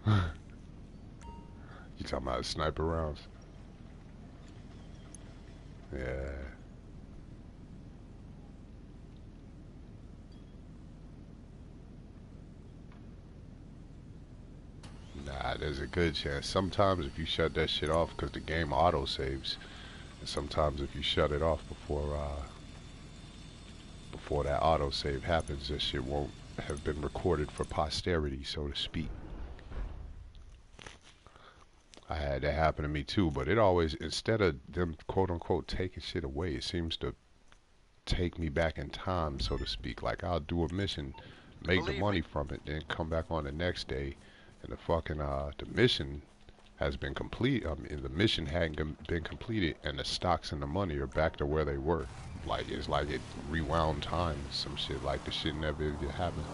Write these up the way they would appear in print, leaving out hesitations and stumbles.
You talking about sniper rounds? Yeah. Nah, there's a good chance. Sometimes if you shut that shit off, because the game auto saves, and sometimes if you shut it off before that auto save happens, that shit won't have been recorded for posterity, so to speak. I had that happen to me too, but it always, instead of them quote unquote taking shit away, it seems to take me back in time, so to speak. Like I'll do a mission, make the money from it, then come back on the next day, and the fucking the mission has been complete. I mean, the mission hadn't been completed, and the stocks and the money are back to where they were. Like it's like it rewound time, some shit. Like the shit never even happened.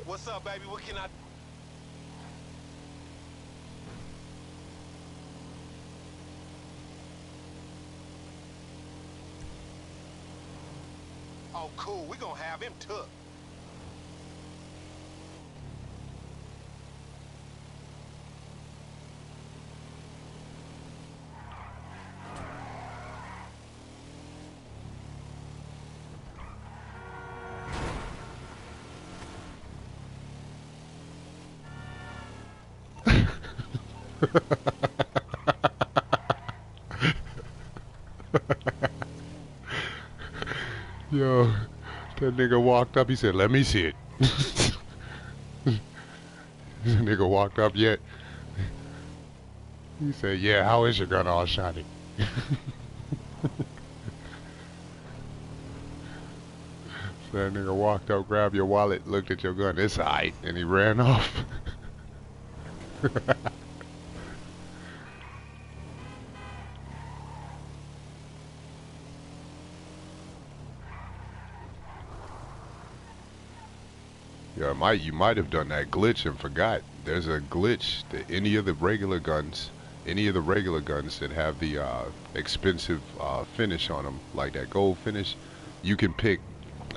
What's up, baby? What can I... Oh, cool. We gonna have him took. Yo, that nigga walked up. He said, "Let me see it." That nigga walked up yet. He said, "Yeah, how is your gun all shiny?" So that nigga walked up, grabbed your wallet, looked at your gun. It's alright, and he ran off. Yeah, you might have done that glitch and forgot. There's a glitch that any of the regular guns that have the expensive finish on them, like that gold finish, you can pick.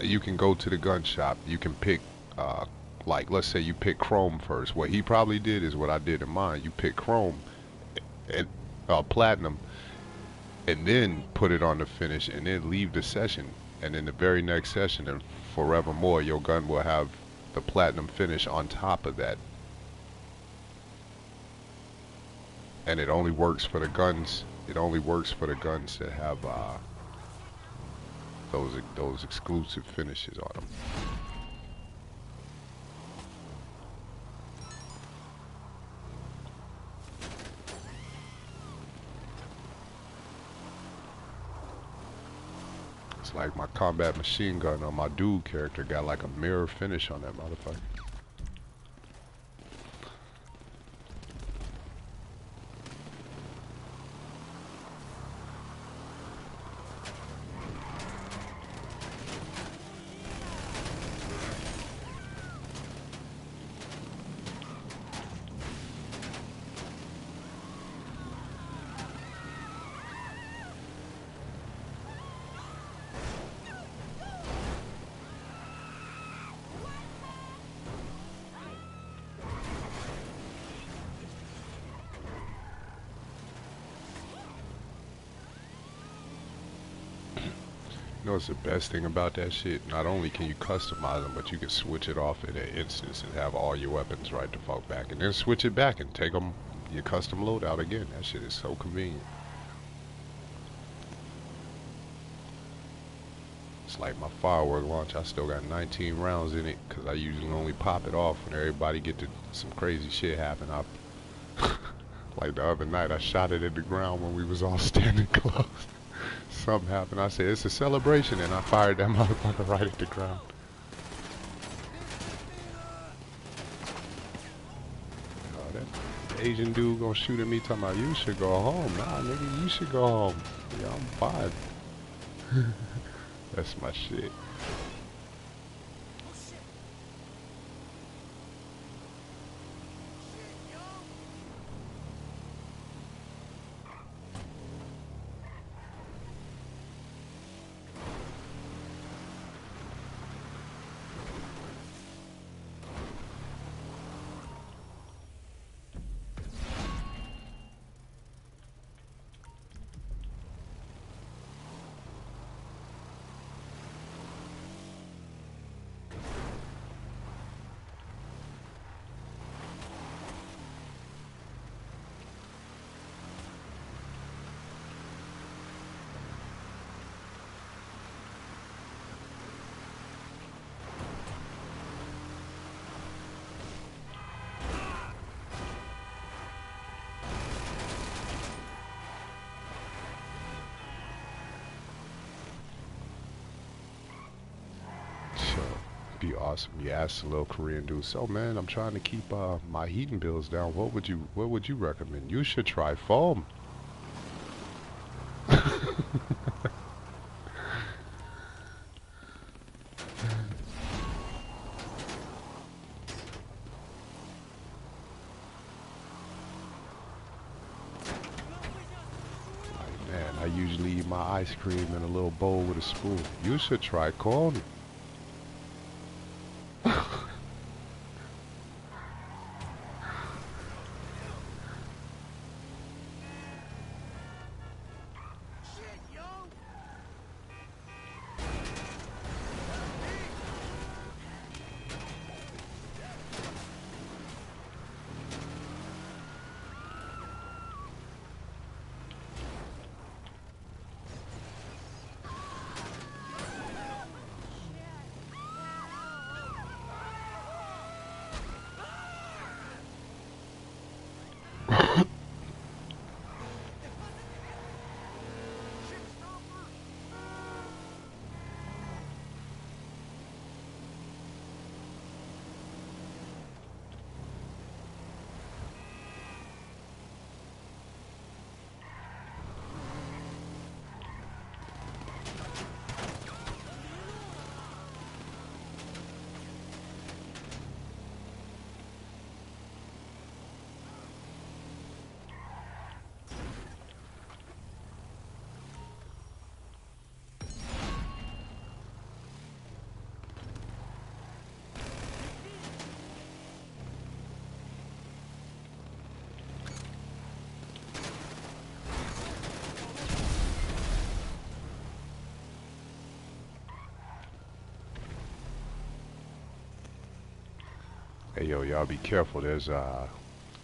You can go to the gun shop. You can pick, like let's say you pick chrome first. What he probably did is what I did in mine. You pick chrome and platinum, and then put it on the finish, and then leave the session. And in the very next session, and forevermore, your gun will have the platinum finish on top of that. And it only works for the guns. It only works for the guns that have those exclusive finishes on them. It's like my combat machine gun on my dude character got like a mirror finish on that motherfucker. You know what's the best thing about that shit? Not only can you customize them, but you can switch it off in an instance and have all your weapons right the fuck back, and then switch it back and take them your custom loadout again. That shit is so convenient. It's like my firework launch. I still got 19 rounds in it because I usually only pop it off when everybody get to some crazy shit happen. Like the other night, I shot it at the ground when we was all standing close. Something happened. I said, it's a celebration, and I fired that motherfucker right at the ground. Oh, that Asian dude gonna shoot at me talking about, you should go home. Nah, nigga, you should go home. Yeah, I'm fine. That's my shit. So, be awesome. You ask the little Korean dude, so man, I'm trying to keep my heating bills down. What would you recommend? You should try foam. Like, man, I usually eat my ice cream in a little bowl with a spoon. You should try corn. Hey yo, y'all be careful. There's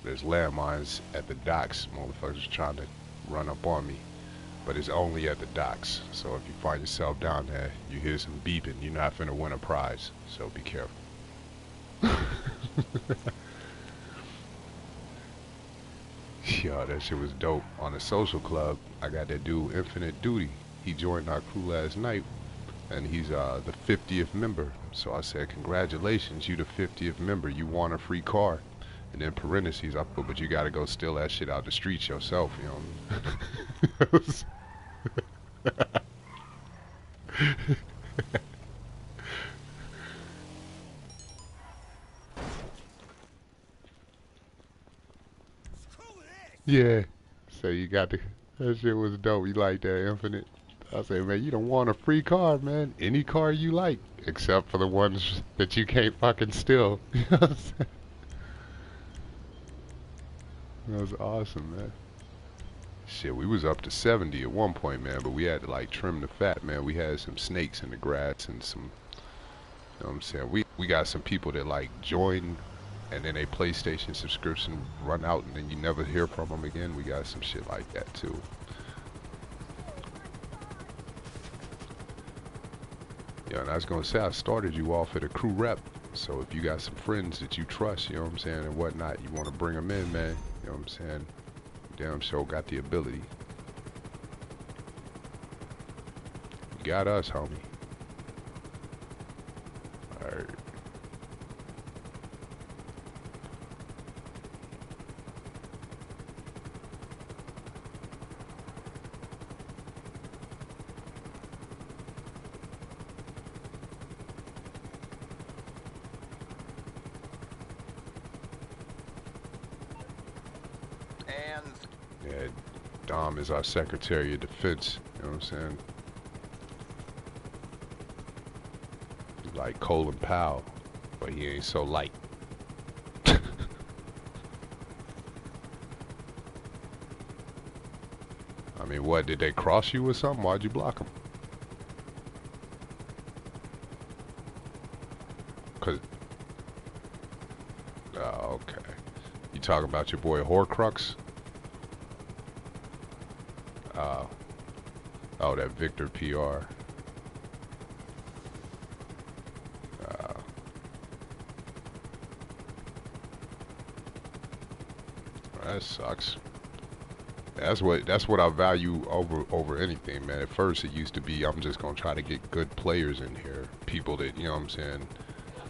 landmines at the docks. Motherfuckers trying to run up on me, but it's only at the docks. So if you find yourself down there, you hear some beeping, you're not finna win a prize. So be careful. Yo, that shit was dope. On the social club, I got that dude Infinite Duty. He joined our crew last night, and he's the 50th member. So I said, congratulations, you the 50th member. You won a free car. And then parentheses, I put, but you gotta go steal that shit out the streets yourself, you know. Yeah. So you got the, that shit was dope. You like that Infinite? I said, man, you don't want a free car, man. Any car you like, except for the ones that you can't fucking steal. You know what I'm saying? That was awesome, man. Shit, we was up to 70 at one point, man, but we had to like trim the fat, man. We had some snakes in the grass and some, you know what I'm saying? We got some people that like join and then a PlayStation subscription run out and then you never hear from them again. We got some shit like that too. Yeah, and I was gonna say I started you off at a crew rep. So if you got some friends that you trust, you know what I'm saying, and whatnot, you want to bring them in, man. You know what I'm saying? Damn sure got the ability. You got us, homie. Alright. And Yeah, Dom is our Secretary of Defense. You know what I'm saying? He's like Colin Powell, but he ain't so light. I mean, what, did they cross you or something? Why'd you block them? Cause, oh, okay. You talking about your boy Horcrux? Uh, oh, that Victor PR. That sucks. That's what I value over anything, man. At first it used to be I'm just gonna try to get good players in here. People that, you know what I'm saying,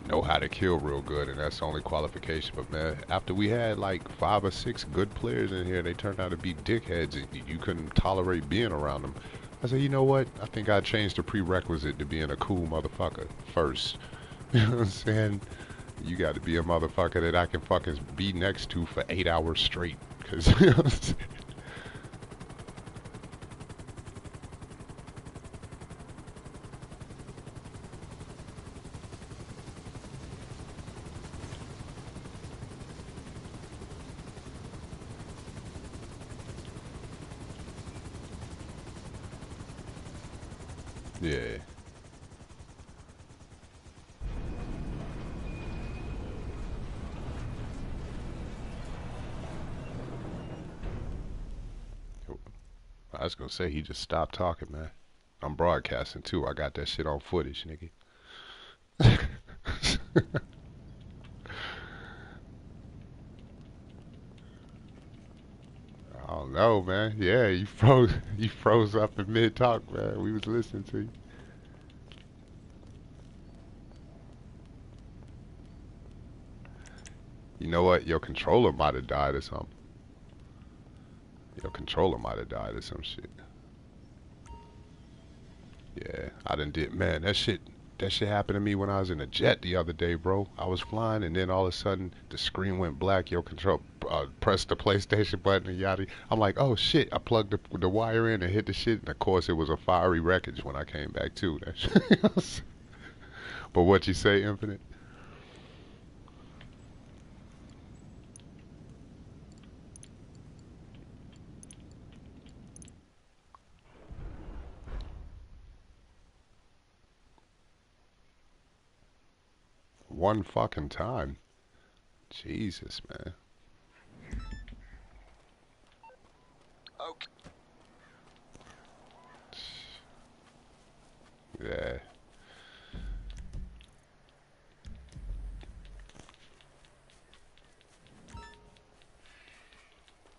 know how to kill real good and that's the only qualification. But man, after we had like 5 or 6 good players in here, they turned out to be dickheads and you couldn't tolerate being around them. I said, you know what? I think I changed the prerequisite to being a cool motherfucker first. You know what I'm saying? You got to be a motherfucker that I can fucking be next to for 8 hours straight. Cause you know what I'm saying? Yeah. I was gonna say he just stopped talking, man. I'm broadcasting too. I got that shit on footage, nigga. I don't know, man. Yeah, you froze. You froze up in mid talk, man. We was listening to you. You know what? Your controller might have died or something. Your controller might have died or some shit. Yeah, I done did. Man, that shit happened to me when I was in a jet the other day, bro. I was flying and then all of a sudden the screen went black. Your control, pressed the PlayStation button and yada. I'm like, oh shit! I plugged the wire in and hit the shit, and of course it was a fiery wreckage when I came back too. That shit. But what you say, Infinite? One fucking time. Jesus, man. okay. Yeah.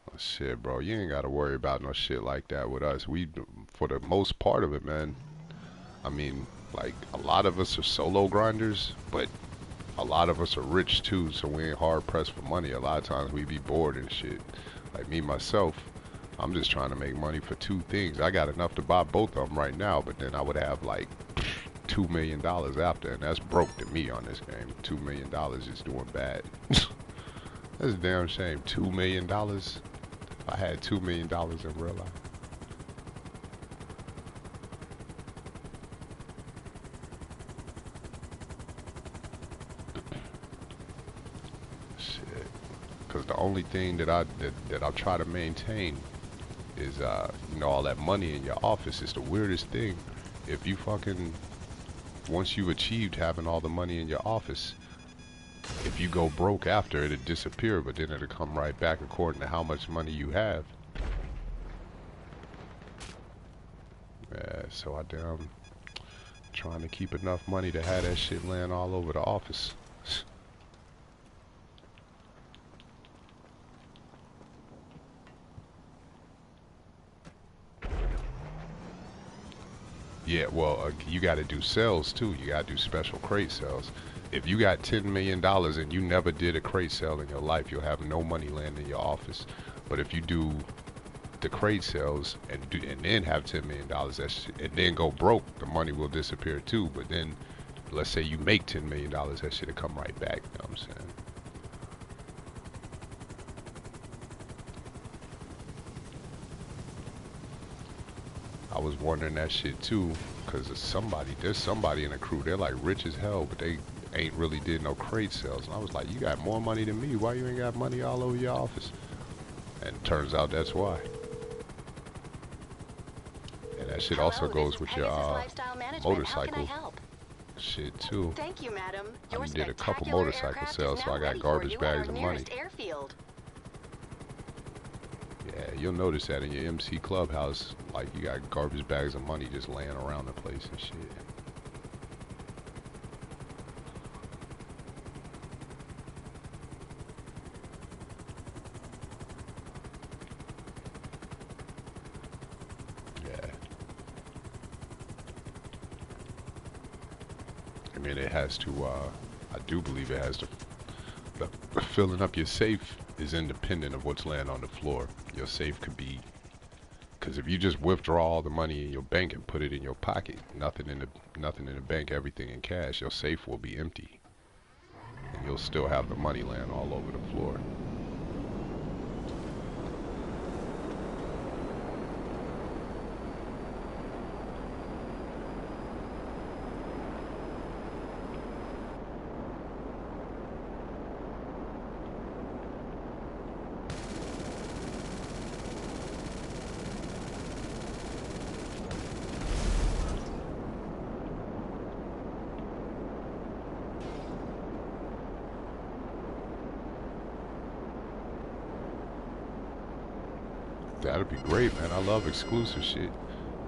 Oh, shit, bro. You ain't gotta worry about no shit like that with us. We, for the most part of it, man. I mean, like, a lot of us are solo grinders, but a lot of us are rich too, so we ain't hard pressed for money. A lot of times we be bored and shit. Like me, myself, I'm just trying to make money for 2 things. I got enough to buy both of them right now, but then I would have like $2 million after, and that's broke to me on this game. $2 million is doing bad. That's a damn shame. $2 million. I had $2 million in real life. Shit. Because the only thing that I try to maintain is you know, all that money in your office is the weirdest thing. If you fucking, once you've achieved having all the money in your office, if you go broke after, it'll disappear, but then it'll come right back according to how much money you have. Yeah, so I damn trying to keep enough money to have that shit laying all over the office. Yeah, well, you got to do sales too. You got to do special crate sales. If you got $10 million and you never did a crate sale in your life, you'll have no money land in your office. But if you do the crate sales and then have $10 million, and then go broke, the money will disappear too. But then, let's say you make $10 million, that shit'll come right back. You know what I'm saying? I was wondering that shit too, cause there's somebody in the crew. They're like rich as hell, but they ain't really did no crate sales. And I was like, you got more money than me. Why you ain't got money all over your office? And turns out that's why. And that shit also goes with your motorcycle shit too. Thank you, madam. I did a couple motorcycle sales, so I got garbage bags of money. Airfield. Yeah, you'll notice that in your MC clubhouse, like you got garbage bags of money just laying around the place and shit. Yeah. I mean, it has to, I do believe it has to, filling up your safe is independent of what's laying on the floor. Your safe could be, because if you just withdraw all the money in your bank and put it in your pocket, nothing in the bank, everything in cash, your safe will be empty, and you'll still have the money laying all over the floor. That'd be great, man. I love exclusive shit.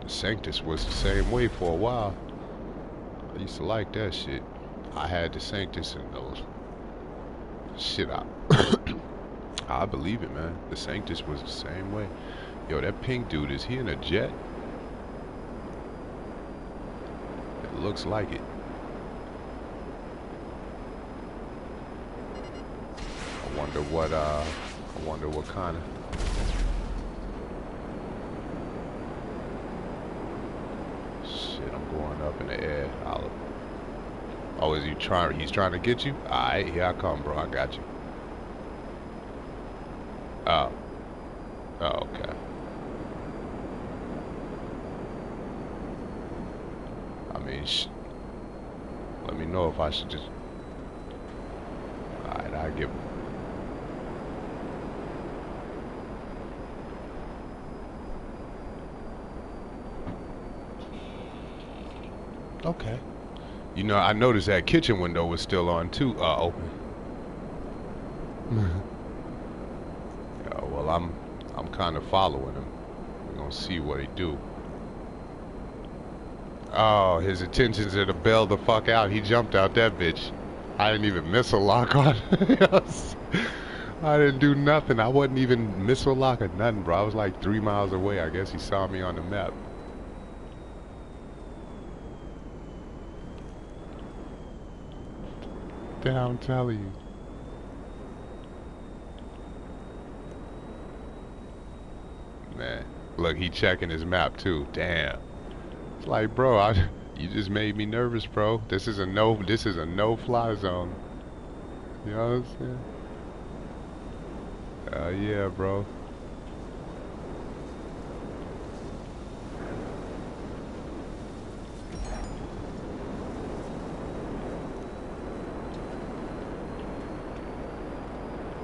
The Sanctus was the same way for a while. I used to like that shit. I had the Sanctus and those shit. I believe it, man. The Sanctus was the same way. Yo, that pink dude, is he in a jet? It looks like it. I wonder what kind of. I'm going up in the air. Oh, is he trying? He's trying to get you? Alright, here I come, bro. I got you. Oh. Oh, okay. I mean, let me know if I should just. Alright, I'll give him. Okay. You know, I noticed that kitchen window was still on too, open. Yeah, well, I'm kind of following him. We're gonna see what he do. Oh, his intentions are to bail the fuck out. He jumped out that bitch. I didn't even missile lock on. I didn't do nothing. I wasn't even missile lock or nothing, bro. I was like 3 miles away. I guess he saw me on the map. Damn, I'm telling you. Man, look, he checking his map too. Damn. It's like, bro, you just made me nervous, bro. This is a no-fly zone. You know what I'm saying? Yeah, bro.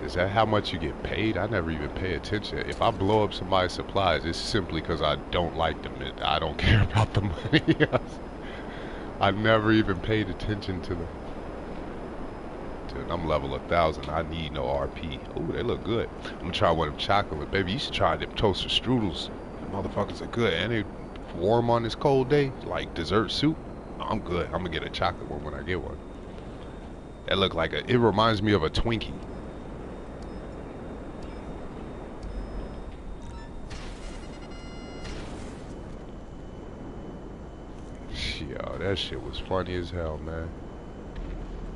Is that how much you get paid? I never even pay attention. If I blow up somebody's supplies, it's simply because I don't like them. I don't care about the money. I never even paid attention to the. Dude, I'm level 1,000. I need no RP. Ooh, they look good. I'm gonna try one of them chocolate. Baby, you should try them toaster strudels. The motherfuckers are good. And they warm on this cold day, like dessert soup. I'm good. I'm gonna get a chocolate one when I get one. That look like it reminds me of a Twinkie. Yo, that shit was funny as hell, man.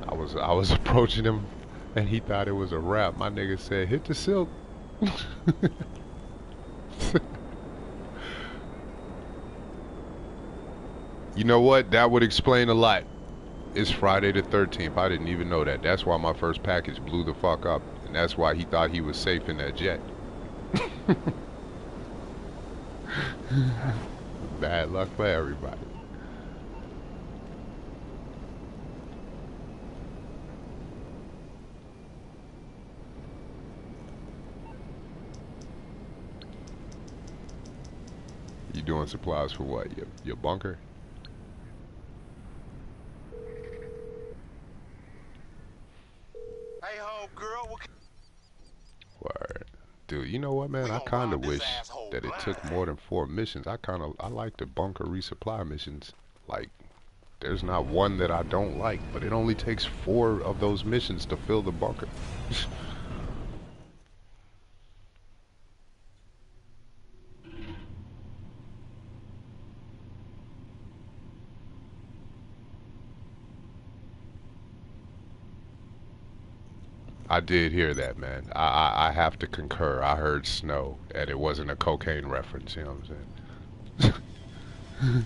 I was approaching him, and he thought it was a rap. My nigga said, "Hit the silk." You know what? That would explain a lot. It's Friday the 13th. I didn't even know that. That's why my first package blew the fuck up, and that's why he thought he was safe in that jet. Bad luck for everybody. You doing supplies for what? Your bunker? Hey ho, girl, Word. Dude, you know what, man? we I gonna kind rob of this wish asshole that it took blind. more than 4 missions. I like the bunker resupply missions. Like, there's not one that I don't like, but it only takes 4 of those missions to fill the bunker. I did hear that, man. I have to concur. I heard snow, and it wasn't a cocaine reference. You know what I'm saying?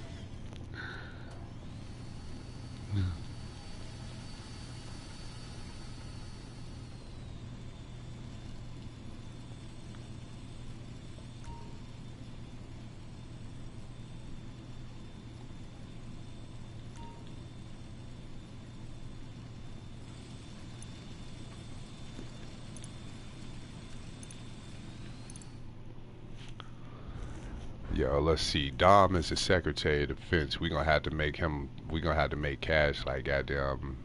Yo, let's see. Dom is the Secretary of Defense. We gonna have to make him. We gonna have to make Cash like goddamn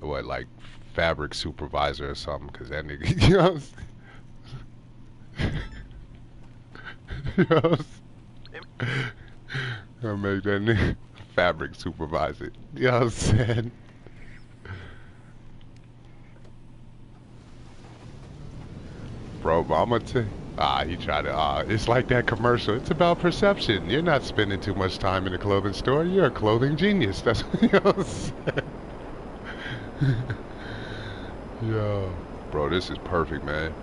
what, like fabric supervisor or something. Cause that nigga, you know, you know, gonna make that nigga fabric supervisor. You know what I'm saying? Bro, but I'm gonna tell. He tried to. It's like that commercial. It's about perception. You're not spending too much time in a clothing store. You're a clothing genius. That's you know what I'm saying? Yo, bro, this is perfect, man.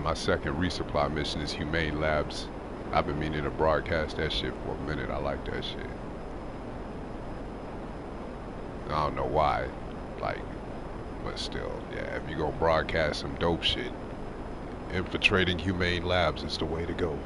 My second resupply mission is Humane Labs. I've been meaning to broadcast that shit for a minute. I like that shit. I don't know why, like, but still, yeah. If you gonna broadcast some dope shit, infiltrating Humane Labs is the way to go.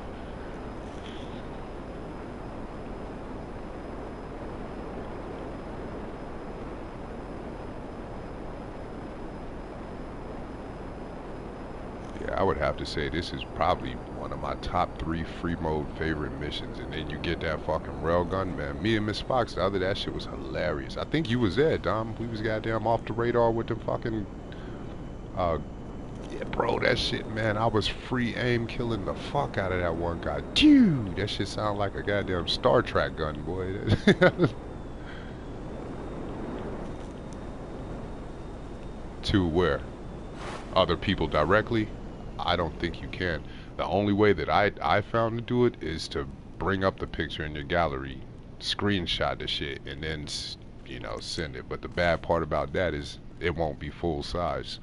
Yeah, I would have to say this is probably one of my top 3 free mode favorite missions. And then you get that fucking railgun, man. Me and Miss Fox, the other that shit was hilarious. I think you was there, Dom. We was goddamn off the radar with the fucking uh yeah, bro, that shit, man. I was free aim killing the fuck out of that one guy. Dude, that shit sound like a goddamn Star Trek gun, boy. To where? Other people directly? I don't think you can. The only way that I found to do it is to bring up the picture in your gallery, screenshot the shit, and then you know, send it. But the bad part about that is it won't be full size.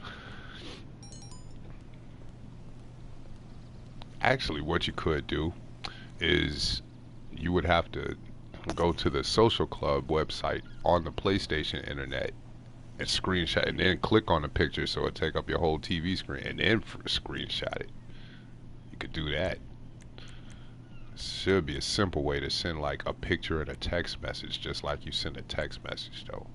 Actually, what you could do is you would have to go to the social club website on the PlayStation internet and screenshot and then click on the picture so it take up your whole TV screen and then screenshot it. You could do that. Should be a simple way to send like a picture and a text message, just like you send a text message though.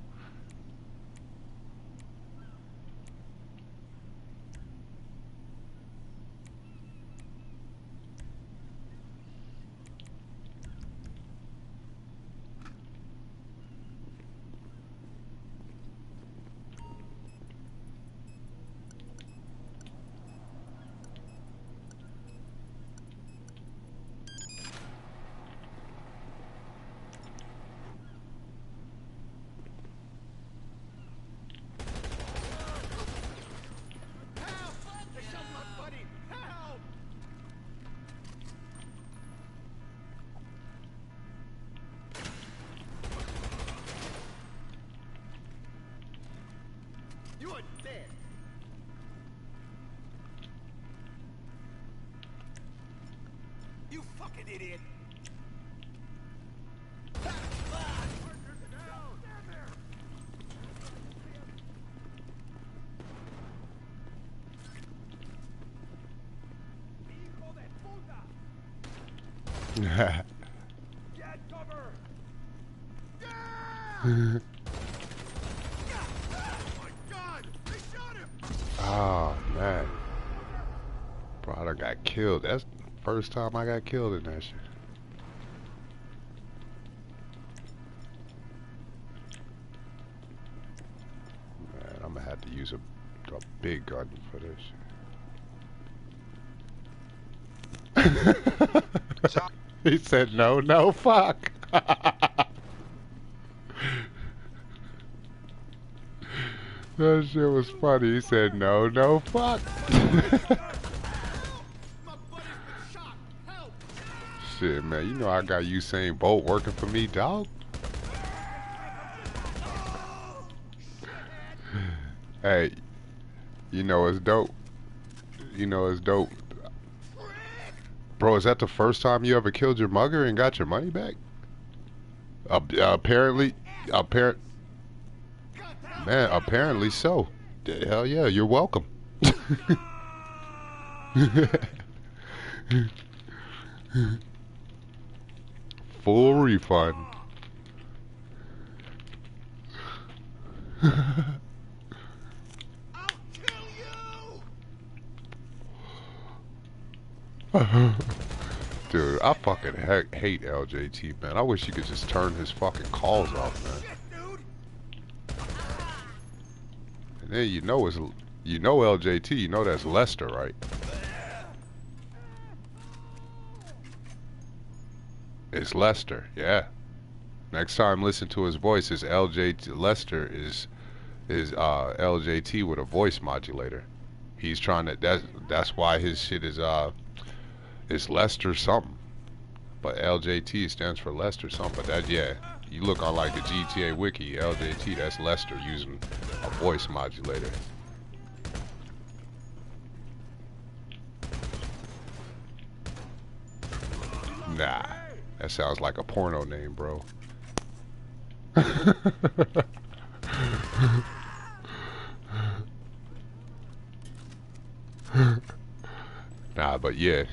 You fucking idiot! Get cover! Oh my God! They shot him! Oh man, bro, I done got killed. That's the first time I got killed in that shit. Man, I'm gonna have to use a big gun for this. He said no, no, fuck. That shit was funny. He said no, no, fuck. Shit, man, you know I got Usain Bolt working for me, dog. Hey, you know it's dope. You know it's dope. Bro, is that the first time you ever killed your mugger and got your money back? Apparently, man, apparently so. Hell yeah, you're welcome. Full refund. Dude, I fucking hate LJT, man. I wish you could just turn his fucking calls off, man. And then you know LJT, you know that's Lester, right? It's Lester, yeah. Next time listen to his voice, his LJT Lester is LJT with a voice modulator. He's trying to that's why his shit is it's Lester something. But LJT stands for Lester something. But that, yeah, you look on like the GTA wiki, LJT, that's Lester using a voice modulator. Nah, that sounds like a porno name, bro. Nah, but yeah.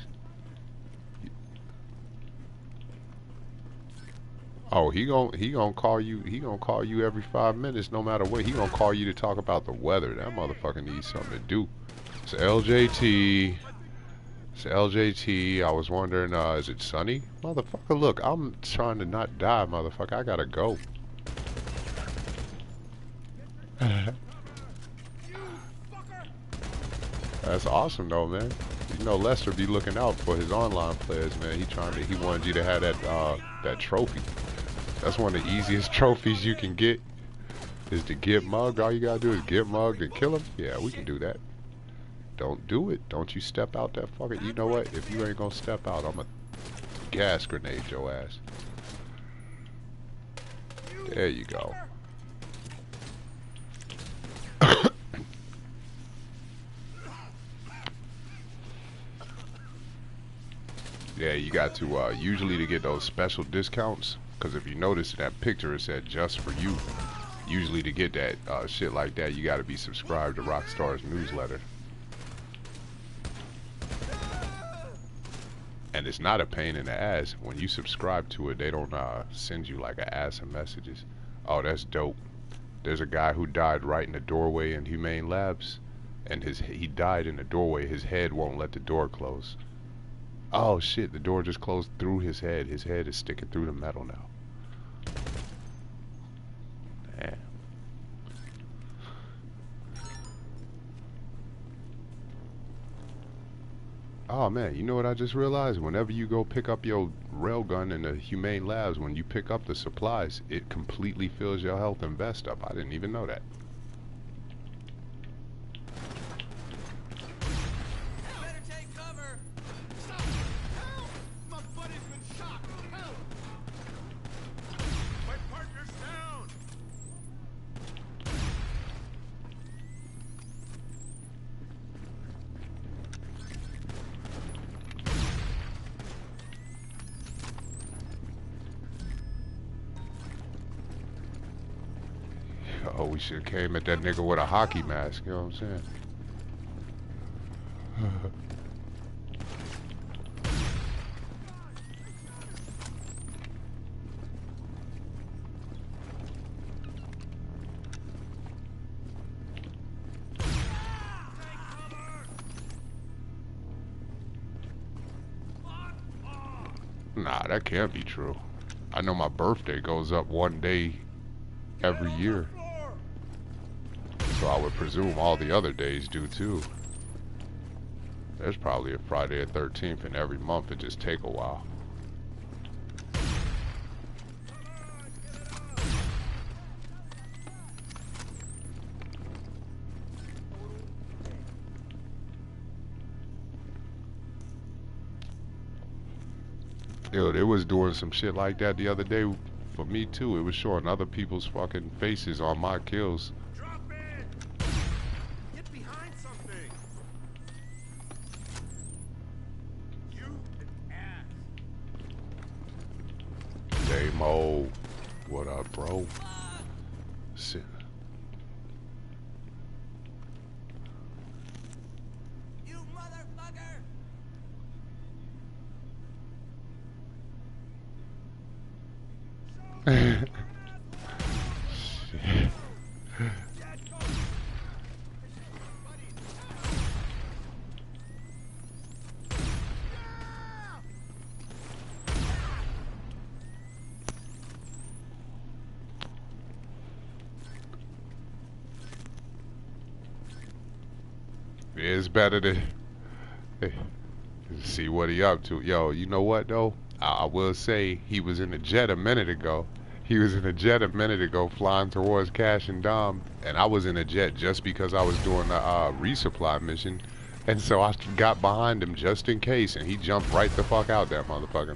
Oh, he gonna call you. He gonna call you every 5 minutes, no matter what. He gonna call you to talk about the weather. That motherfucker needs something to do. It's LJT. It's LJT. I was wondering, is it sunny? Motherfucker, look, I'm trying to not die, motherfucker. I gotta go. That's awesome though, man. You know Lester be looking out for his online players, man. He wanted you to have that trophy. That's one of the easiest trophies you can get, is to get mugged. All you gotta do is get mugged and kill him. Yeah, we can do that. Don't do it. Don't you step out that fucker. You know what? If you ain't gonna step out, I'm a gas grenade your ass. There you go. Yeah, you got to, usually to get those special discounts, because if you notice in that picture it said just for you. Usually to get that shit like that, you got to be subscribed to Rockstar's newsletter. And it's not a pain in the ass. When you subscribe to it, they don't send you like an ass of messages. Oh, that's dope. There's a guy who died right in the doorway in Humane Labs, and he died in the doorway. His head won't let the door close. Oh shit, the door just closed through his head. His head is sticking through the metal now. Damn. Oh man, you know what I just realized? Whenever you go pick up your railgun in the Humane Labs, when you pick up the supplies, it completely fills your health and vest up. I didn't even know that. we should have came at that nigga with a hockey mask, you know what I'm saying? Nah, that can't be true. I know my birthday goes up one day every year. So I would presume all the other days do too. There's probably a Friday the 13th and every month it just take a while. Yo, they was doing some shit like that the other day for me too. It was showing other people's fucking faces on my kills. Drop in! Get behind something! You an ass! Damo, what up, bro? Shit. You motherfucker! Shit. It's better to see what he up to. Yo, you know what though? I will say he was in a jet a minute ago. He was in a jet a minute ago flying towards Cash and Dom, and I was in a jet just because I was doing the resupply mission. And so I got behind him just in case, and he jumped right the fuck out that motherfucker,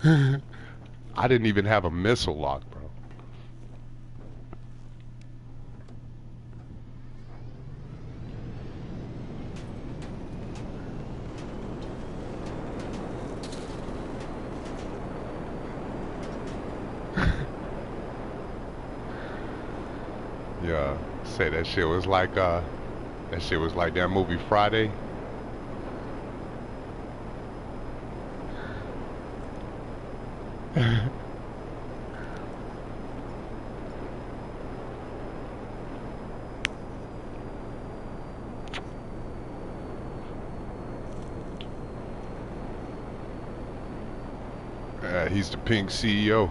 man. I didn't even have a missile lock, bro. Yeah, say that shit was like that movie Friday. He's the pink CEO.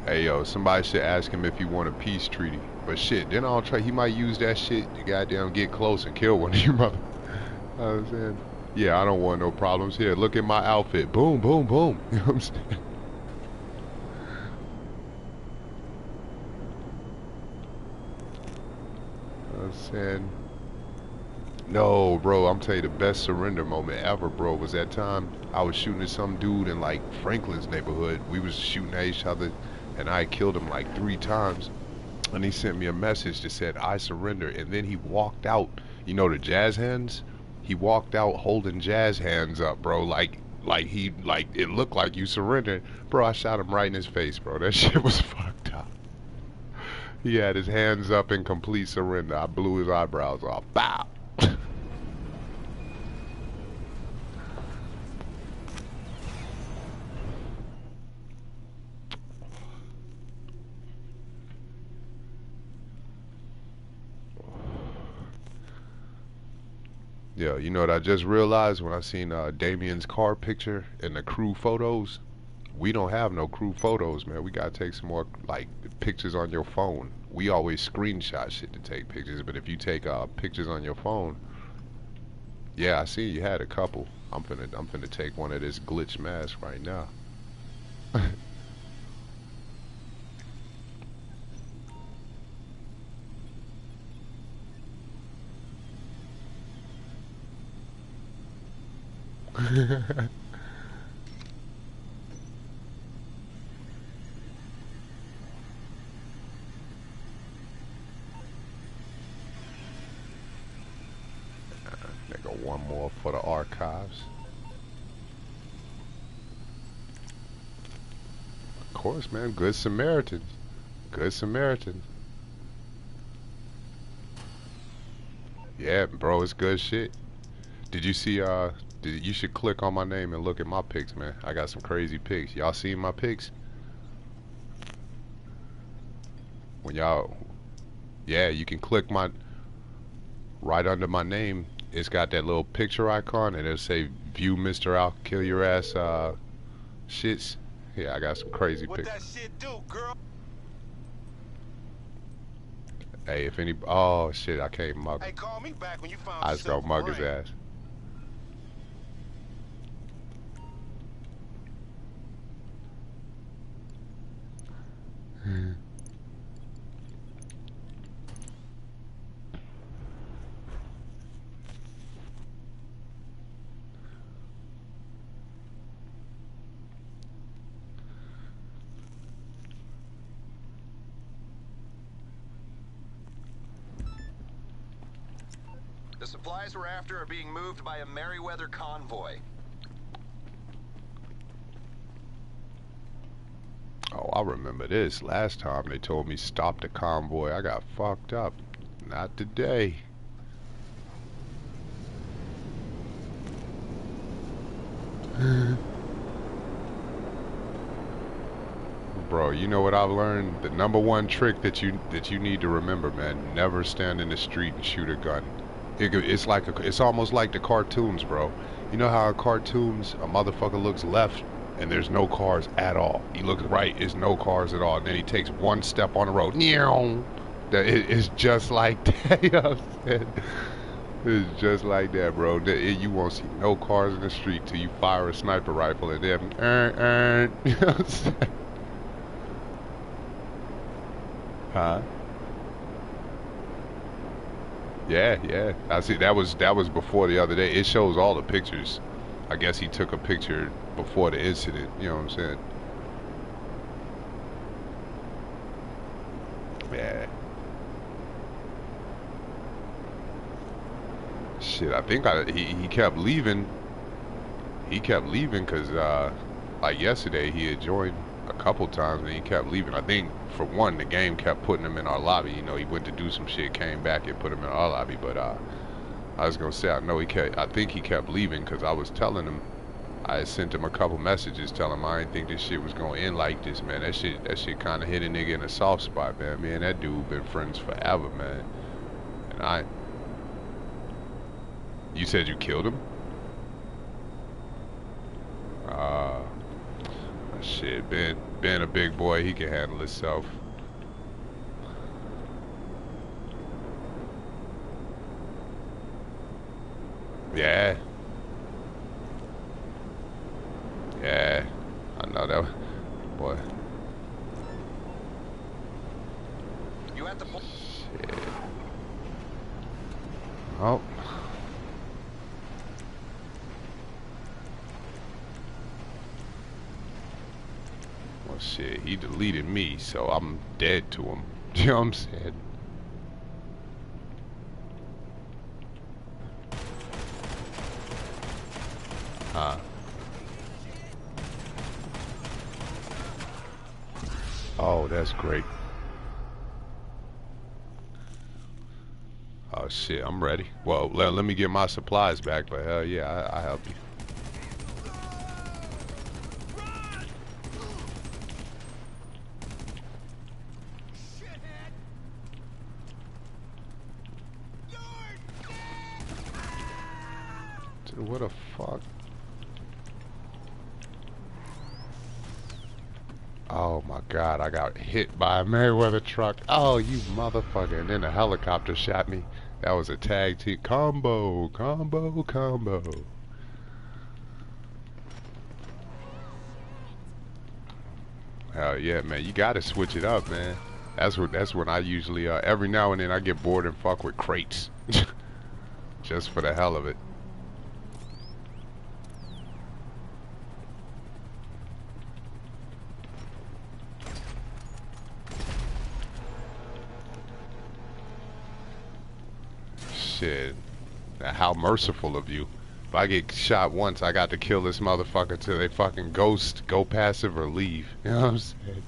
Hey yo, somebody should ask him if he want a peace treaty. But shit, then I'll try. He might use that shit to goddamn get close and kill one of you mother. I was saying, yeah, I don't want no problems here. Look at my outfit. Boom, boom, boom. You know what I'm saying? I was saying, no, bro. I'm telling you, the best surrender moment ever, bro, was that time I was shooting at some dude in like Franklin's neighborhood. We was shooting at each other, and I killed him like 3 times. And he sent me a message that said, I surrender. And then he walked out, you know, the jazz hands? He walked out holding jazz hands up, bro. Like it looked like you surrendered. Bro, I shot him right in his face, bro. That shit was fucked up. He had his hands up in complete surrender. I blew his eyebrows off. Bow! Yeah, you know what I just realized when I seen Damien's car picture and the crew photos? We don't have no crew photos, man. We gotta take some more like pictures on your phone. We always screenshot shit to take pictures, but if you take pictures on your phone, yeah, I see you had a couple. I'm finna take one of this glitch mask right now. Nigga, one more course, man. Good Samaritans. Good Samaritans. Yeah, bro, it's good shit. Did you see you should click on my name and look at my pics, man. I got some crazy pics. Y'all seen my pics? When y'all Yeah, you can click my right under my name. It's got that little picture icon and it'll say view Mr. I'll kill your ass shits. Yeah, I got some crazy What pics. that shit do, girl? Hey, if any oh shit, I can't mug Hey, him. call me back when you found I just gonna yourself a mug his brain. ass. The supplies we're after are being moved by a Merryweather convoy. Oh, I remember this. Last time they told me stop the convoy. I got fucked up. Not today. Bro, you know what I've learned? The number one trick that you need to remember, man. Never stand in the street and shoot a gun. It's like it's almost like the cartoons, bro. You know how in cartoons a motherfucker looks left and there's no cars at all. He looks right, there's no cars at all. And then he takes one step on the road. It's just like that. You know what I'm saying? It's just like that, bro. You won't see no cars in the street till you fire a sniper rifle and then, you know what I'm saying? Huh? Yeah, yeah. I see. That was before the other day. It shows all the pictures. I guess he took a picture before the incident. You know what I'm saying? Yeah. Shit. I think he kept leaving. He kept leaving because like yesterday he had joined a couple times and he kept leaving. I think for one the game kept putting him in our lobby. You know, he went to do some shit, came back and put him in our lobby. But I was gonna say I know he kept. I think he kept leaving because I was telling him. I had sent him a couple messages telling him I didn't think this shit was gonna end like this, man. That shit kind of hit a nigga in a soft spot, man. Me and that dude been friends forever, man. And you said you killed him? Uh, shit, Ben a big boy, he can handle himself. Yeah, yeah. I know that, boy. You at the point? Shit. Oh, well, shit. He deleted me, so I'm dead to him. You know what I'm saying? Huh? Oh, that's great. Oh shit, I'm ready. Well, let me get my supplies back, but hell yeah, I help you. Shithead! Dude, what the fuck? Oh my god, I got hit by a Merryweather truck. Oh, you motherfucker. And then a helicopter shot me. That was a tag team combo, combo, combo. Hell yeah, man. You gotta switch it up, man. That's when I usually every now and then I get bored and fuck with crates. Just for the hell of it. Shit. How merciful of you. If I get shot once, I got to kill this motherfucker till they fucking ghost, go passive, or leave. You know what I'm saying?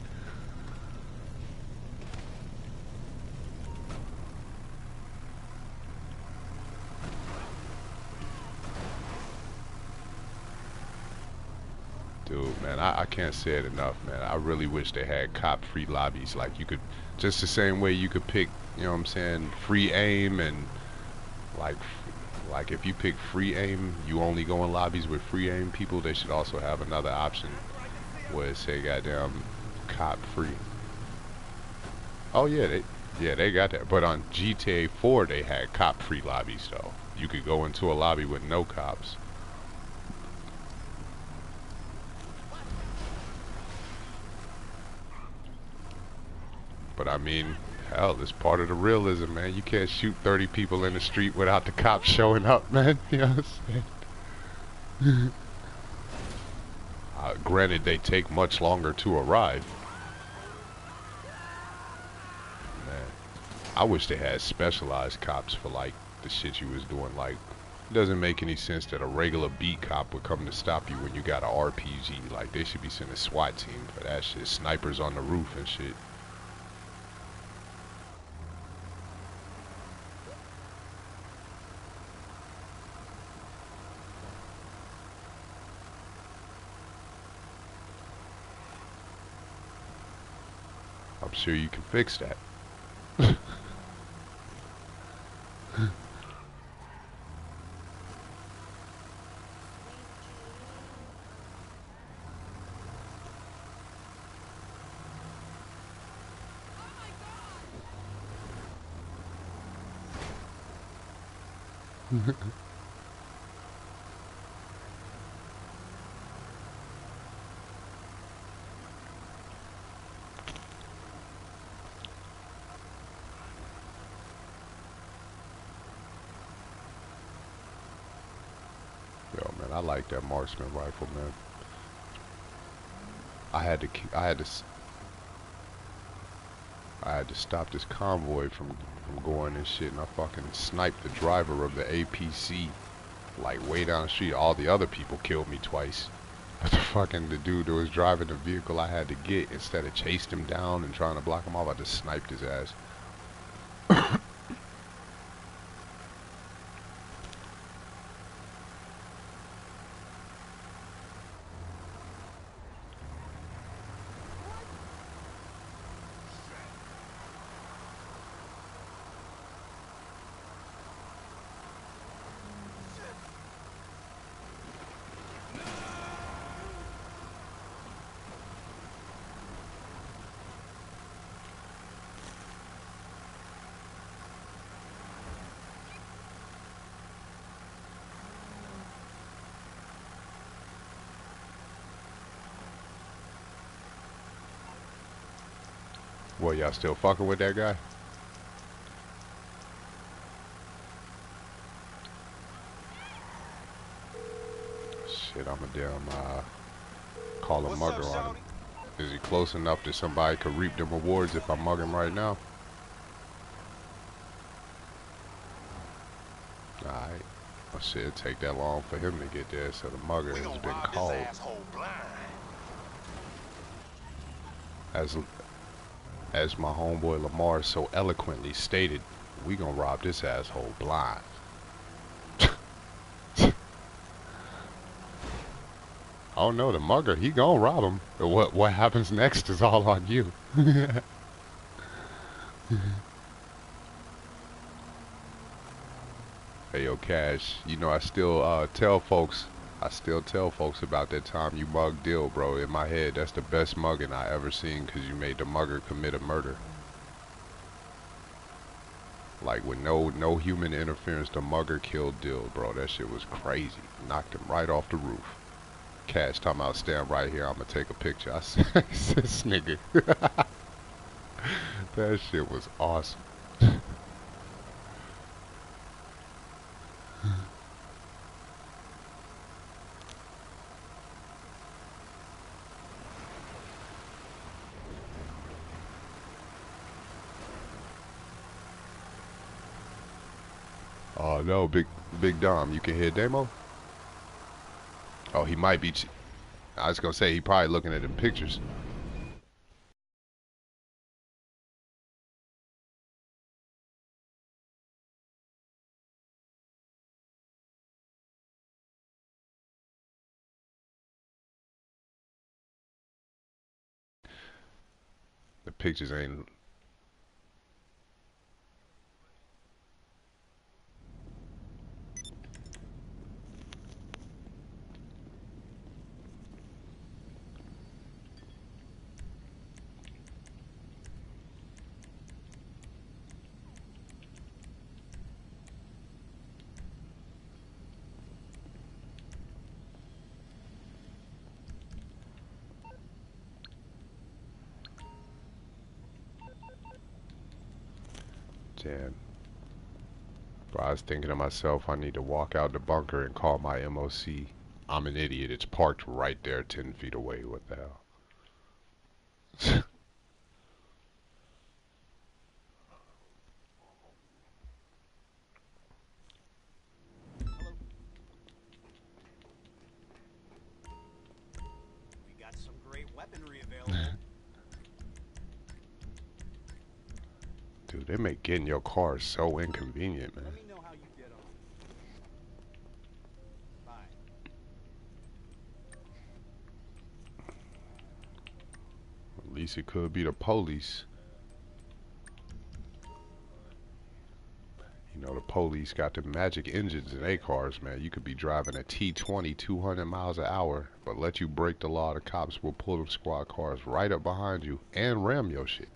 Dude, man, I can't say it enough, man. I really wish they had cop-free lobbies. Like, you could, just the same way you could pick, you know what I'm saying, free aim and, like, like if you pick free aim, you only go in lobbies with free aim people. They should also have another option where it say goddamn cop-free. Oh, yeah, they got that. But on GTA 4, they had cop-free lobbies, though. You could go into a lobby with no cops. But I mean, hell, it's part of the realism, man. You can't shoot 30 people in the street without the cops showing up, man. You know what I'm saying? Granted, they take much longer to arrive. Man, I wish they had specialized cops for, like, the shit you was doing. Like, it doesn't make any sense that a regular beat cop would come to stop you when you got an RPG. Like, they should be sending a SWAT team for that shit. Snipers on the roof and shit. I'm sure you can fix that. Yo, man, I like that marksman rifle, man. I had to stop this convoy from going and shit, and I fucking sniped the driver of the APC, like way down the street. All the other people killed me twice. But the dude that was driving the vehicle I had to get, instead of chased him down and trying to block him off, I just sniped his ass. What, y'all still fucking with that guy? Shit, I'ma damn call a What's mugger up, on him. Shawty? Is he close enough that somebody could reap the rewards if I mug him right now? Alright. Well, shit, it'd take that long for him to get there, so the mugger We has gonna been rob this called. asshole blind. As my homeboy Lamar so eloquently stated, we gonna rob this asshole blind. Oh no, the mugger, he gonna rob him. What happens next is all on you. Hey yo, Cash, you know I still tell folks about that time you mugged Dill, bro. In my head, that's the best mugging I ever seen, 'cause you made the mugger commit a murder. Like with no human interference, the mugger killed Dill, bro. That shit was crazy. Knocked him right off the roof. Cash talking about stand right here, I'm gonna take a picture. I said, this nigga. That shit was awesome. Oh no, Big Dom, you can hear Demo? Oh, he might be. I was gonna say he probably looking at them pictures. The pictures ain't. Damn. Bro, I was thinking to myself, I need to walk out the bunker and call my MOC. I'm an idiot. It's parked right there, 10 feet away. What the hell? We got some great weaponry available. Dude, they make getting your car so inconvenient, man. Let me know how you get on. Bye. At least it could be the police. You know, the police got the magic engines in their cars, man. You could be driving a T20 200 miles an hour, but let you break the law, the cops will pull them squad cars right up behind you and ram your shit.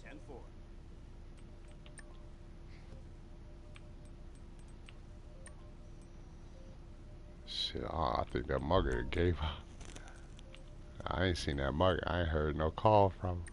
10-4. Shit, I think that mugger gave up. I ain't seen that mugger. I ain't heard no call from him.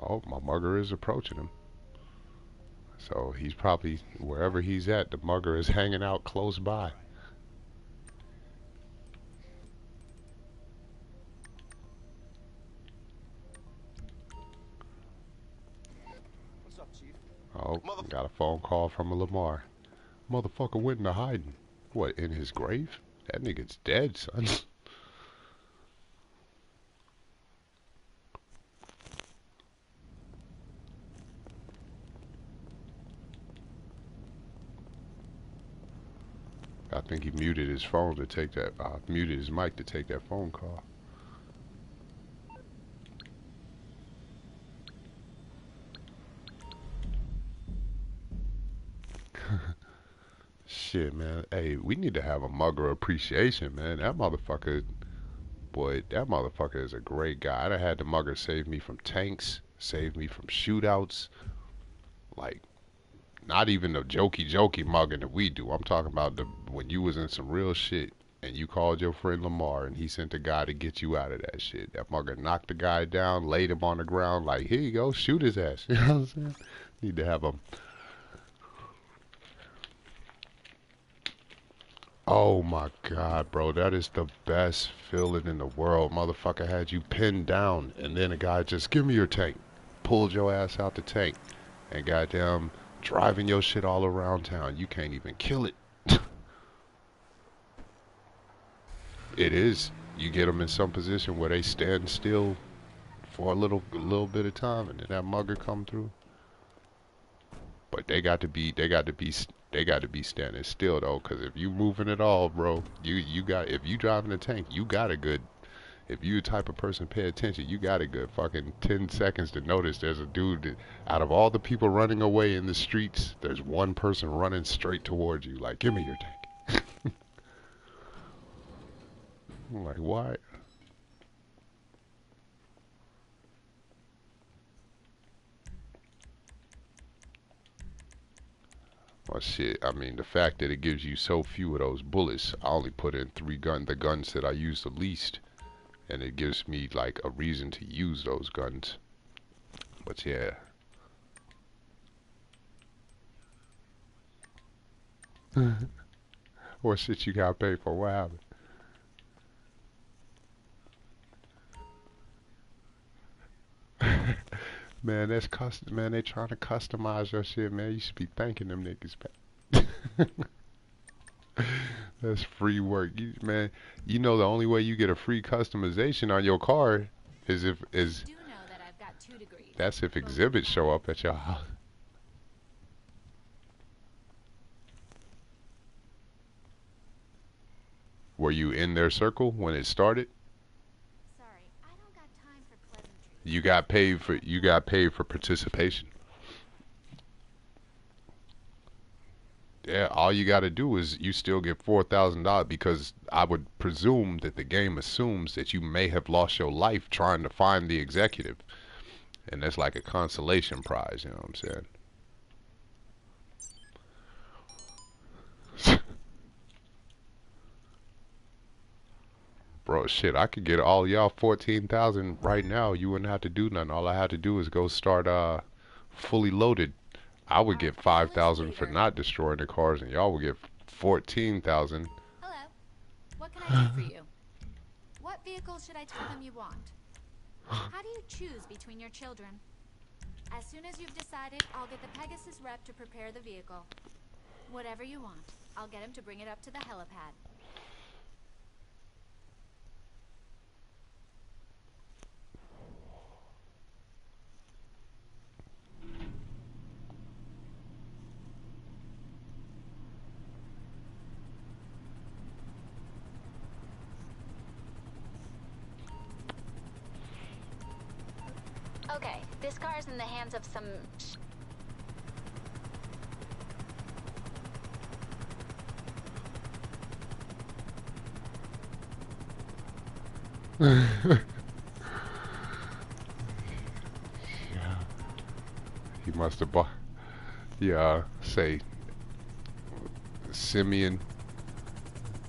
Oh, my mugger is approaching him. So he's probably, wherever he's at, the mugger is hanging out close by. What's up, Chief? Oh, Motherf- got a phone call from a Lamar. Motherfucker went into hiding. What, in his grave? That nigga's dead, son. I think he muted his phone to take that, muted his mic to take that phone call. Shit, man. Hey, we need to have a mugger appreciation, man. That motherfucker, boy, that motherfucker is a great guy. I done had the mugger save me from tanks, save me from shootouts. Like, not even the jokey mugging that we do. I'm talking about the when you was in some real shit and you called your friend Lamar and he sent a guy to get you out of that shit. That mugger knocked the guy down, laid him on the ground, like, here you go, shoot his ass. You know what I'm saying? Need to have him. Oh my God, bro, that is the best feeling in the world. Motherfucker had you pinned down, and then a guy just, give me your tank. Pulled your ass out the tank, and goddamn driving your shit all around town. You can't even kill it. It is. You get them in some position where they stand still for a little bit of time, and then that mugger come through. But they got to be standing still though, cause if you moving at all, bro, you got if you driving a tank, you got a good. If you the type of person pay attention, you got a good fucking 10 seconds to notice there's a dude that, out of all the people running away in the streets, there's one person running straight towards you, like, give me your tank. I'm like, why? Well, shit. I mean, the fact that it gives you so few of those bullets, I only put in the guns that I use the least, and it gives me like a reason to use those guns. But yeah. What shit you gotta pay for? What happened? Man, that's custom. Man, they trying to customize your shit, man. You should be thanking them niggas, man. That's free work, man. You know the only way you get a free customization on your car is if You is do know that I've got 2 degrees. that's if Both exhibits show mine. up at your house. Were you in their circle when it started? Sorry, I don't got time for pleasantries. You got paid for participation. Yeah, all you got to do is you still get $4,000 because I would presume that the game assumes that you may have lost your life trying to find the executive, and that's like a consolation prize. You know what I'm saying? Bro, shit, I could get all y'all 14,000 right now. You wouldn't have to do nothing. All I had to do is go start fully loaded. I would get Our fearless 5,000 for leader. not destroying the cars, and y'all would get 14,000. Hello. What can I do for you? What vehicle should I tell them you want? How do you choose between your children? As soon as you've decided, I'll get the Pegasus rep to prepare the vehicle. Whatever you want. I'll get him to bring it up to the helipad. Okay, this car's in the hands of some Yeah. He must have bought. Yeah, say Simeon.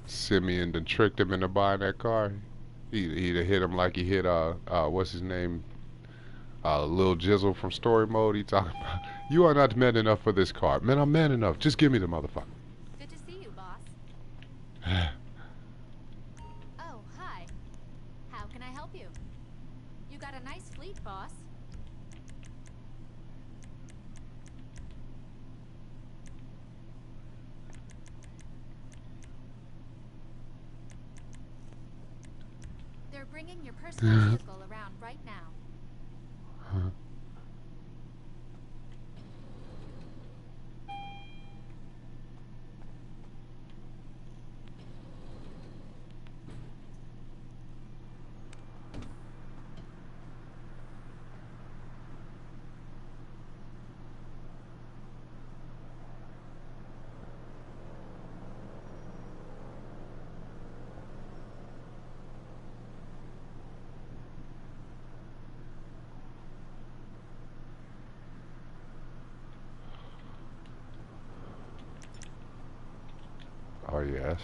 Simeon done tricked him into buying that car. He'd have hit him like he hit what's his name, Lil Jizzle from Story Mode. He talking about, you are not man enough for this car. Man, I'm man enough. Just give me the motherfucker. Good to see you, boss. Oh, hi. How can I help you? You got a nice fleet, boss. They're bringing your personal vehicle around right now. Oh yes,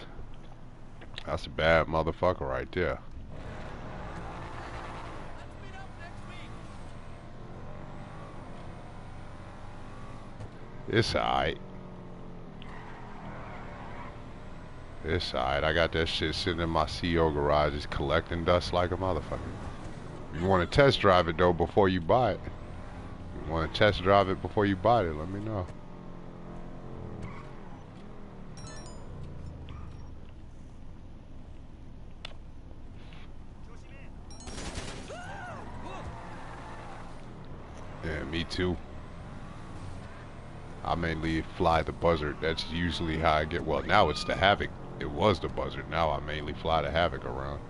that's a bad motherfucker right there. It's alright. It's alright. I got that shit sitting in my CO garage, just collecting dust like a motherfucker. You want to test drive it though before you buy it. You want to test drive it before you buy it? Let me know. Yeah, me too. I mainly fly the Buzzard. That's usually how I get. Well, now it's the Havoc. It was the Buzzard. Now I mainly fly the Havoc around.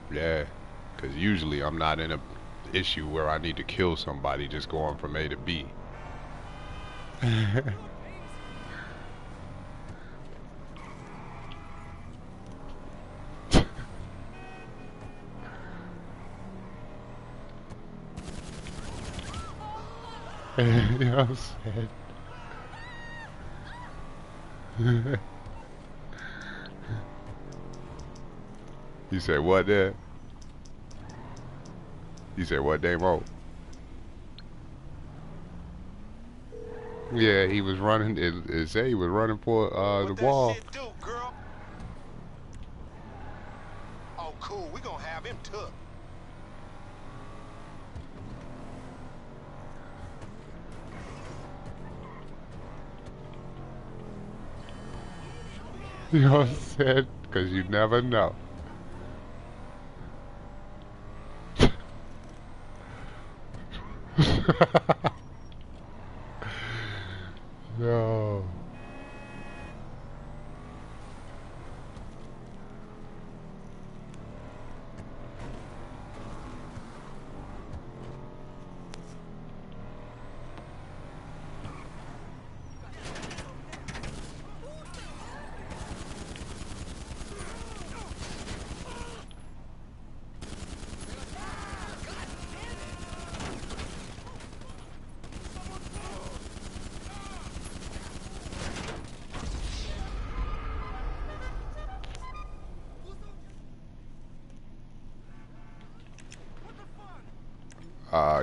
Yeah, because usually I'm not in a issue where I need to kill somebody just going from A to B. You know what I'm saying? You said what there? You said what, Damo? Yeah, he was running. It said he was running for the What that wall. shit do, girl? Oh, cool. We gonna have him took. You know what I'm saying? Because you never know. No.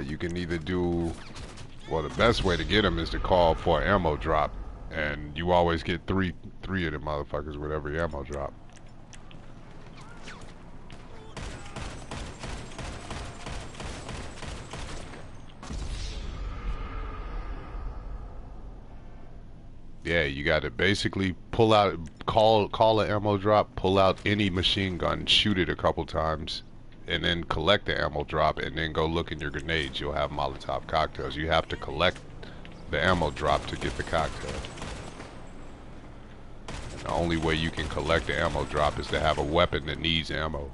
You can either do, well, the best way to get them is to call for an ammo drop, and you always get three of them motherfuckers with every ammo drop. Yeah, you got to basically pull out, call an ammo drop, pull out any machine gun, shoot it a couple times, and then collect the ammo drop, and then go look in your grenades. You'll have Molotov cocktails. You have to collect the ammo drop to get the cocktail. The only way you can collect the ammo drop is to have a weapon that needs ammo.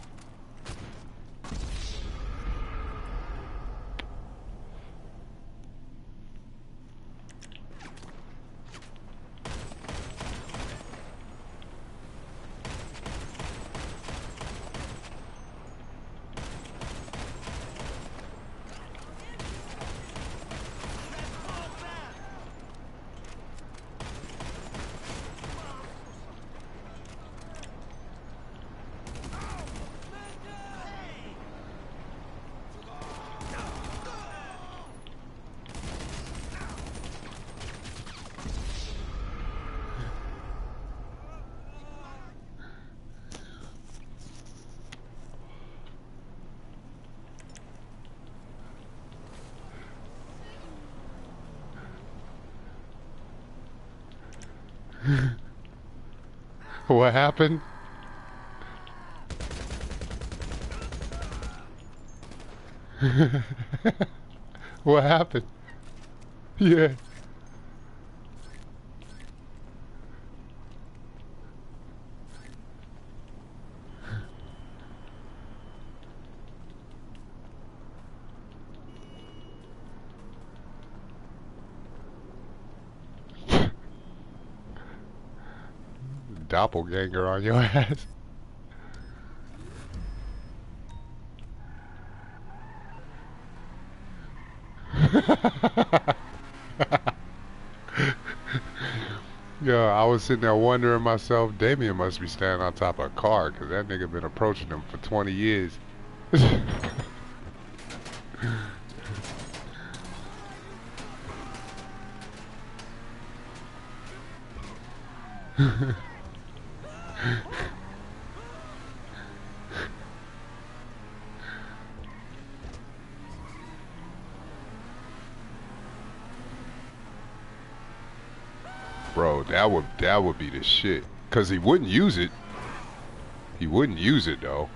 What happened? What happened? Yeah. Doppelganger on your ass. Yeah, I was sitting there wondering myself, Damien must be standing on top of a car, because that nigga been approaching him for 20 years. Bro, that would be the shit. Cause he wouldn't use it. He wouldn't use it though.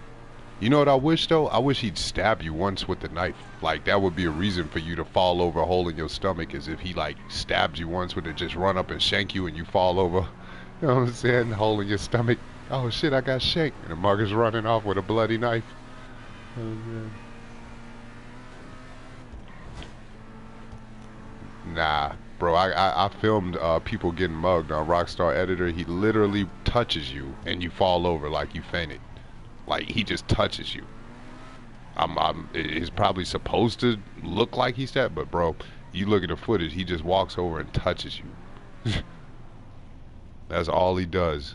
You know what I wish though? I wish he'd stab you once with the knife. Like that would be a reason for you to fall over a hole in your stomach, is if he like stabs you once with it, just run up and shank you and you fall over. You know what I'm saying? Hole in your stomach. Oh shit, I got shanked. And the mugger's running off with a bloody knife. Oh, man. Nah, bro, I filmed people getting mugged on Rockstar Editor. He literally touches you and you fall over like you fainted. Like he just touches you. It's probably supposed to look like he's that, but bro, you look at the footage, he just walks over and touches you. That's all he does.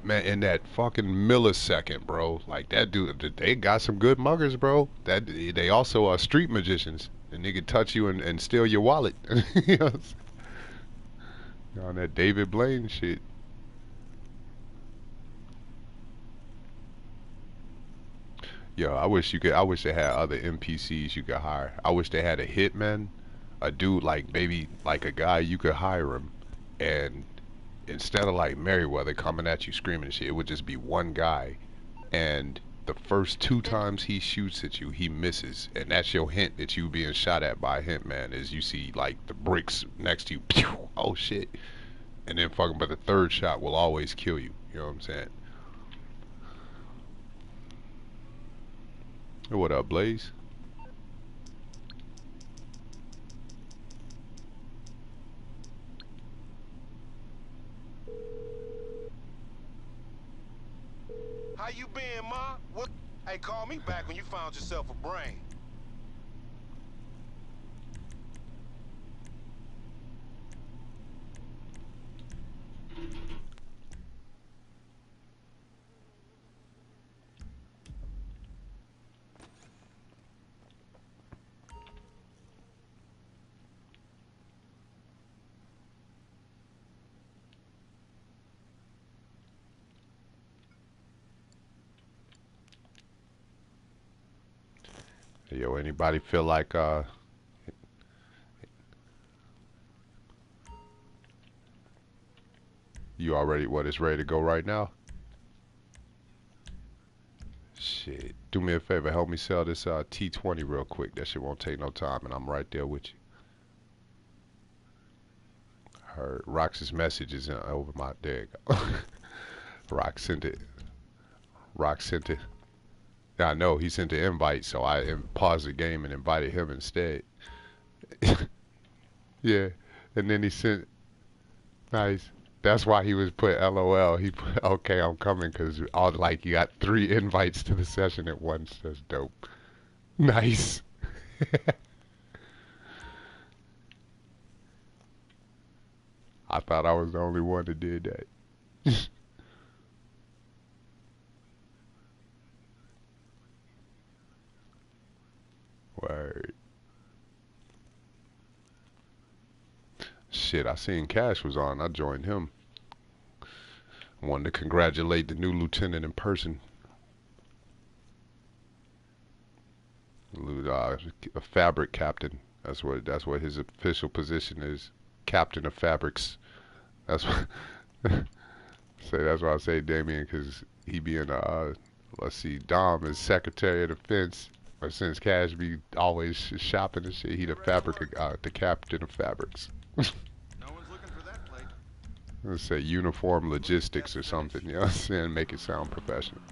man, in that fucking millisecond, bro. Like that dude, they got some good muggers, bro. That they also are street magicians. The nigga touch you and steal your wallet. You know, on that David Blaine shit. Yo, I wish you could. I wish they had other NPCs you could hire. I wish they had a hitman, a dude like maybe like a guy you could hire him, and instead of like Merriweather coming at you screaming and shit, it would just be one guy, and the first two times he shoots at you, he misses, and that's your hint that you being shot at by a hitman. Is you see like the bricks next to you, pew, oh shit, and then fucking, but the third shot will always kill you. You know what I'm saying? What up, Blaze? How you been, Ma? What? Hey, call me back when you found yourself a brain. Yo, anybody feel like you already what is ready to go right now? Shit. Do me a favor, help me sell this T20 real quick. That shit won't take no time and I'm right there with you. Heard Rox's message is over my deck. Rox sent it. Rox sent it. Yeah, I know he sent the invite, so I paused the game and invited him instead. Yeah, and then he sent nice. That's why he was put LOL. He put okay, I'm coming because all like you got 3 invites to the session at once. That's dope. Nice. I thought I was the only one that did that. Word. Shit, I seen Cash was on. I joined him. Wanted to congratulate the new lieutenant in person. A fabric captain. That's what his official position is. Captain of fabrics. That's what. That's why I say Damien, because he being let's see, Dom is Secretary of Defense. But since Cash be always shopping and shit, he the captain of fabrics. No one's looking for that plate. Let's say uniform logistics or something, you know what I'm saying? Make it sound professional.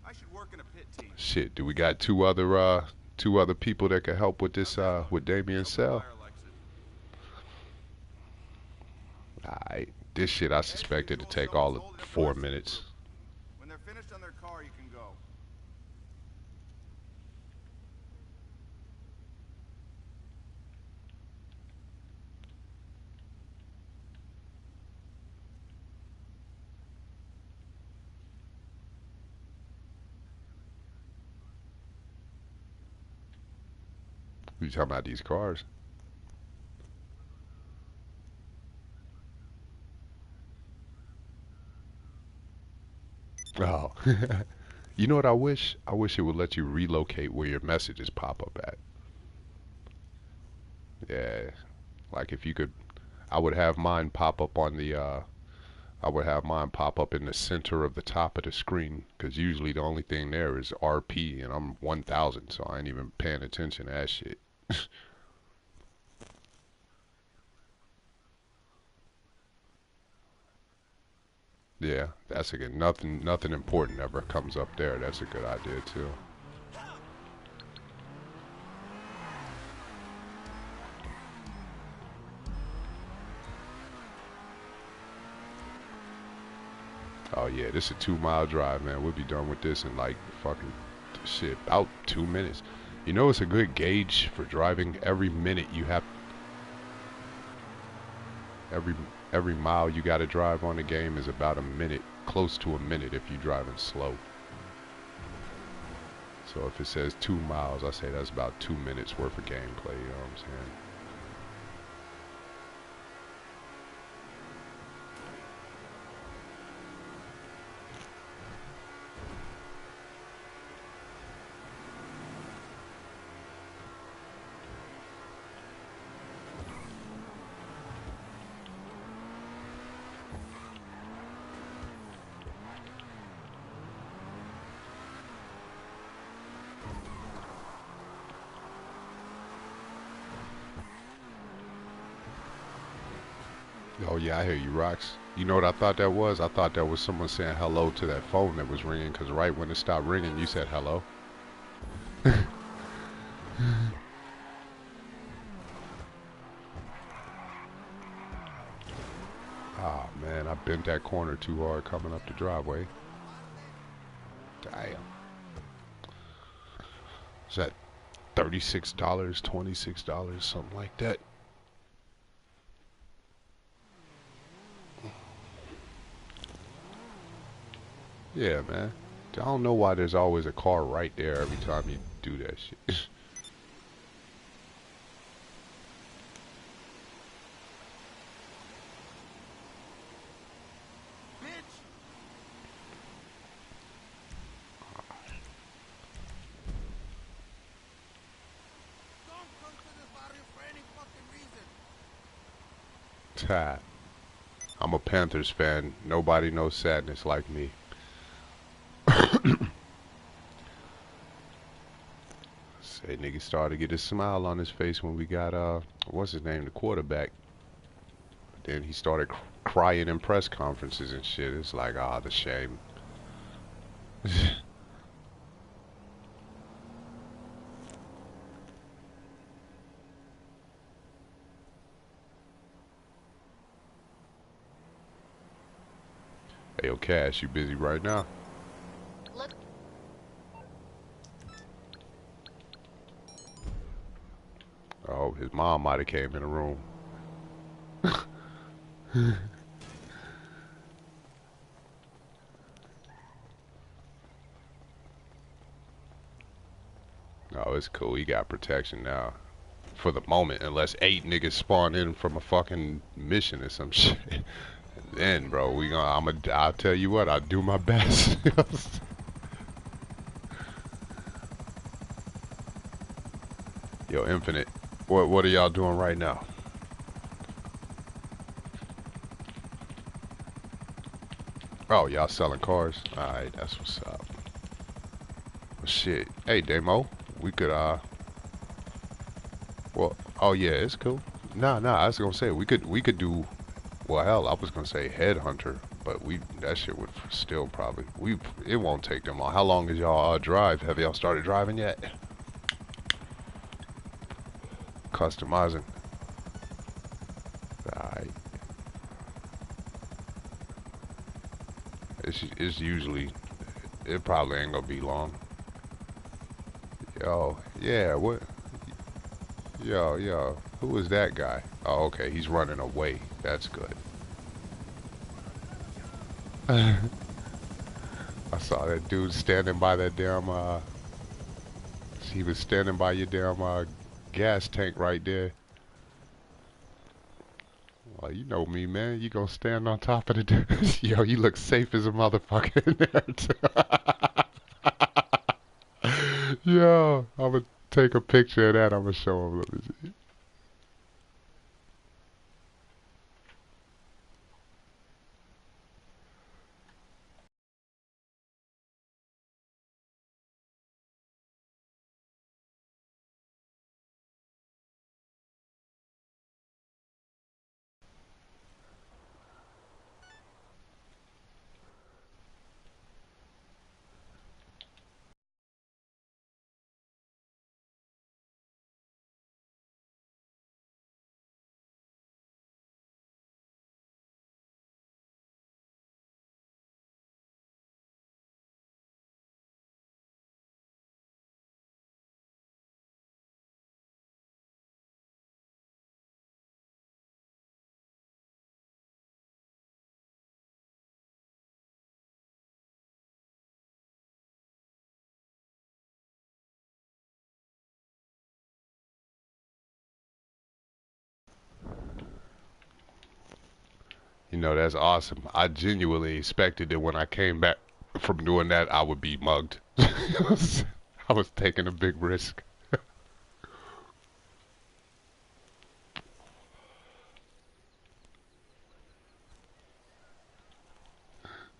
I should work in a pit team. Shit, do we got two other people that can help with this with Damien's cell? Alright. This shit I suspected to take all of 4 minutes. When they're finished on their car, you can go. You talking about these cars? Oh. You know what I wish? I wish it would let you relocate where your messages pop up at. Yeah. Like if you could, I would have mine pop up on the, I would have mine pop up in the center of the top of the screen. Because usually the only thing there is RP and I'm 1000, so I ain't even paying attention to that shit. Yeah, that's a good. Nothing important ever comes up there. That's a good idea too. Oh yeah, this is a 2-mile drive, man. We'll be done with this in like fucking shit about 2 minutes. You know, it's a good gauge for driving. Every minute you have. Every every mile you got to drive on the game is about a minute, close to a minute if you're driving slow. So if it says 2 miles, I say that's about 2 minutes worth of gameplay. You know what I'm saying? Oh yeah, I hear you, Rocks. You know what I thought that was? I thought that was someone saying hello to that phone that was ringing. Cause right when it stopped ringing, you said hello. Ah man, I bent that corner too hard coming up the driveway. Damn. Is that $36, $26, something like that? Yeah, man. I don't know why there's always a car right there every time you do that shit. Bitch! Don't come to this barrio for any fucking reason. Ta. I'm a Panthers fan. Nobody knows sadness like me. Say nigga started to get a smile on his face when we got what's his name, the quarterback. Then he started crying in press conferences and shit. It's like, ah, the shame. Hey, yo, Cash, you busy right now? Look, Oh, his mom might have came in the room. Oh, it's cool. He got protection now. For the moment, unless 8 niggas spawn in from a fucking mission or some shit. Then, bro, I'll tell you what, I'll do my best. Yo, Infinite, what are y'all doing right now? Oh, y'all selling cars? Alright, that's what's up. Well, shit. Hey, Demo, we could, well, oh yeah, it's cool. Nah, I was gonna say, we could do, well, hell, I was gonna say Headhunter, but that shit would still probably, it won't take them long. How long is y'all drive? Have y'all started driving yet? Customizing. Alright. It's usually, it probably ain't gonna be long. Yo, yeah, what? Yo, who is that guy? Oh, okay, he's running away. That's good. I saw that dude standing by that damn, he was standing by your damn, gas tank right there. Well, you know me, man. You gonna stand on top of the yo, you look safe as a motherfucker in there, too. Yo, I'm gonna take a picture of that. I'm gonna show him. Let me see. You know, that's awesome. I genuinely expected that when I came back from doing that, I would be mugged. I was taking a big risk.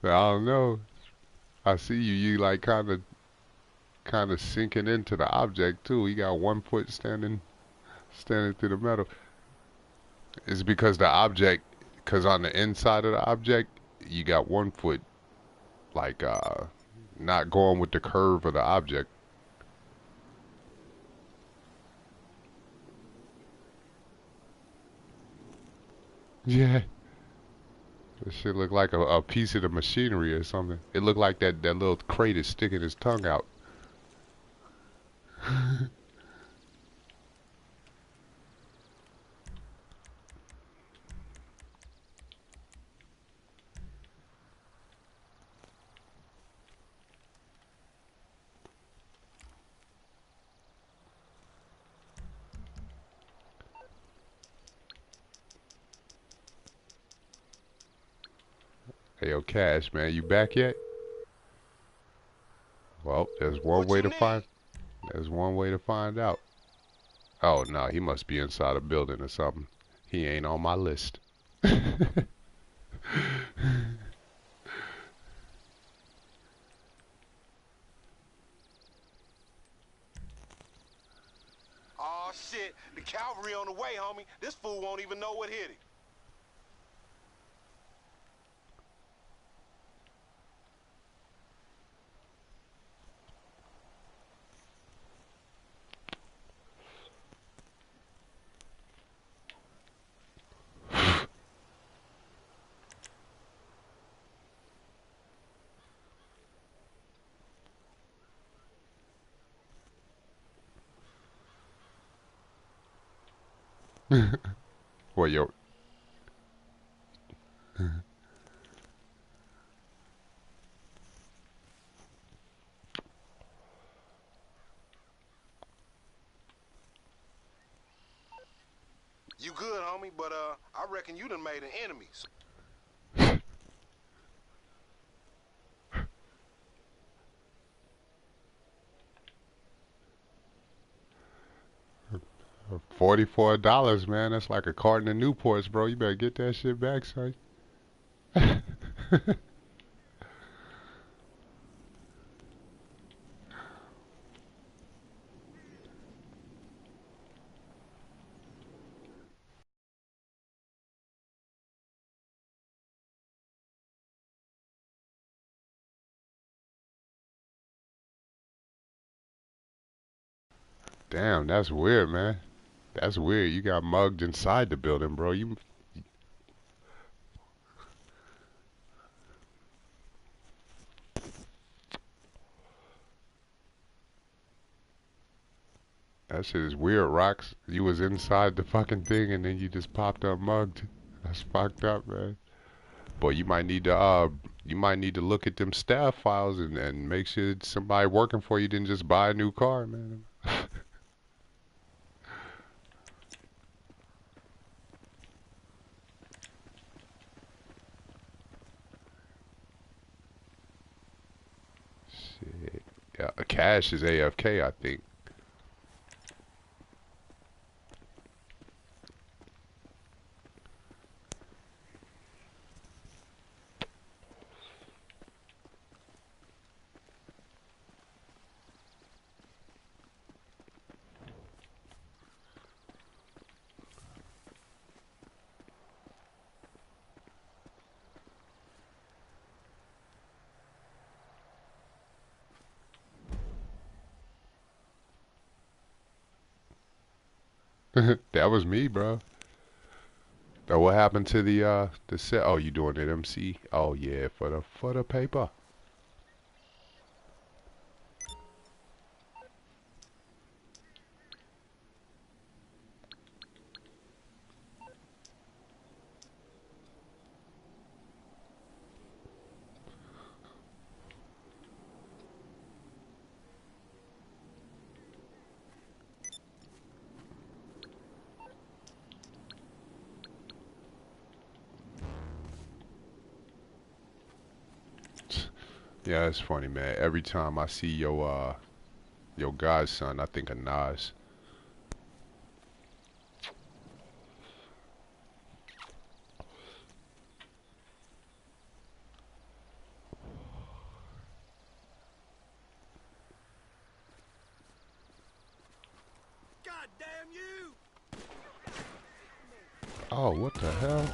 I don't know. I see you. You like kind of sinking into the object too. You got one foot standing through the metal. It's because the object, because on the inside of the object, you got one foot like not going with the curve of the object. Yeah. This shit look like a piece of the machinery or something. It looked like that little crate is sticking his tongue out. Hey, yo, Cash, man, you back yet? Well, What you need? there's one way to find out. Oh no, he must be inside a building or something. He ain't on my list. Aw, shit. The cavalry on the way, homie. This fool won't even know what hit him. Well, yo, You good, homie, but I reckon you done made an enemy. $44, man. That's like a carton of Newports, bro. You better get that shit back, son. Damn, that's weird, man. That's weird. You got mugged inside the building, bro. You That shit is weird, Rocks. You was inside the fucking thing and then you just popped up mugged. That's fucked up, man. Boy, you might need to look at them staff files and make sure somebody working for you didn't just buy a new car, man. Shit. Yeah, Cash is AFK, I think. That was me, bro. Oh, what happened to the set? Oh, you doing it, MC? Oh yeah, for the paper. Yeah, it's funny, man. Every time I see your godson, I think of Nas. God damn you! Oh, what the hell?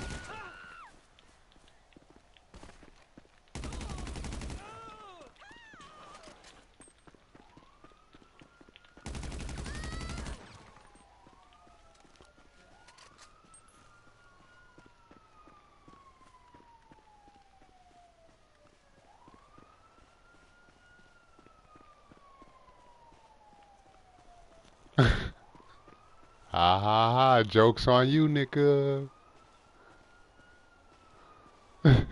Ha ha ha! Jokes on you, nigga. Oh,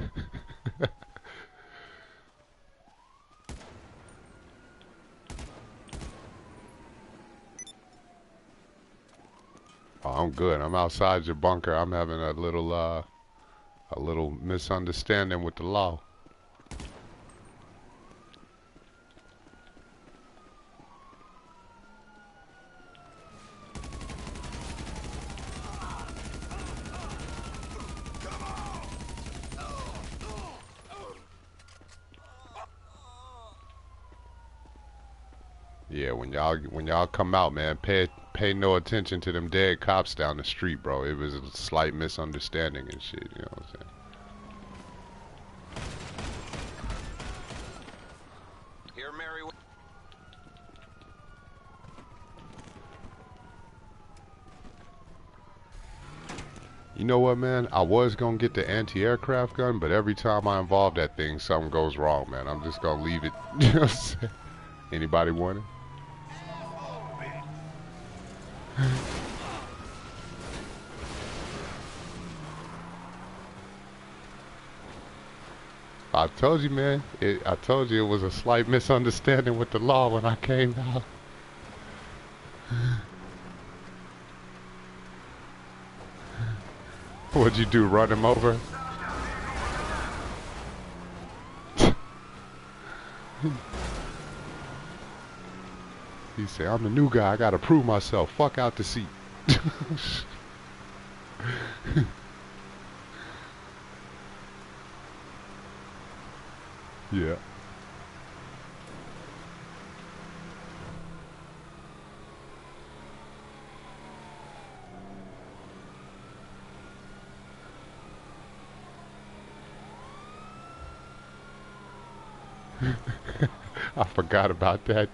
I'm good. I'm outside your bunker. I'm having a little misunderstanding with the law. Yeah, when y'all come out, man, pay no attention to them dead cops down the street, bro. It was a slight misunderstanding and shit. You know what I'm saying? Here, Merry. You know what, man? I was gonna get the anti-aircraft gun, but every time I involve that thing, something goes wrong, man. I'm just gonna leave it. You know what I'm saying? Anybody want it? I told you, man. I told you it was a slight misunderstanding with the law when I came out. What'd you do? Run him over? He said, "I'm the new guy. I gotta prove myself. Fuck out the seat." Yeah. I forgot about that.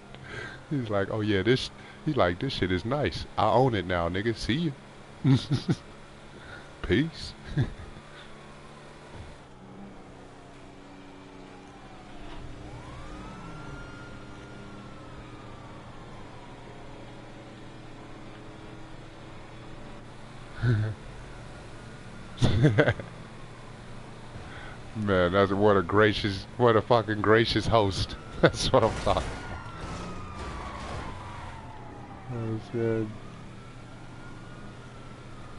He's like, "Oh yeah, this." He's like, "This shit is nice. I own it now, nigga. See you. Peace." Man, that's what a fucking gracious host. That's what I'm talking about.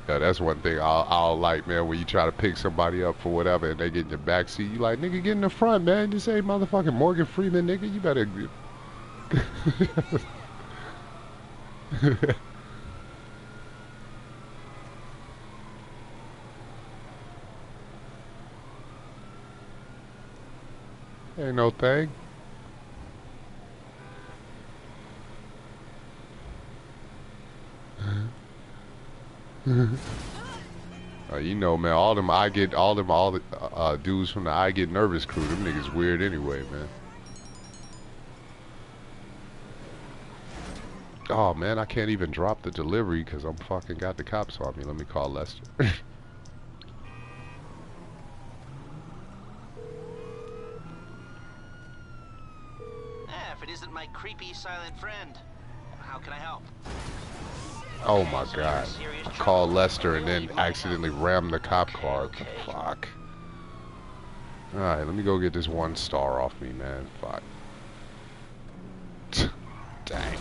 Yeah, that's one thing I'll like, man, when you try to pick somebody up for whatever and they get in the back seat, you like, nigga, get in the front, man. This ain't motherfucking Morgan Freeman, nigga. You better. Ain't no thing. You know, man, all the dudes from the I Get Nervous crew, them niggas weird anyway, man. Oh man, I can't even drop the delivery because I'm fucking got the cops on me. Let me call Lester. If it isn't my creepy silent friend, how can I help? Oh my god. I called Lester and then accidentally rammed the cop car. What the fuck? Alright, let me go get this 1 star off me, man. Fuck. Dang.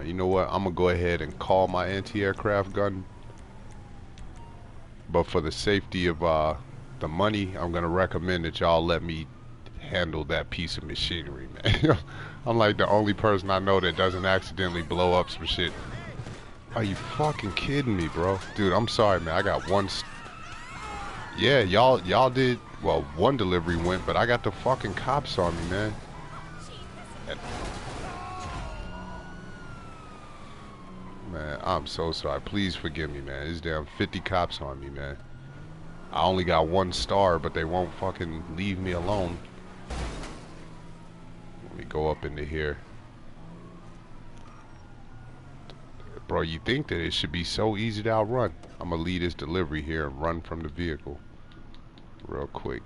You know what? I'm gonna go ahead and call my anti-aircraft gun But for the safety of the money, I'm gonna recommend that y'all let me handle that piece of machinery, man. I'm like the only person I know that doesn't accidentally blow up some shit. Are you fucking kidding me, bro? Dude, I'm sorry, man. I got one. Yeah, y'all did. Well, one delivery went, but I got the fucking cops on me, man. And, man, I'm so sorry. Please forgive me, man. There's damn 50 cops on me, man. I only got 1 star, but they won't fucking leave me alone. Let me go up into here. Bro, you think that it should be so easy to outrun. I'm gonna lead this delivery here and run from the vehicle real quick.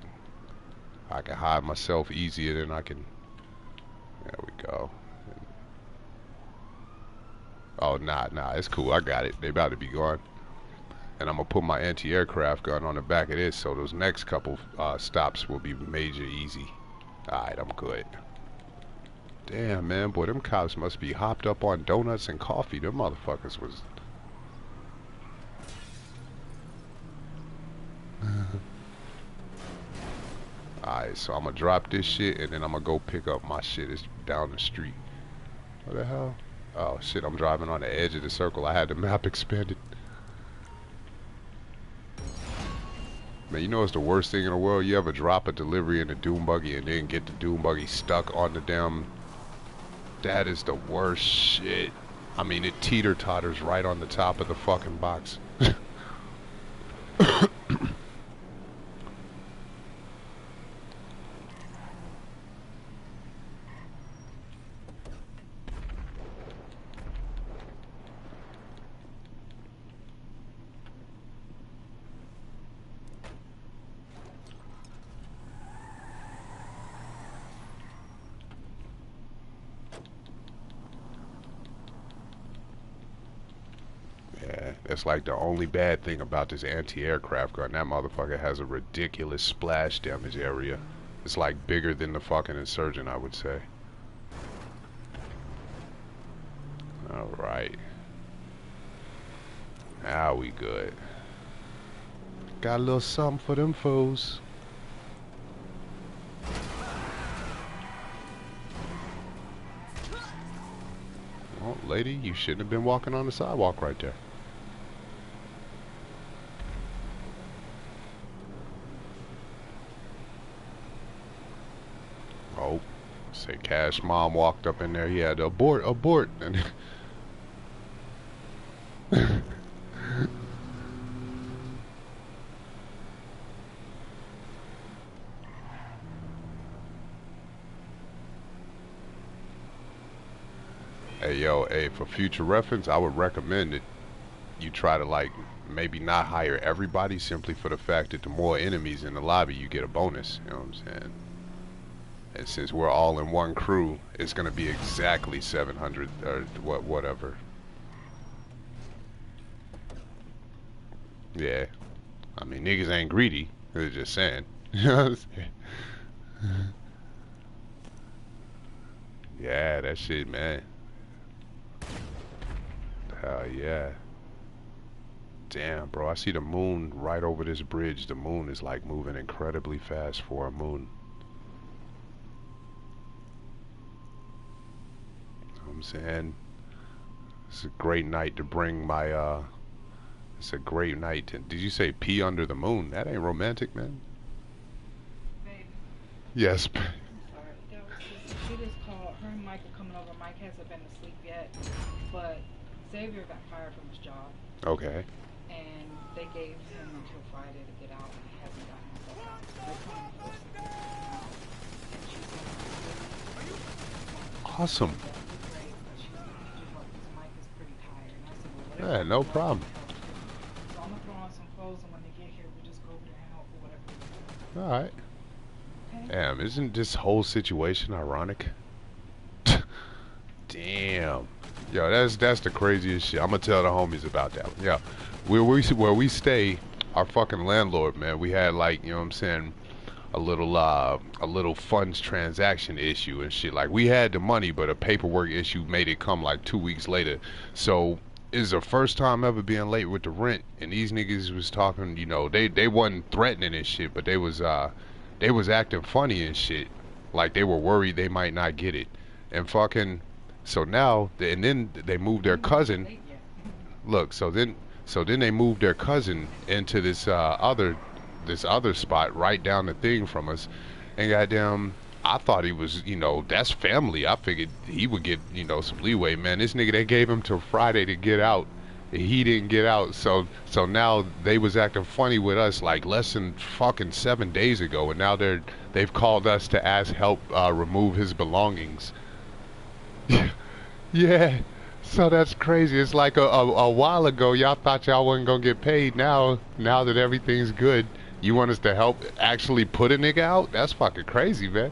I can hide myself easier than I can. There we go. Oh, nah, it's cool. I got it. They about to be gone. And I'm gonna put my anti-aircraft gun on the back of this, so those next couple stops will be major easy. Alright, I'm good. Damn, man, boy, them cops must be hopped up on donuts and coffee. Them motherfuckers was... Alright, so I'm gonna drop this shit, and then I'm gonna go pick up my shit. It's down the street. What the hell? Oh, shit, I'm driving on the edge of the circle. I had the map expanded. Man, you know it's the worst thing in the world? You ever drop a delivery in a doom buggy and then get the doom buggy stuck on the damn... That is the worst shit. I mean, it teeter-totters right on the top of the fucking box. That's like the only bad thing about this anti-aircraft gun. That motherfucker has a ridiculous splash damage area. It's like bigger than the fucking Insurgent, I would say. Alright. Now we good. Got a little something for them fools. Well, lady, you shouldn't have been walking on the sidewalk right there. Oh, say Cash Mom walked up in there. He had to abort, and hey yo, hey, for future reference, I would recommend that you try to like maybe not hire everybody simply for the fact that the more enemies in the lobby, you get a bonus. You know what I'm saying? And since we're all in one crew, it's gonna be exactly 700 or whatever. Yeah, I mean niggas ain't greedy. They're just saying. You know what I'm saying? Yeah, that shit, man. Hell yeah. Damn, bro, I see the moon right over this bridge. The moon is like moving incredibly fast for a moon. I'm saying it's a great night to bring my it's a great night to, did you say pee under the moon? That ain't romantic, man. Baby, Yes. I'm sorry. That was just, she just called. Her and Mike are coming over. Mike hasn't been asleep yet, but Xavier got fired from his job, Okay. and they gave him until Friday to get out, and he hasn't gotten himself out. So they're coming to force him to get out. And she said, Awesome. that would be great, but she needs your help because Mike is pretty tired. And I said, well, whatever. Yeah, no problem. So I'm gonna throw on some clothes, and when they get here, we just go over there and help or whatever. All right. Okay? Damn, isn't this whole situation ironic? Damn. Yo, that's the craziest shit. I'm gonna tell the homies about that one. Yeah. Where we stay, our fucking landlord, man, we had like, you know what I'm saying, a little funds transaction issue and shit. Like we had the money, but a paperwork issue made it come like 2 weeks later. So is the first time ever being late with the rent, and these niggas was talking, you know, they wasn't threatening and shit, but they was acting funny and shit, like they were worried they might not get it, and fucking, so now, and then they moved their cousin. Look, so then they moved their cousin into this other spot right down the thing from us, and goddamn, I thought he was, that's family. I figured he would get, some leeway. Man, this nigga, they gave him till Friday to get out. And he didn't get out. So now they was acting funny with us like less than fucking 7 days ago, and now they've called us to ask help remove his belongings. Yeah. So that's crazy. It's like a while ago y'all thought y'all wasn't gonna get paid. Now that everything's good, you want us to help actually put a nigga out? That's fucking crazy, man.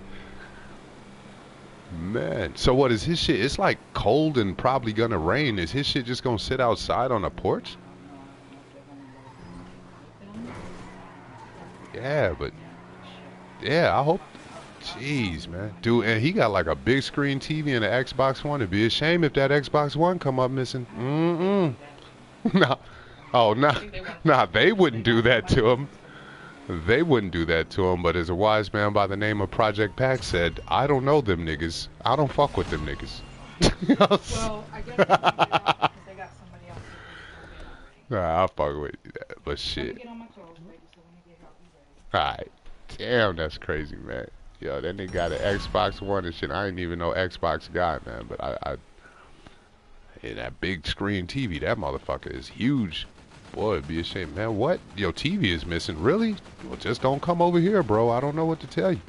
Man, so what is his shit? It's like cold and probably gonna rain. Is his shit just gonna sit outside on the porch? Yeah, but yeah, I hope. Jeez, man, dude, and he got like a big screen TV and an Xbox One. It'd be a shame if that Xbox One come up missing. Mm-mm. Nah. Oh, nah, nah, they wouldn't do that to him. They wouldn't do that to him, but as a wise man by the name of Project Pack said, I don't know them niggas. I don't fuck with them niggas. Well, I guess they can get out because they got somebody else who can already. Nah, I'll fuck with that, but Let me shit. get on my clothes, baby, so when they get out, we ready. Alright. Damn, that's crazy, man. Yo, then they got an Xbox One and shit. I didn't even know Xbox got, man, but and that big screen TV, that motherfucker is huge. Boy, it'd be a shame, man. What? Yo, TV is missing. Really? Well, just don't come over here, bro. I don't know what to tell you.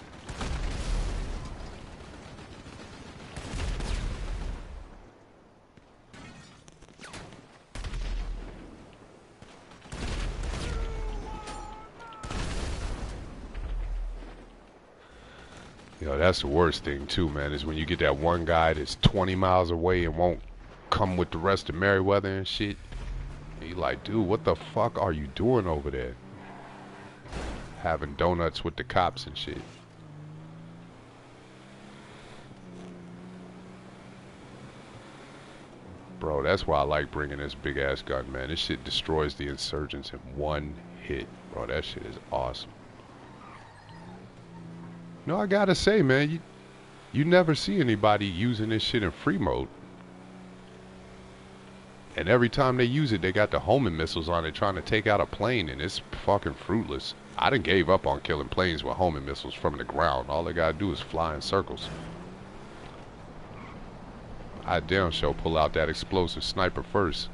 Yo, that's the worst thing too, man, is when you get that one guy that's 20 miles away and won't come with the rest of Merryweather and shit. And you like, dude, what the fuck are you doing over there? Having donuts with the cops and shit. Bro, that's why I like bringing this big ass gun, man. This shit destroys the insurgents in one hit. Bro, that shit is awesome. No, I gotta say, man, you never see anybody using this shit in free mode. And every time they use it, they got the homing missiles on it trying to take out a plane, and it's fucking fruitless. I done gave up on killing planes with homing missiles from the ground. All they gotta do is fly in circles. I damn sure pull out that explosive sniper first.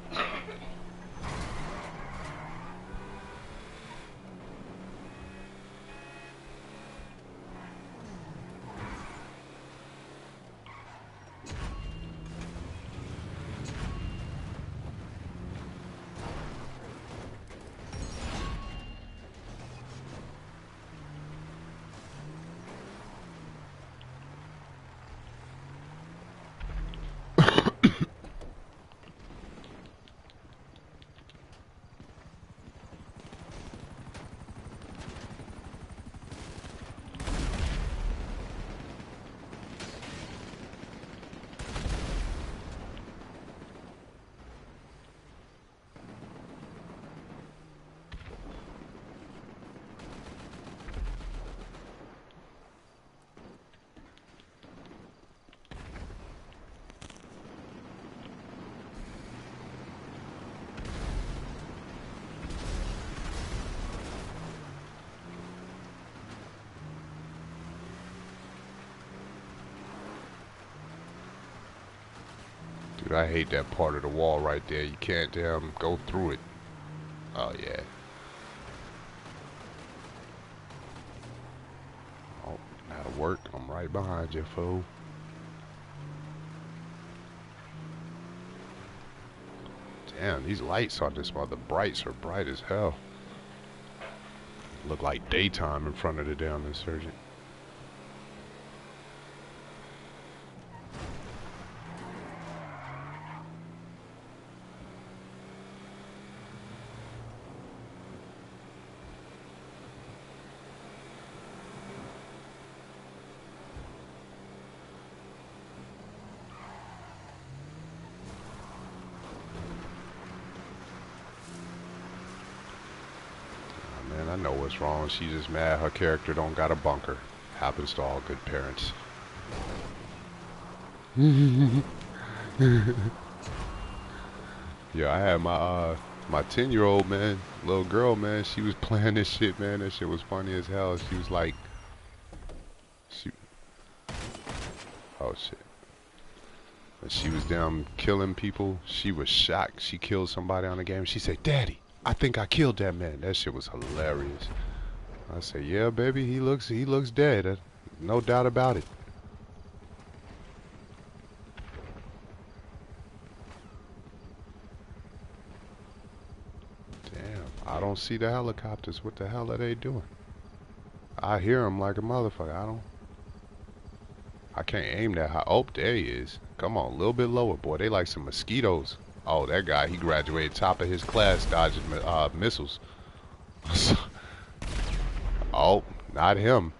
Dude, I hate that part of the wall right there. You can't damn go through it. Oh, yeah. Oh, that'll work. I'm right behind you, fool. Damn, these lights on this mother brights are bright as hell. Look like daytime in front of the damn insurgent. know what's wrong. She's just mad her character don't got a bunker. Happens to all good parents. Yeah, I had my 10-year-old, man, little girl, man. She was playing this shit, man. That shit was funny as hell. She was like, she, oh shit. When she was down killing people, she was shocked. She killed somebody on the game. She said, "Daddy, I think I killed that man." That shit was hilarious. I said, "Yeah, baby, he looks dead. No doubt about it." Damn, I don't see the helicopters. What the hell are they doing? I hear them like a motherfucker. I can't aim that high. Oh, there he is. Come on, a little bit lower, boy. They like some mosquitoes. Oh, that guy, he graduated top of his class dodging missiles. Oh, not him.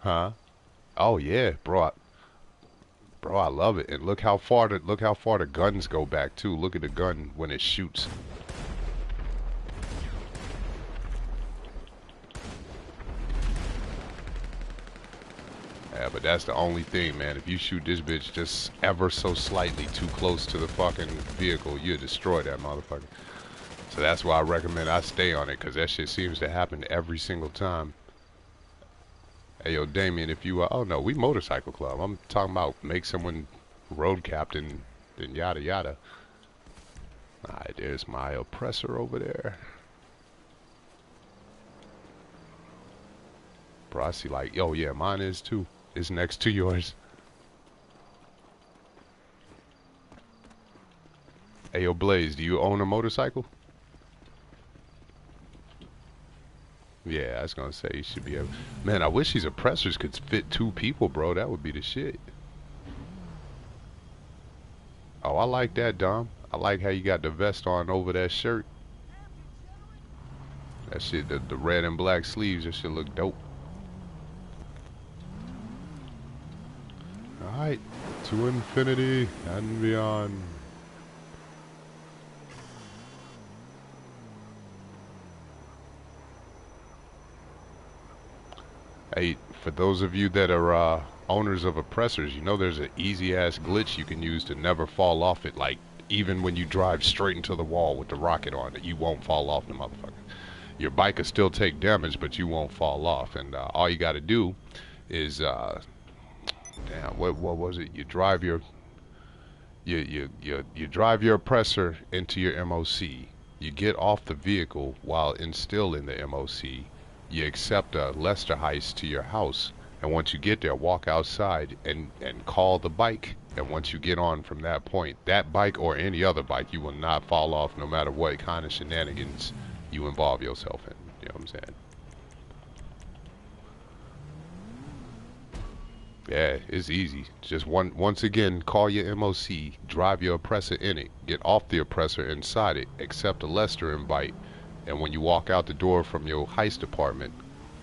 Huh? Oh yeah, bro. Bro, I love it. And look how far the guns go back too. Look at the gun when it shoots. Yeah, but that's the only thing, man. If you shoot this bitch just ever so slightly too close to the fucking vehicle, you destroy that motherfucker. So that's why I recommend I stay on it, because that shit seems to happen every single time. Hey, yo, Damien, if you, oh no, we motorcycle club. I'm talking about make someone road captain, then yada yada. Alright, there's my oppressor over there. Bro, I see like, oh yeah, mine is too. It's next to yours. Hey, yo, Blaze, do you own a motorcycle? Yeah, I was gonna say you should be able. Man, I wish these oppressors could fit 2 people, bro. That would be the shit. Oh, I like that, Dom. I like how you got the vest on over that shirt. That shit, the red and black sleeves, that shit look dope. Alright, to infinity and beyond. Hey, for those of you that are owners of oppressors, you know there's an easy ass glitch you can use to never fall off it. Like, even when you drive straight into the wall with the rocket on it, you won't fall off the motherfucker. Your bike will still take damage, but you won't fall off. And all you gotta do is, damn, what was it? You drive your you drive your oppressor into your MOC. You get off the vehicle while still in the MOC. You accept a Lester heist to your house, and once you get there, walk outside and call the bike. And once you get on from that point, that bike or any other bike, you will not fall off no matter what kind of shenanigans you involve yourself in. You know what I'm saying? Yeah, it's easy. Just once again, call your MOC, drive your oppressor in it, get off the oppressor inside it, accept a Lester invite, and when you walk out the door from your heist department,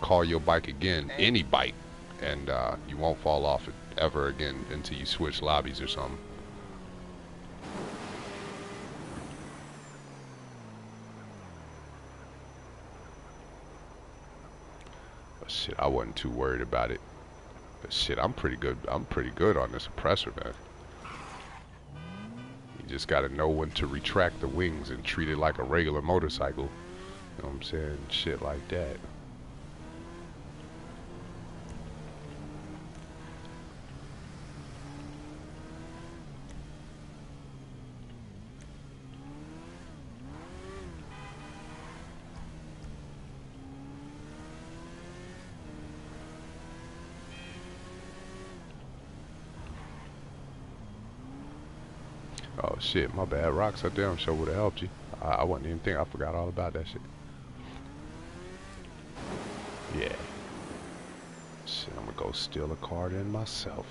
call your bike again, any bike, and you won't fall off it ever again until you switch lobbies or something. But shit, I wasn't too worried about it. But shit, I'm pretty good. I'm pretty good on this oppressor, man. You just gotta know when to retract the wings and treat it like a regular motorcycle. You know what I'm saying? Shit like that. Oh shit, my bad. Rocks up there, I'm sure would have helped you. I wasn't even thinking. I forgot all about that shit. Yeah. Shit, I'm gonna go steal a card in myself.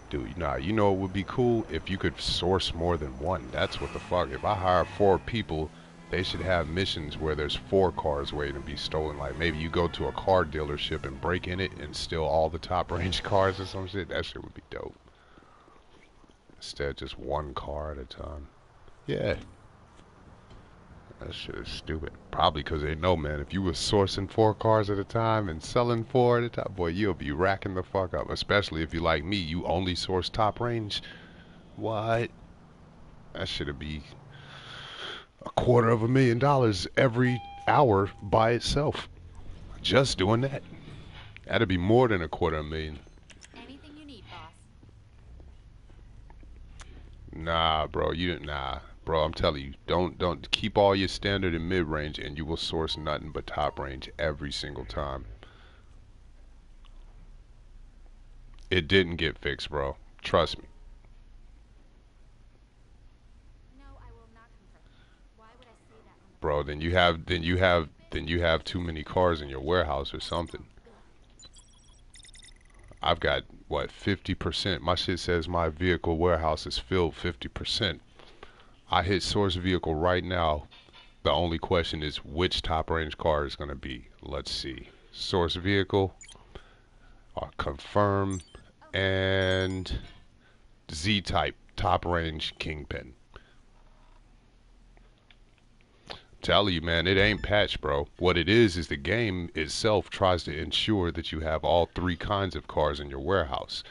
Dude, nah, you know it would be cool if you could source more than one. That's what the fuck. If I hire 4 people, they should have missions where there's 4 cars waiting to be stolen. Like maybe you go to a car dealership and break in it and steal all the top range cars or some shit. That shit would be dope. Instead, just 1 car at a time. Yeah. That shit is stupid. Probably because they know, man, if you were sourcing 4 cars at a time and selling 4 at a time, boy, you'll be racking the fuck up. Especially if you like me, you only source top range. What? That should be $250,000 every hour by itself. Just doing that. That'd be more than $250,000. Anything you need, boss. Nah, bro, bro. I'm telling you, don't keep all your standard and mid range, and you will source nothing but top range every single time. It didn't get fixed, bro. Trust me, No, I will not confirm. Why would I say that when the bro. Then you have too many cars in your warehouse or something. I've got what 50%. My shit says my vehicle warehouse is filled 50%. I hit source vehicle right now. The only question is which top range car is going to be. Let's see. Source vehicle, confirm, and Z type top range Kingpin. Tell you, man, it ain't patched, bro. What it is the game itself tries to ensure that you have all 3 kinds of cars in your warehouse.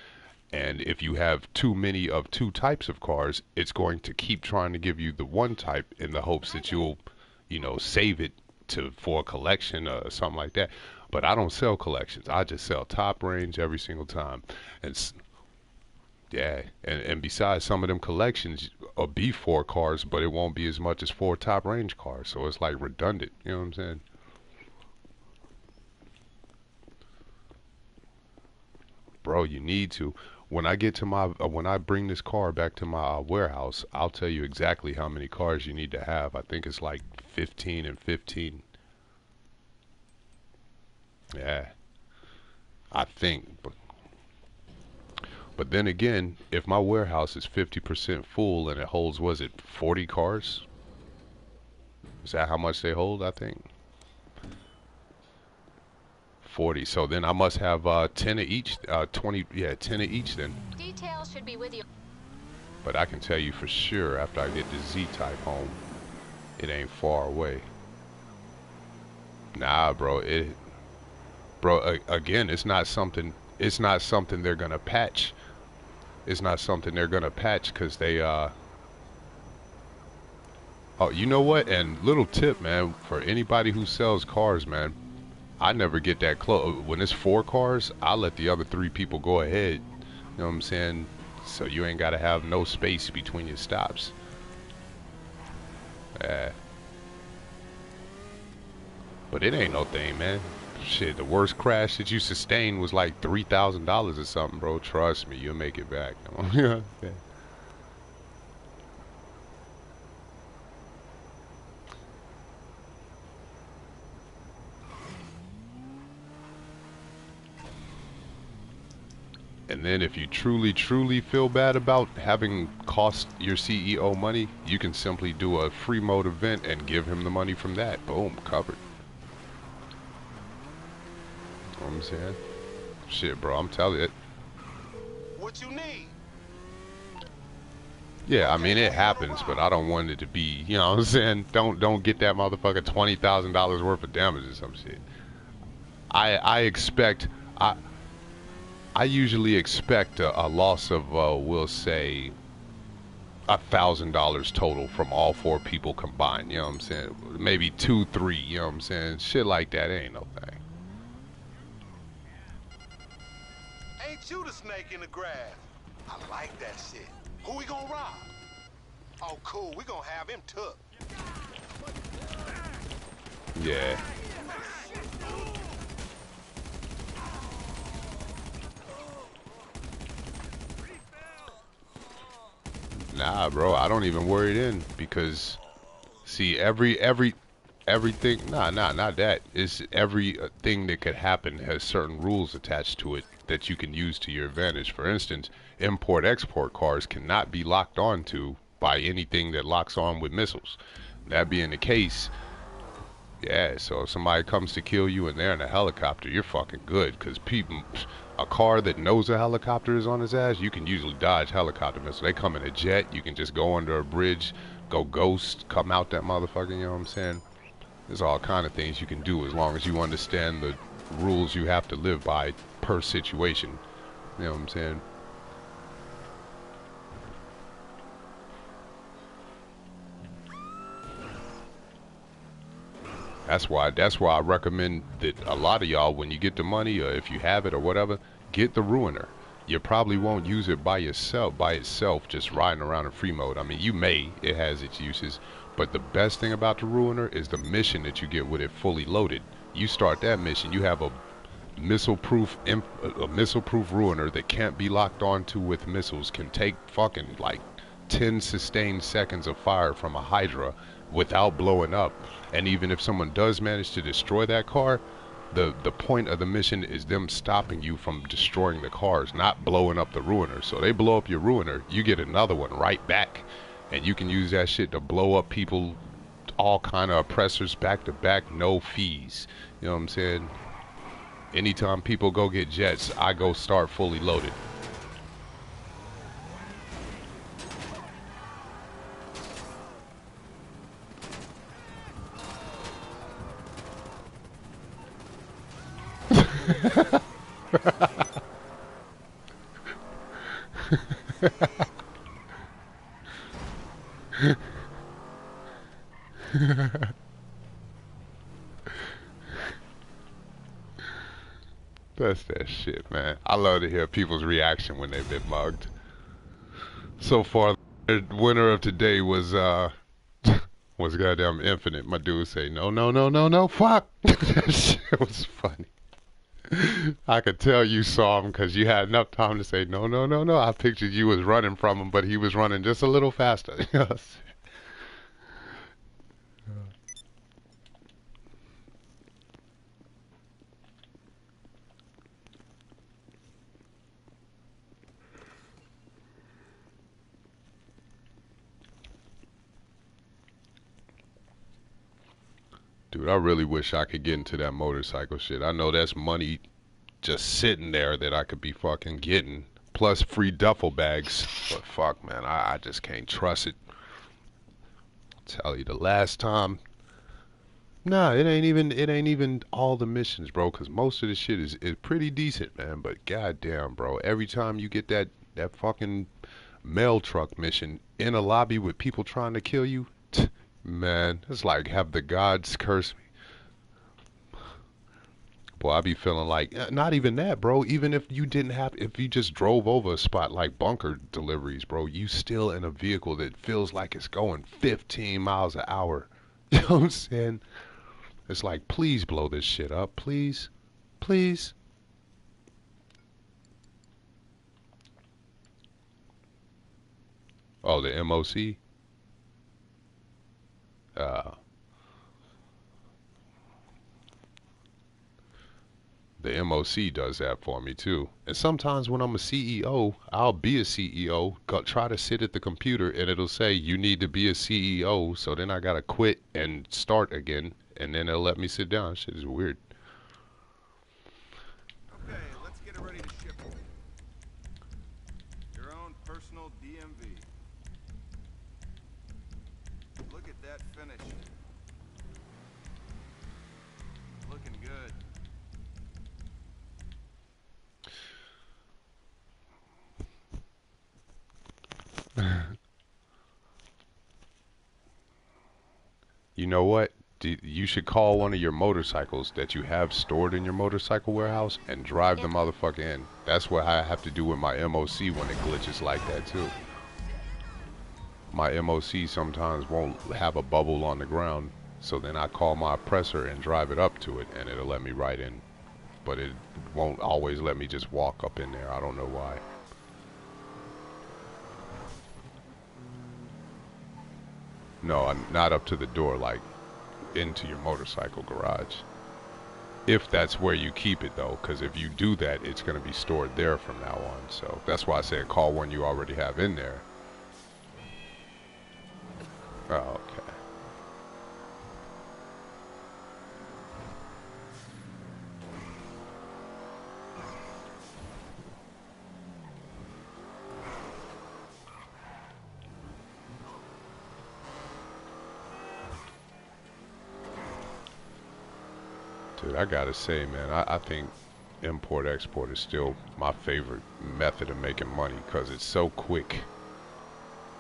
And if you have too many of 2 types of cars, it's going to keep trying to give you the one type in the hopes that you'll, save it for a collection or something like that. But I don't sell collections. I just sell top range every single time. And yeah, and besides, some of them collections will be 4 cars, but it won't be as much as 4 top range cars. So it's like redundant. You know what I'm saying? Bro, you need to. When I get to when I bring this car back to my warehouse, I'll tell you exactly how many cars you need to have. I think it's like 15 and 15. Yeah, I think. But then again, if my warehouse is 50% full and it holds, was it 40 cars? Is that how much they hold? I think 40. So then I must have 10 of each. 20. Yeah, 10 of each then. details should be with you. But I can tell you for sure after I get the Z-type home, it ain't far away. Nah, bro. Again, it's not something. It's not something they're gonna patch. It's not something they're gonna patch because they Oh, you know what? And little tip, man, for anybody who sells cars, man, I never get that close. When it's 4 cars, I let the other 3 people go ahead. You know what I'm saying? So you ain't gotta have no space between your stops. Yeah. But it ain't no thing, man. Shit, the worst crash that you sustained was like $3,000 or something, bro. Trust me, you'll make it back. Yeah. And then if you truly, truly feel bad about having cost your CEO money, you can simply do a free mode event and give him the money from that. Boom, covered. You know what I'm saying? Shit, bro, I'm telling you. What you need? Yeah, I mean, it happens, but I don't want it to be, you know what I'm saying? Don't get that motherfucker $20,000 worth of damage or some shit. I expect, I usually expect a loss of, we'll say, $1,000 total from all 4 people combined. You know what I'm saying? Maybe 2, 3. You know what I'm saying? Shit like that ain't no thing. Ain't you the snake in the grass? I like that shit. Who we gonna rob? Oh, cool. We gonna have him took. Yeah. Nah, bro, I don't even worry then because see everything not that. It's every thing that could happen has certain rules attached to it that you can use to your advantage. For instance, import export cars cannot be locked onto by anything that locks on with missiles. That being the case, Yeah, so if somebody comes to kill you and they're in a helicopter, you're fucking good. Cause people, a car that knows a helicopter is on his ass, you can usually dodge helicopter missiles. They come in a jet, you can just go under a bridge, go ghost, come out that motherfucker. You know what I'm saying? There's all kind of things you can do as long as you understand the rules you have to live by per situation. You know what I'm saying? That's why I recommend that a lot of y'all, when you get the money or if you have it or whatever, get the ruiner. You probably won't use it by itself, just riding around in free mode. I mean, you may, it has its uses, but the best thing about the ruiner is the mission that you get with it fully loaded. You start that mission, you have a missile-proof ruiner that can't be locked onto with missiles, can take fucking like 10 sustained seconds of fire from a Hydra without blowing up. And even if someone does manage to destroy that car, the point of the mission is them stopping you from destroying the cars, not blowing up the ruiner. So they blow up your ruiner, you get another one right back, and you can use that shit to blow up people, all kind of oppressors back to back, no fees. You know what I'm saying? Anytime people go get jets, I go start fully loaded. That's that shit, man. I love to hear people's reaction when they've been mugged. So far, the winner of today was was goddamn Infinite. My dude say, no, no, no, no, no, fuck. That shit was funny. I could tell you saw him because you had enough time to say, no, no, no, no. I pictured you was running from him, but he was running just a little faster. Dude, I really wish I could get into that motorcycle shit. I know that's money just sitting there that I could be fucking getting. Plus free duffel bags. But fuck, man, I just can't trust it. Tell you the last time. Nah, it ain't even all the missions, bro, cause most of the shit is pretty decent, man. But goddamn, bro, every time you get that fucking mail truck mission in a lobby with people trying to kill you, man, it's like have the gods curse me. Boy, I be feeling like not even that, bro. Even if you didn't have, if you just drove over a spot like bunker deliveries, bro, you still in a vehicle that feels like it's going 15 miles an hour. You know what I'm saying? It's like, please blow this shit up, please, please. Oh, the MOC. Uh, the MOC does that for me too. And sometimes when I'm a CEO, I'll be a CEO, try to sit at the computer, and it'll say you need to be a CEO. So then I gotta quit and start again, and then they'll let me sit down. Shit is weird. Okay, let's get it ready to ship. Your own personal DMV. Look at that finish. Looking good. You know what? You should call one of your motorcycles that you have stored in your motorcycle warehouse and drive the motherfucker in. That's what I have to do with my MOC when it glitches like that too. My MOC sometimes won't have a bubble on the ground, so then I call my oppressor and drive it up to it, and it'll let me right in. But it won't always let me just walk up in there. I don't know why. No, not up to the door, like into your motorcycle garage. If that's where you keep it though, because if you do that, it's going to be stored there from now on. So that's why I said call one you already have in there. Oh, okay. Dude, I gotta say, man, I think import export is still my favorite method of making money because it's so quick.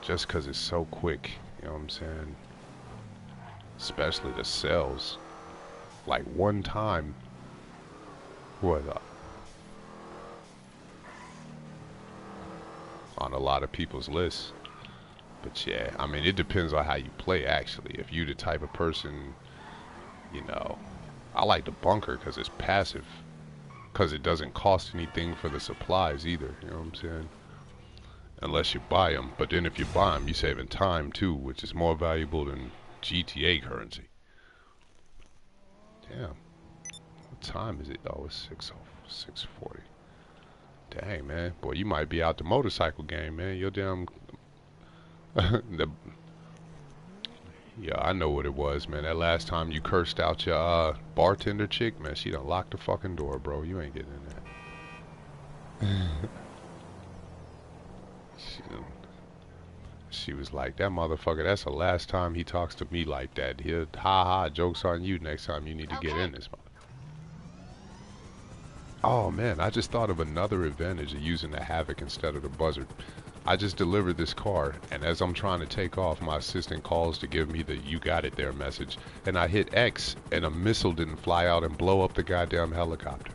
Just because it's so quick, you know what I'm saying? Especially the sales. Like one time, what, on a lot of people's lists. But yeah, I mean, it depends on how you play, actually. If you the type of person, you know, I like the bunker because it's passive. Because it doesn't cost anything for the supplies either, you know what I'm saying? Unless you buy them. But then if you buy them, you're saving time too, which is more valuable than GTA currency. Damn. What time is it? Oh, it's 6:40. Dang, man. Boy, you might be out the motorcycle game, man. You're damn... the... Yeah, I know what it was, man. That last time you cursed out your bartender chick, man, she done locked the fucking door, bro. You ain't getting in there. She was like, that motherfucker, that's the last time he talks to me like that. He'll, ha ha, joke's on you next time you need to get in this mother. Oh man, I just thought of another advantage of using the Havoc instead of the Buzzard. I just delivered this car, and as I'm trying to take off, my assistant calls to give me the "you got it there" message, and I hit X, and a missile didn't fly out and blow up the goddamn helicopter.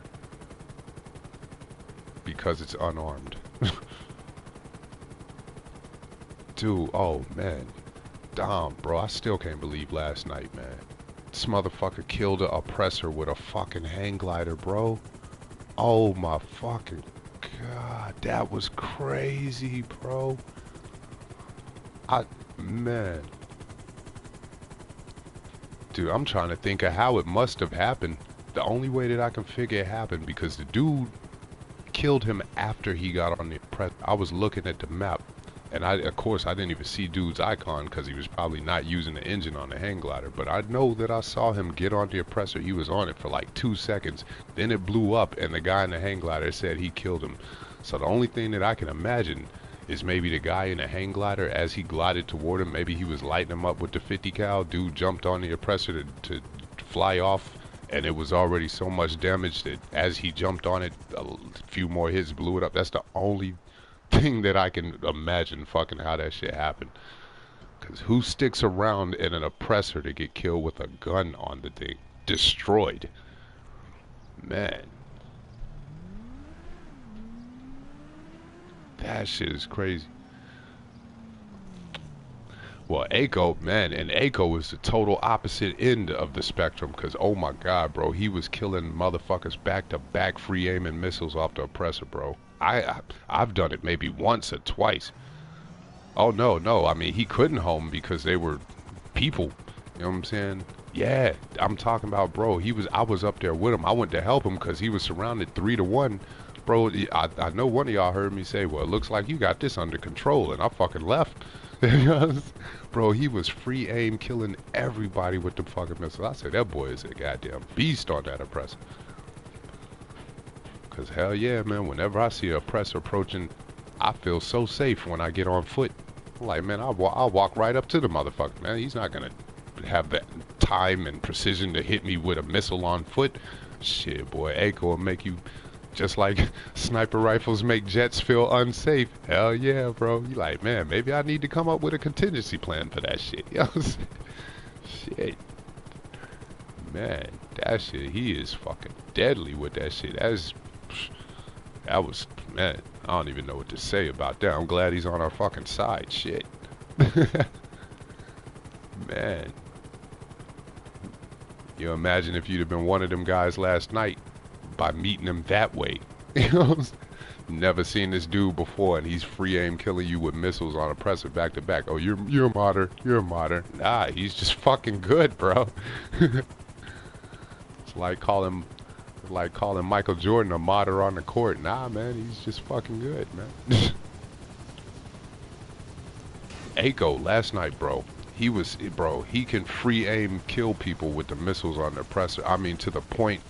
Because it's unarmed. Dude, oh man. Damn, bro, I still can't believe last night, man. This motherfucker killed a oppressor with a fucking hang glider, bro. Oh my fucking God, that was crazy, bro. Man. Dude, I'm trying to think of how it must have happened. The only way that I can figure it happened, because the dude killed him after he got on the press. I was looking at the map, and of course, I didn't even see dude's icon because he was probably not using the engine on the hang glider. But I know that I saw him get on the oppressor. He was on it for like 2 seconds. Then it blew up, and the guy in the hang glider said he killed him. So the only thing that I can imagine is maybe the guy in the hang glider, as he glided toward him, maybe he was lighting him up with the 50 cal. Dude jumped on the oppressor to fly off, and it was already so much damage that as he jumped on it, a few more hits blew it up. That's the only thing that I can imagine fucking how that shit happened. Because who sticks around in an oppressor to get killed with a gun on the thing? Destroyed. Man. That shit is crazy. Well, Aiko, man, and Aiko was the total opposite end of the spectrum, because, oh my God, bro, he was killing motherfuckers back-to-back free aiming missiles off the oppressor, bro. I've done it maybe once or twice. Oh, no, I mean, he couldn't home because they were people, you know what I'm saying? Yeah, I'm talking about, bro, I was up there with him. I went to help him because he was surrounded 3 to 1. Bro, I know one of y'all heard me say, well, it looks like you got this under control, and I fucking left. Bro, he was free aim killing everybody with the fucking missile. I said, that boy is a goddamn beast on that oppressor. Because hell yeah, man, whenever I see an oppressor approaching, I feel so safe when I get on foot. I'm like, man, I'll walk right up to the motherfucker, man. He's not going to have that time and precision to hit me with a missile on foot. Shit, boy, Aiko will make you... Just like sniper rifles make jets feel unsafe. Hell yeah, bro. You like, man, maybe I need to come up with a contingency plan for that shit. You know what I'm saying? Shit. Man, that shit, he is fucking deadly with that shit. That was, man, I don't even know what to say about that. I'm glad he's on our fucking side. Shit. Man. You imagine if you'd have been one of them guys last night, by meeting him that way. You know, never seen this dude before, and he's free aim killing you with missiles on oppressor back to back. Oh, you're a modder. You're a modder. Nah, he's just fucking good, bro. It's like calling Michael Jordan a modder on the court. Nah, man, he's just fucking good, man. Aiko last night, bro. He can free aim kill people with the missiles on the oppressor. I mean, to the point.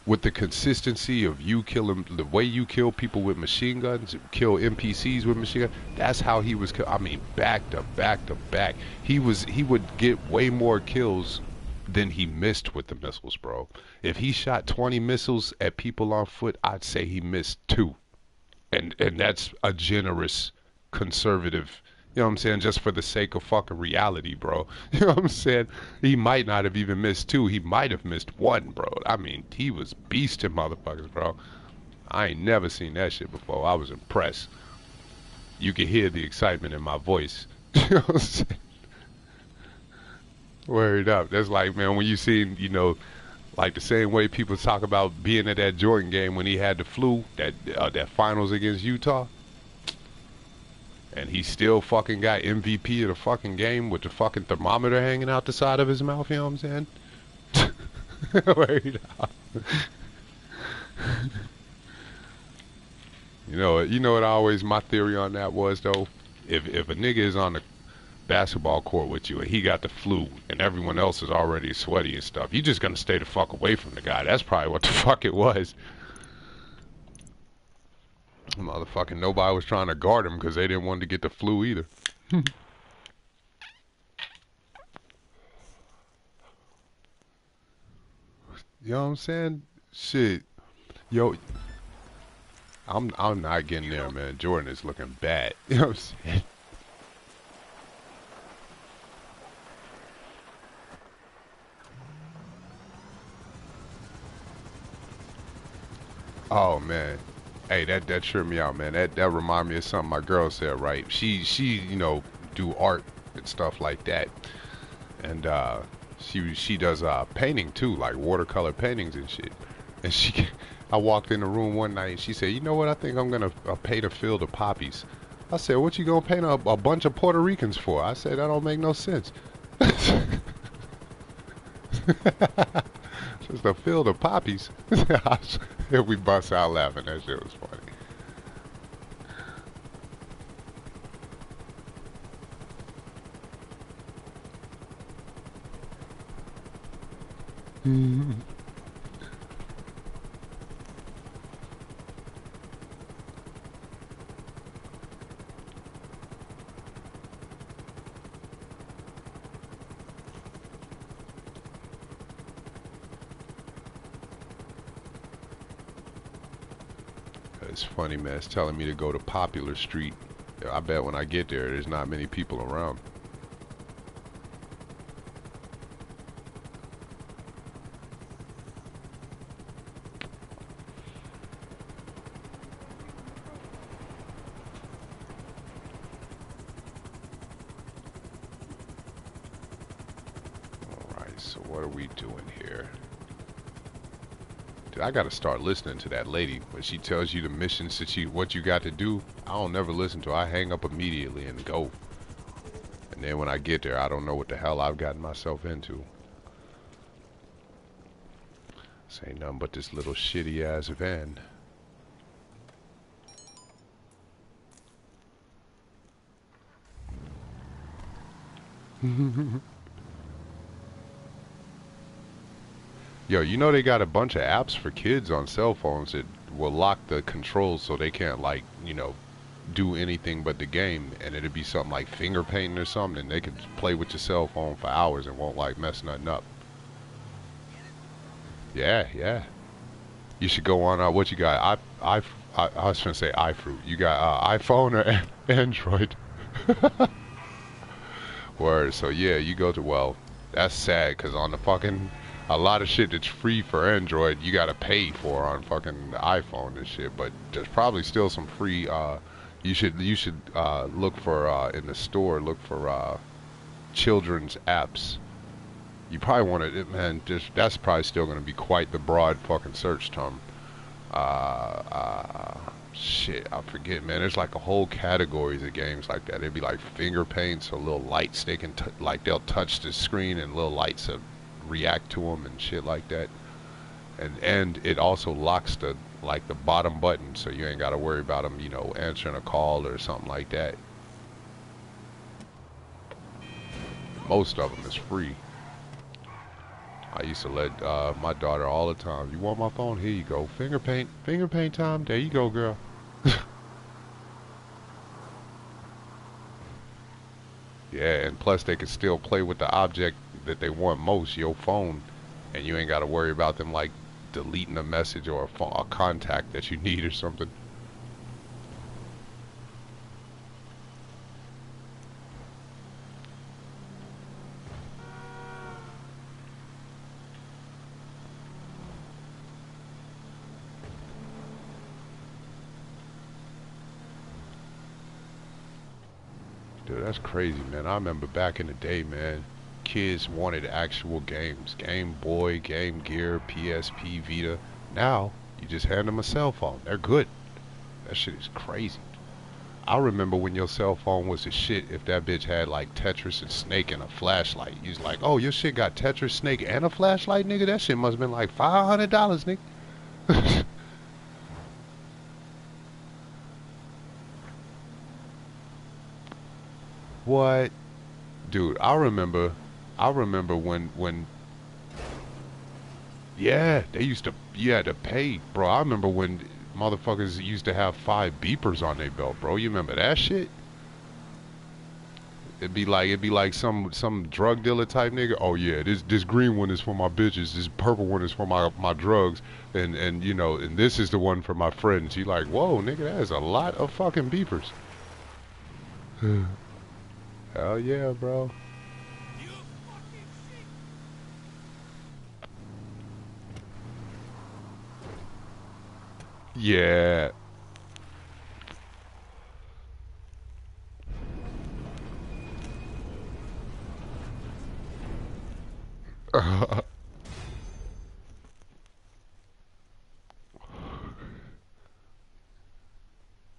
With the consistency of you killing, the way you kill people with machine guns, kill NPCs with machine guns, that's how he was, I mean, back to back to back. He would get way more kills then he missed with the missiles, bro. If he shot 20 missiles at people on foot, I'd say he missed 2. And that's a generous conservative, you know what I'm saying, just for the sake of fucking reality, bro. You know what I'm saying? He might not have even missed 2. He might have missed 1, bro. I mean, he was beasting motherfuckers, bro. I ain't never seen that shit before. I was impressed. You could hear the excitement in my voice. You know what I'm saying? Word up. That's like, man, when you see, you know, like the same way people talk about being at that Jordan game when he had the flu, that finals against Utah, and he still fucking got MVP of the fucking game with the fucking thermometer hanging out the side of his mouth. You know what I'm saying? Word up. You know what always my theory on that was though. If a nigga is on the basketball court with you and he got the flu and everyone else is already sweaty and stuff, you just gonna stay the fuck away from the guy. That's probably what the fuck it was. Motherfucking nobody was trying to guard him because they didn't want to get the flu either. You know what I'm saying? Shit. Yo, I'm not getting there, man. Jordan is looking bad. You know what I'm saying? Oh man. Hey, that tripped me out, man. That remind me of something my girl said, right? She do art and stuff like that. And she does painting too, like watercolor paintings and shit. And I walked in the room one night and she said, "You know what? I think I'm gonna paint a field of poppies." I said, "What you gonna paint a bunch of Puerto Ricans for?" I said, "That don't make no sense." Just a field of poppies. We bust out laughing. That shit was funny. It's funny, man. It's telling me to go to Popular Street. I bet when I get there, there's not many people around. Alright, so what are we doing here? I gotta start listening to that lady when she tells you the missions that what you got to do. I don't never listen to her. I hang up immediately and go. And then when I get there, I don't know what the hell I've gotten myself into. This ain't nothing but this little shitty ass van. Yo, you know they got a bunch of apps for kids on cell phones that will lock the controls so they can't, like, you know, do anything but the game, and it'd be something like finger painting or something, and they could play with your cell phone for hours and won't, like, mess nothing up. Yeah, yeah. You should go on, what you got? I was gonna say iFruit. You got iPhone or Android? Word. So yeah, you go to, well, that's sad, because on the fucking, a lot of shit that's free for Android, you gotta pay for on fucking iPhone and shit. But there's probably still some free. You should look for in the store. Look for children's apps. You probably want to, man. That's probably still gonna be quite the broad fucking search term. Shit, I forget, man. There's like a whole categories of games like that. It'd be like finger paints or little lights. They can like they'll touch the screen and little lights will react to them and shit like that. And it also locks the like the bottom button, so you ain't got to worry about them, you know, answering a call or something like that. Most of them is free. I used to let my daughter all the time, "You want my phone? Here you go. Finger paint time. There you go, girl." Yeah, and plus they could still play with the object, that they want most, your phone, and you ain't got to worry about them like deleting a message or a contact that you need or something. Dude, that's crazy, man. I remember back in the day, man, kids wanted actual games. Game Boy, Game Gear, PSP, Vita. Now, you just hand them a cell phone. They're good. That shit is crazy. I remember when your cell phone was the shit if that bitch had like Tetris and Snake and a flashlight. You was like, oh, your shit got Tetris, Snake, and a flashlight, nigga? That shit must have been like $500, nigga. What? Dude, I remember when yeah, they used to you had to pay, bro. I remember when motherfuckers used to have 5 beepers on their belt, bro. You remember that shit? It'd be like some drug dealer type nigga. Oh yeah, this green one is for my bitches, this purple one is for my drugs, and you know, and this is the one for my friends. You like, whoa, nigga, that is a lot of fucking beepers. Hell yeah, bro. Yeah.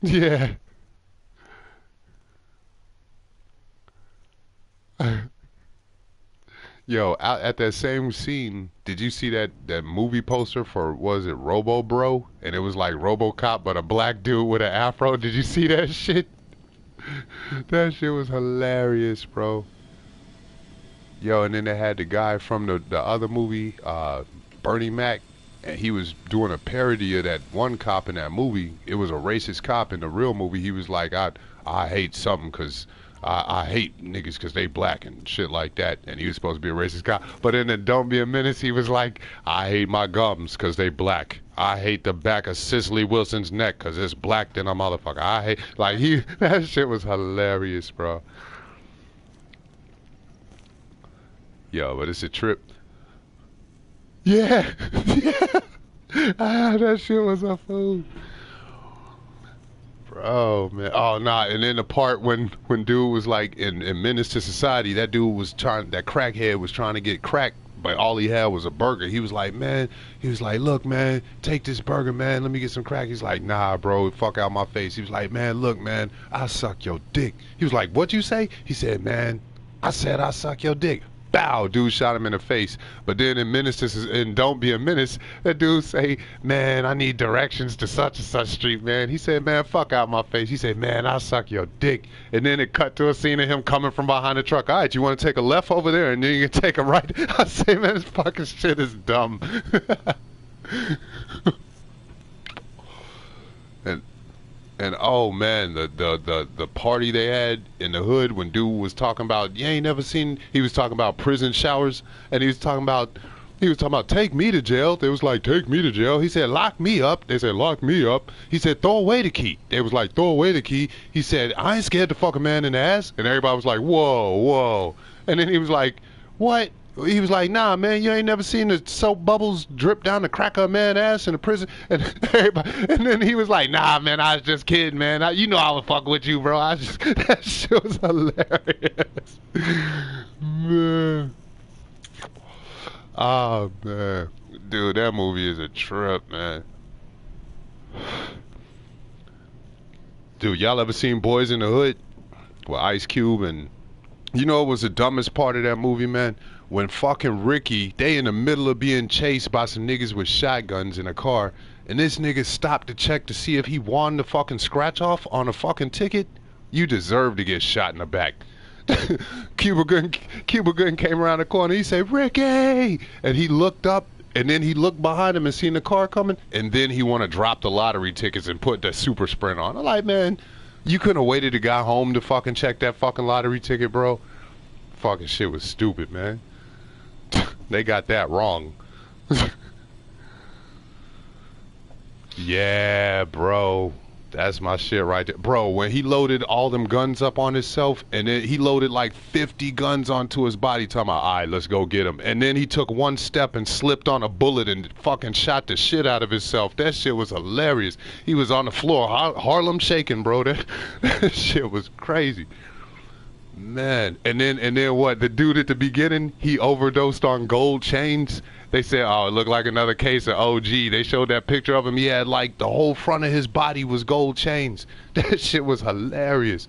Yeah. Yo, out at that same scene, did you see that movie poster for was it Robo Bro? And it was like RoboCop, but a black dude with an afro. Did you see that shit? That shit was hilarious, bro. Yo, and then they had the guy from the other movie, Bernie Mac, and he was doing a parody of that one cop in that movie. It was a racist cop in the real movie. He was like, I hate something 'cause I hate niggas 'cause they black and shit like that. And he was supposed to be a racist cop. But in the Don't Be a Menace, he was like, I hate my gums 'cause they black. I hate the back of Cicely Wilson's neck 'cause it's black than a motherfucker. I hate, like, that shit was hilarious, bro. Yo, but it's a trip. Yeah, yeah. That shit was a fool. Bro, man. Oh, nah. And then the part when dude was like in Menace to Society, that dude was that crackhead was trying to get crack, but all he had was a burger. He was like, man, he was like, look, man, take this burger, man. Let me get some crack. He's like, nah, bro, fuck out my face. He was like, man, look, man, I suck your dick. He was like, what'd you say? He said, man, I said I suck your dick. Bow, dude shot him in the face. But then in in Don't Be a Menace, that dude say, man, I need directions to such and such street, man. He said, man, fuck out my face. He said, man, I suck your dick. And then it cut to a scene of him coming from behind the truck. All right, you want to take a left over there and then you can take a right. I say, man, this fucking shit is dumb. and And oh man, the party they had in the hood when dude was talking about you ain't never seen, he was talking about prison showers, and he was talking about take me to jail. They was like take me to jail. He said lock me up. They said lock me up. He said throw away the key. They was like throw away the key. He said I ain't scared to fuck a man in the ass. And everybody was like whoa whoa. And then he was like what? He was like, nah, man, you ain't never seen the soap bubbles drip down the crack of a man's ass in the prison. And everybody, and then he was like, nah, man, I was just kidding, man. You know I was fucking with you, bro. That shit was hilarious. Man. Oh, man. Dude, that movie is a trip, man. Dude, y'all ever seen Boys in the Hood? With Ice Cube and... You know what was the dumbest part of that movie, man? When fucking Ricky, they in the middle of being chased by some niggas with shotguns in a car, and this nigga stopped to check to see if he won the fucking scratch off on a fucking ticket. You deserve to get shot in the back. Cuba Gooding came around the corner. He said, Ricky! And he looked up, and then he looked behind him and seen the car coming, and then he want to drop the lottery tickets and put the super sprint on. I'm like, man, you couldn't have waited to got home to fucking check that fucking lottery ticket, bro. Fucking shit was stupid, man. They got that wrong. Yeah, bro. That's my shit right there. Bro, when he loaded all them guns up on himself, and then he loaded like 50 guns onto his body, talking about, all right, let's go get him. And then he took one step and slipped on a bullet and fucking shot the shit out of himself. That shit was hilarious. He was on the floor, Harlem shaking, bro. That shit was crazy. Man, and then what? The dude at the beginning, he overdosed on gold chains. They said, "Oh, it looked like another case of OG." They showed that picture of him. He had like the whole front of his body was gold chains. That shit was hilarious.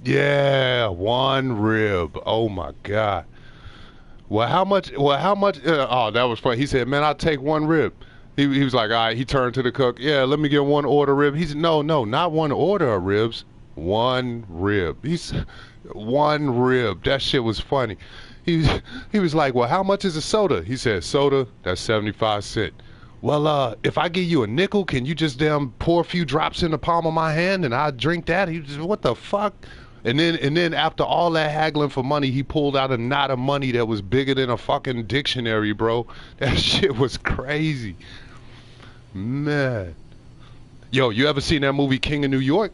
Yeah, one rib. Oh my God. Well, how much? Well, how much? Oh, that was funny. He said, "Man, I'll take one rib." He was like, "All right." He turned to the cook. Yeah, let me get one order rib. He said, "No, no, not one order of ribs. One rib." He's one rib. That shit was funny. He he was like, "Well, how much is a soda?" He said, "Soda, that's 75 cents." Well, if I give you a nickel, can you just damn pour a few drops in the palm of my hand and I drink that? He just, what the fuck? And then after all that haggling for money, he pulled out a knot of money that was bigger than a fucking dictionary, bro. That shit was crazy. Man. Yo, you ever seen that movie King of New York?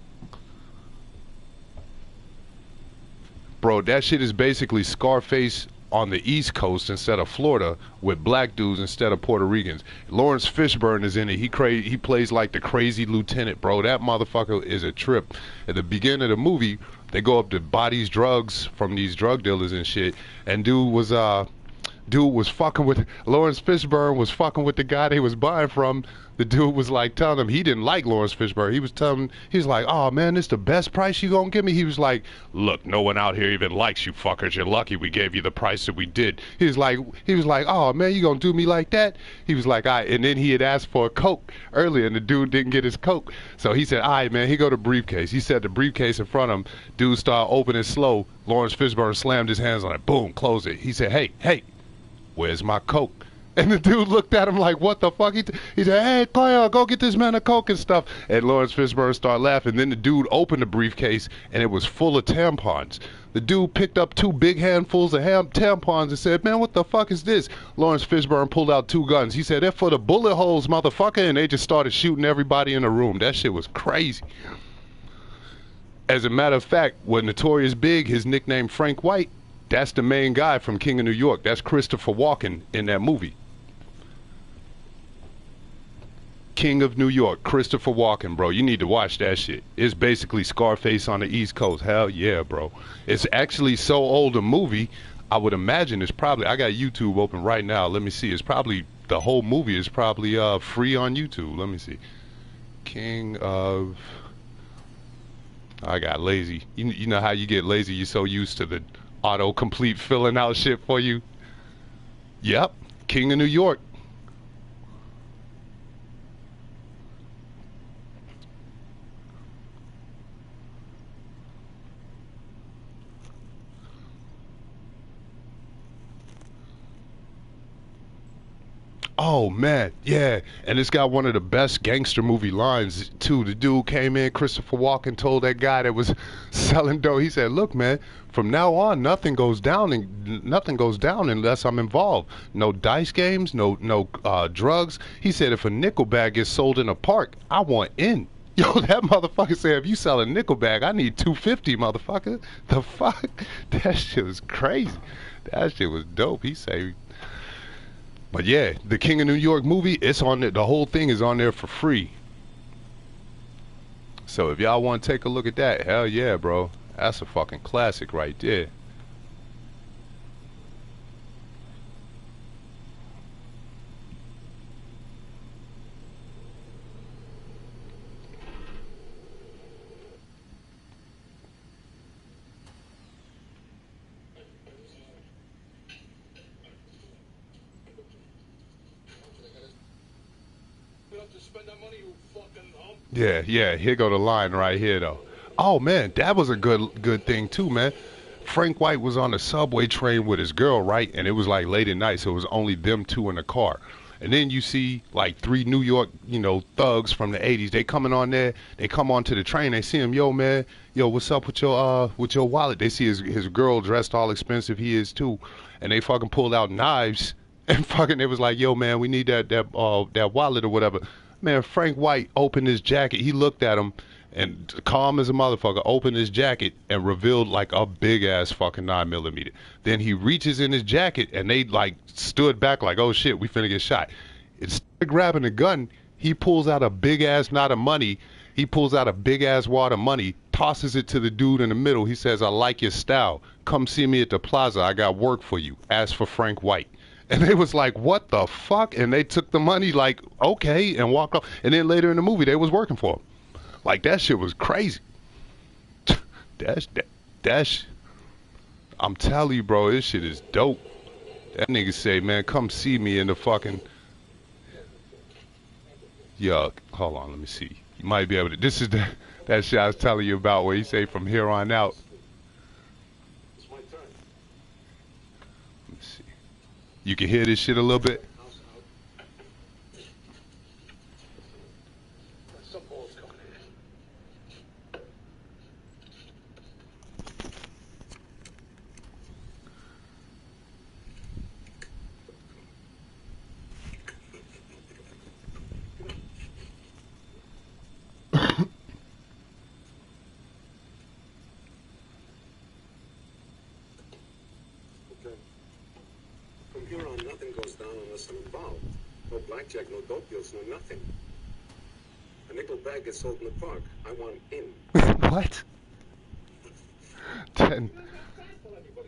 Bro, that shit is basically Scarface on the East Coast instead of Florida with black dudes instead of Puerto Ricans. Lawrence Fishburne is in it. He plays like the crazy lieutenant, bro. That motherfucker is a trip. At the beginning of the movie, they go up to buy these drugs from these drug dealers and shit. And dude was fucking with Lawrence Fishburne was fucking with the guy they was buying from. The dude was like telling him he didn't like Lawrence Fishburne. He was telling him, he was like, "Oh man, this the best price you gonna give me?" He was like, "Look, no one out here even likes you fuckers. You're lucky we gave you the price that we did." He was like, "Oh man, you gonna do me like that?" He was like, "All right." And then he had asked for a Coke earlier, and the dude didn't get his Coke. So he said, "All right, man." He go to briefcase. He said the briefcase in front of him. Dude started opening slow. Lawrence Fishburne slammed his hands on it. Boom, close it. He said, "Hey, hey, where's my Coke?" And the dude looked at him like, what the fuck? He said, "Hey, Claire, go get this man a Coke and stuff." And Lawrence Fishburne started laughing. Then the dude opened the briefcase, and it was full of tampons. The dude picked up two big handfuls of tampons and said, "Man, what the fuck is this?" Lawrence Fishburne pulled out two guns. He said, "They're for the bullet holes, motherfucker." And they just started shooting everybody in the room. That shit was crazy. As a matter of fact, when Notorious Big, his nickname Frank White, that's the main guy from King of New York. That's Christopher Walken in that movie. King of New York, Christopher Walken, bro. You need to watch that shit. It's basically Scarface on the East Coast. Hell yeah, bro. It's actually so old a movie, I would imagine it's probably, I got YouTube open right now. Let me see. It's probably, the whole movie is probably free on YouTube. Let me see. King of, I got lazy. You know how you get lazy? You're so used to the autocomplete filling out shit for you. Yep. King of New York. Oh man, yeah, and it's got one of the best gangster movie lines too. The dude came in, Christopher Walken told that guy that was selling dope. He said, "Look, man, from now on, nothing goes down unless I'm involved. No dice games, no drugs." He said, "If a nickel bag gets sold in a park, I want in." Yo, that motherfucker said, "If you sell a nickel bag, I need 250, motherfucker." The fuck? That shit was crazy. That shit was dope. He said. But yeah, the King of New York movie, it's on there. The whole thing is on there for free. So if y'all want to take a look at that, hell yeah, bro. That's a fucking classic right there. Yeah, yeah. Here go the line right here though. Oh man, that was a good thing too, man. Frank White was on the subway train with his girl, right? And it was like late at night, so it was only them two in the car. And then you see like three New York, thugs from the '80s. They coming on there. They come onto the train. They see him. Yo, man. Yo, what's up with your wallet? They see his girl dressed all expensive. He is too. And they fucking pulled out knives and fucking. It was like, yo, man, we need that wallet or whatever. Man, Frank White opened his jacket. He looked at him and calm as a motherfucker, opened his jacket and revealed like a big ass fucking 9mm. Then he reaches in his jacket and they like stood back like, oh shit, we finna get shot. Instead of grabbing a gun, he pulls out a big ass knot of money. He pulls out a big ass wad of money, tosses it to the dude in the middle. He says, I like your style. Come see me at the plaza. I got work for you. Ask for Frank White. And they was like, what the fuck? And they took the money like, okay, and walked off. And then later in the movie, they was working for him. Like, that shit was crazy. That's, I'm telling you, bro, this shit is dope. That nigga say, man, come see me in the fucking, yuck. Hold on, let me see. You might be able to, this is that shit I was telling you about where he say from here on out. Let me see. You can hear this shit a little bit? From here on, nothing goes down unless I'm involved. No blackjack, no dope deals, no nothing. A nickel bag gets sold in the park. I want in. What? Then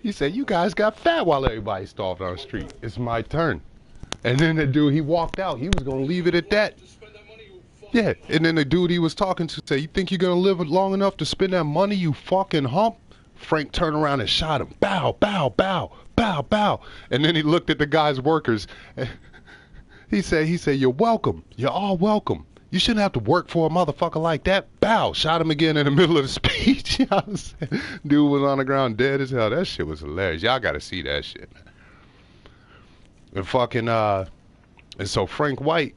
he said, you guys got fat while everybody starved on the street. It's my turn. And then the dude, he walked out. He was going to leave it at that. Yeah, and then the dude he was talking to said, you think you're going to live long enough to spend that money, you fucking hump? Frank turned around and shot him. Bow, bow, bow, bow, bow. And then he looked at the guy's workers. He said, you're welcome. You're all welcome. You shouldn't have to work for a motherfucker like that. Bow. Shot him again in the middle of the speech. You know what I'm saying? Dude was on the ground dead as hell. That shit was hilarious. Y'all got to see that shit, man. And fucking, and so Frank White,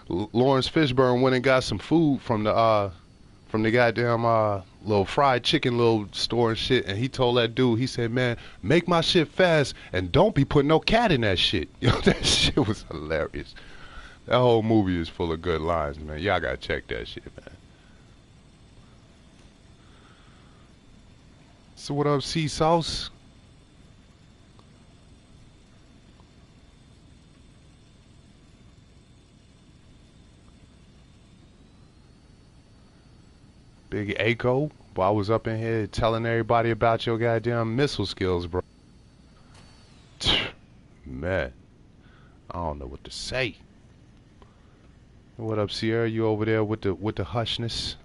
Lawrence Fishburne went and got some food from the goddamn little fried chicken little store and shit, and he told that dude, he said, man, make my shit fast and don't be putting no cat in that shit. You know, that shit was hilarious. That whole movie is full of good lines, man. Y'all gotta check that shit, man. So what up, sea sauce? Big Aco, while I was up in here telling everybody about your goddamn missile skills, bro. Man, I don't know what to say. What up, Sierra? You over there with the hushness?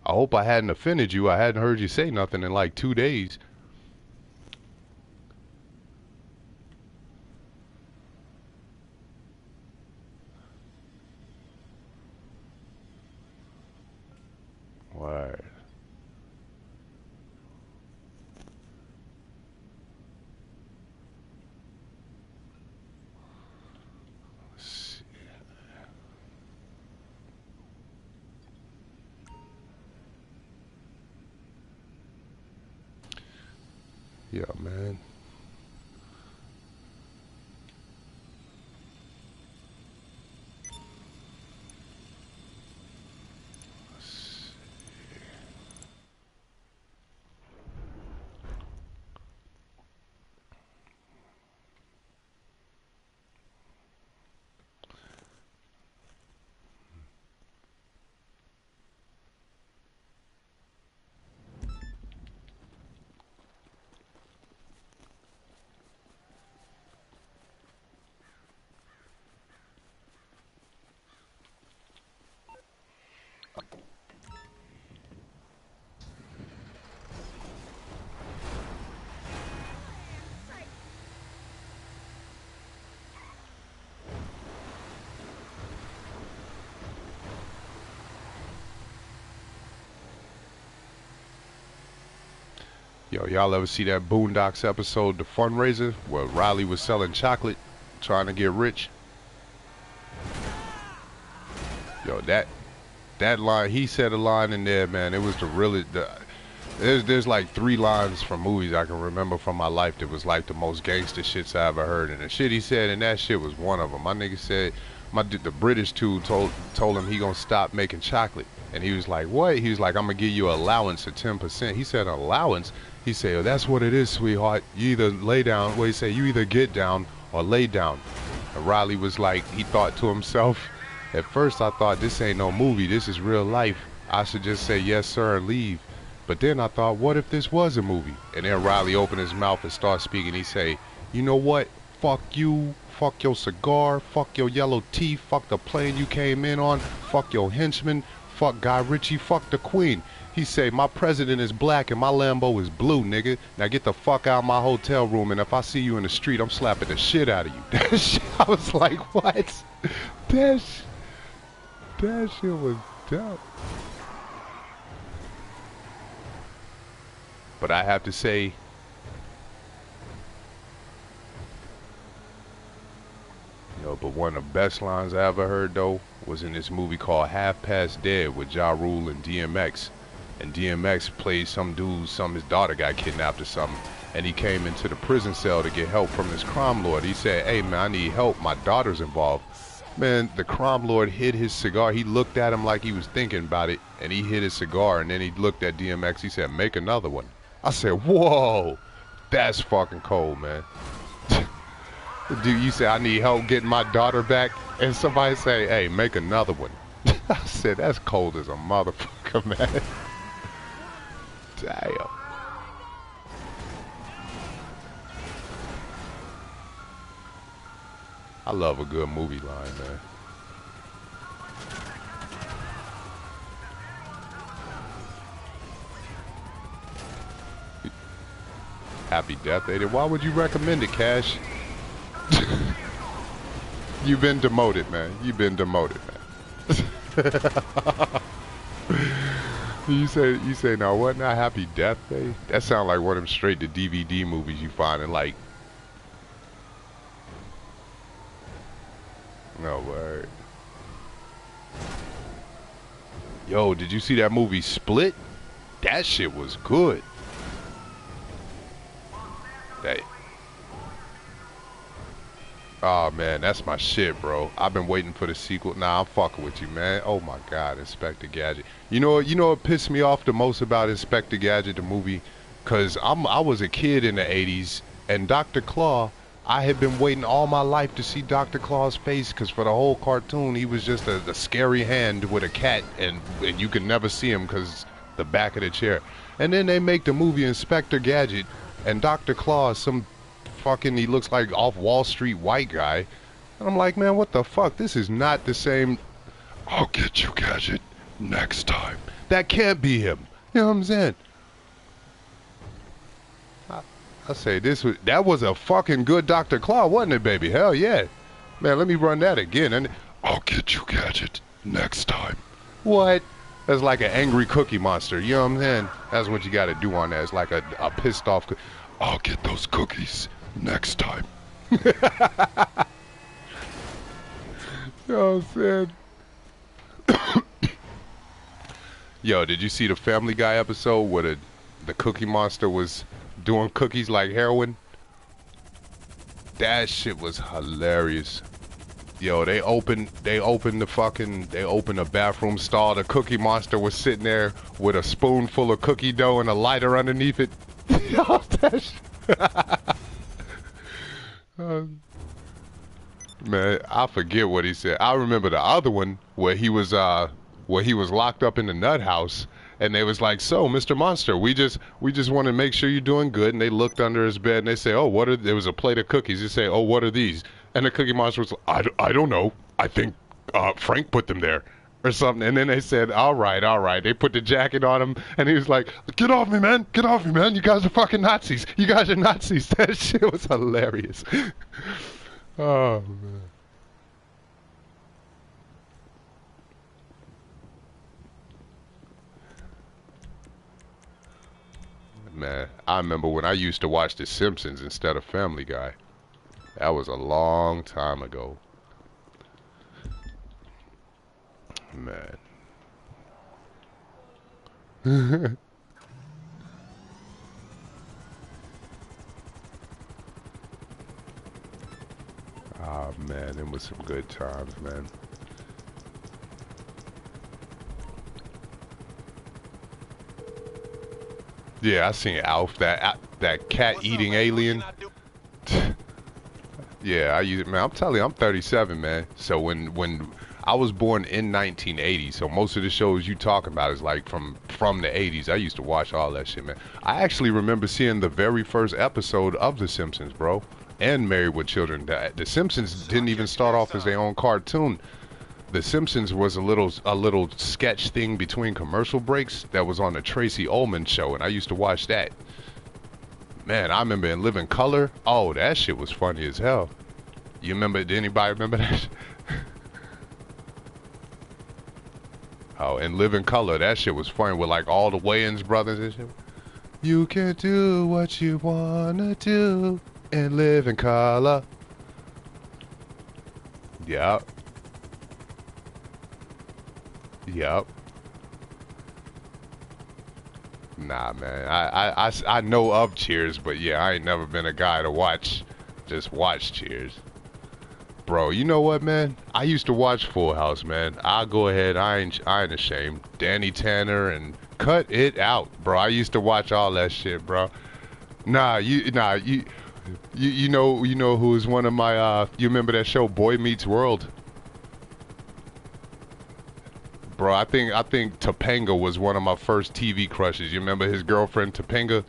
I hope I hadn't offended you. I hadn't heard you say nothing in like 2 days. Word. Yeah, man. Yo, y'all ever see that Boondocks episode, The Fundraiser, where Riley was selling chocolate, trying to get rich? Yo, that line, he said a line in there, man. It was there's like 3 lines from movies I can remember from my life that was like the most gangster shits I ever heard. And the shit he said, and that shit was one of them. My nigga said, the British dude told him he gonna stop making chocolate. And he was like, what? He was like, I'm gonna give you an allowance of 10%. He said, allowance? He said, oh, that's what it is, sweetheart. You either lay down, well, he said, you either get down or lay down. And Riley was like, he thought to himself, at first I thought, this ain't no movie, this is real life. I should just say yes sir and leave. But then I thought, what if this was a movie? And then Riley opened his mouth and started speaking. He say, you know what? Fuck you. Fuck your cigar. Fuck your yellow teeth. Fuck the plane you came in on. Fuck your henchman. Fuck Guy Ritchie. Fuck the Queen. He say, my president is black and my Lambo is blue, nigga. Now get the fuck out of my hotel room, and if I see you in the street, I'm slapping the shit out of you. That shit, I was like, what? That shit was dope. But I have to say, but one of the best lines I ever heard though was in this movie called Half Past Dead with Ja Rule and DMX. And DMX played some dude, his daughter got kidnapped or something, and he came into the prison cell to get help from this crime lord. He said, hey man, I need help, my daughter's involved. Man, the crime lord hid his cigar. He looked at him like he was thinking about it, and he hid his cigar, and then he looked at DMX. He said, make another one. I said, whoa, that's fucking cold, man. Dude, you say, I need help getting my daughter back, and somebody say, hey, make another one. I said, that's cold as a motherfucker, man. Damn. I love a good movie line, man. Happy Death Day. Why would you recommend it, Cash? You've been demoted, man. You've been demoted, man. You say now what now? Happy Death Day? That sounds like one of them straight to DVD movies you find in like. No word. Yo, did you see that movie Split? That shit was good. That. Oh man, that's my shit, bro. I've been waiting for the sequel. Nah, I'm fucking with you, man. Oh my God, Inspector Gadget. You know what pissed me off the most about Inspector Gadget, the movie? Cause I was a kid in the 80s, and Dr. Claw, I had been waiting all my life to see Dr. Claw's face, cause for the whole cartoon, he was just a scary hand with a cat, and you could never see him cause the back of the chair. And then they make the movie Inspector Gadget, and Dr. Claw is some fucking, he looks like off Wall Street white guy. And I'm like, man, what the fuck? This is not the same. I'll get you, Gadget, next time. That can't be him. You know what I'm saying? I say that was a fucking good Dr. Claw, wasn't it, baby? Hell yeah. Man, let me run that again. And I'll get you, Gadget, next time. What? That's like an angry Cookie Monster. You know what I'm saying? That's what you got to do on that. It's like a pissed off. I'll get those cookies next time. You know what I'm saying? Yo, did you see the Family Guy episode where the Cookie Monster was doing cookies like heroin? That shit was hilarious. Yo, they opened a bathroom stall. The Cookie Monster was sitting there with a spoonful of cookie dough and a lighter underneath it. Yo, that shit. Man, I forget what he said. I remember the other one where he was locked up in the nut house, and they was like, "So, Mr. Monster, we just want to make sure you're doing good." And they looked under his bed and they say, "Oh, what are?" There was a plate of cookies. They say, "Oh, what are these?" And the Cookie Monster was, "I don't know. I think Frank put them there." Or something. And then they said, all right. They put the jacket on him, and he was like, get off me, man. Get off me, man. You guys are fucking Nazis. You guys are Nazis. That shit was hilarious. Oh, man. man. I remember when I used to watch The Simpsons instead of Family Guy. That was a long time ago. Man. Ah, man, it was some good times, man. Yeah, I seen Alf, that cat-eating alien. Yeah, I use it, man. I'm telling you, I'm 37, man. So when I was born in 1980, so most of the shows you talking about is like from the 80s. I used to watch all that shit, man. I actually remember seeing the very first episode of The Simpsons, bro, and Married with Children. The Simpsons didn't even start off as their own cartoon. The Simpsons was a little sketch thing between commercial breaks that was on the Tracy Ullman show, and I used to watch that. Man, I remember in Living Color. Oh, that shit was funny as hell. You remember? Did anybody remember that? Oh, in Living Color, that shit was funny with like all the Wayans brothers and shit. You can do what you wanna do and live in color. Yep. Yep. Nah, man. I know of Cheers, but yeah, I ain't never been a guy to just watch Cheers. Bro, you know what, man? I used to watch Full House, man. I'll go ahead. I ain't ashamed. Danny Tanner and cut it out, bro. I used to watch all that shit, bro. You know who is one of my you remember that show Boy Meets World? Bro, I think Topanga was one of my first TV crushes. You remember his girlfriend Topanga?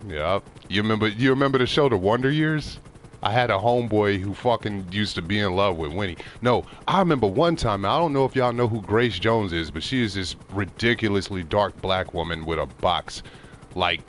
Yeah. You remember the show The Wonder Years? I had a homeboy who fucking used to be in love with Winnie. No, I remember one time, I don't know if y'all know who Grace Jones is, but she is this ridiculously dark black woman with a box like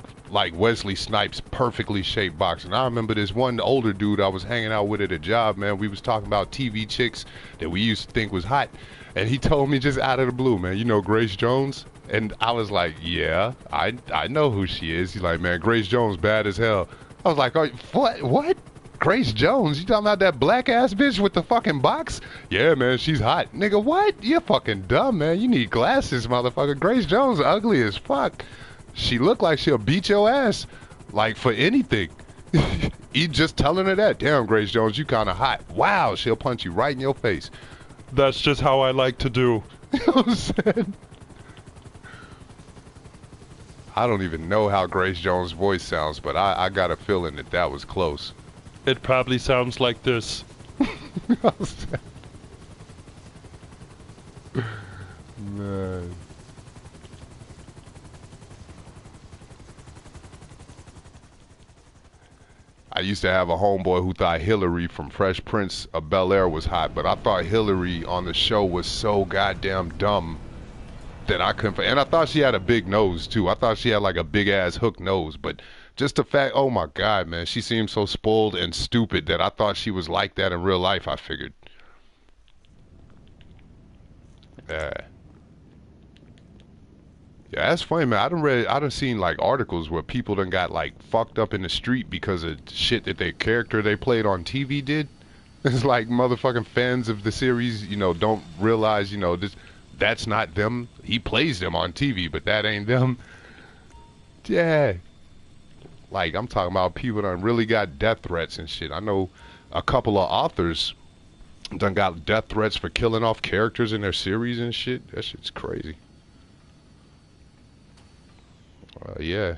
Wesley Snipes' perfectly shaped box. And I remember this one older dude I was hanging out with at a job, man. We was talking about TV chicks that we used to think was hot. And he told me just out of the blue, man, you know Grace Jones? And I was like, yeah, I know who she is. He's like, man, Grace Jones bad as hell. I was like, oh, what? Grace Jones? You talking about that black ass bitch with the fucking box? Yeah, man, she's hot. Nigga, what? You're fucking dumb, man. You need glasses, motherfucker. Grace Jones ugly as fuck. She look like she'll beat your ass, like for anything. You just telling her that. Damn, Grace Jones, you kind of hot. Wow, she'll punch you right in your face. That's just how I like to do. You know what I'm saying? I don't even know how Grace Jones' voice sounds, but I got a feeling that was close. It probably sounds like this. Man. I used to have a homeboy who thought Hillary from Fresh Prince of Bel-Air was hot, but I thought Hillary on the show was so goddamn dumb that I couldn't. And I thought she had a big nose too. I thought she had like a big ass hook nose, but just the fact, oh my God, man, she seemed so spoiled and stupid that I thought she was like that in real life. I figured. Yeah. Yeah, that's funny, man. I done seen like articles where people done got like fucked up in the street because of shit that their character they played on TV did. It's like motherfucking fans of the series, don't realize, that's not them. He plays them on TV, but that ain't them. Yeah. Like, I'm talking about people that really got death threats and shit. I know a couple of authors done got death threats for killing off characters in their series and shit. That shit's crazy. Yeah.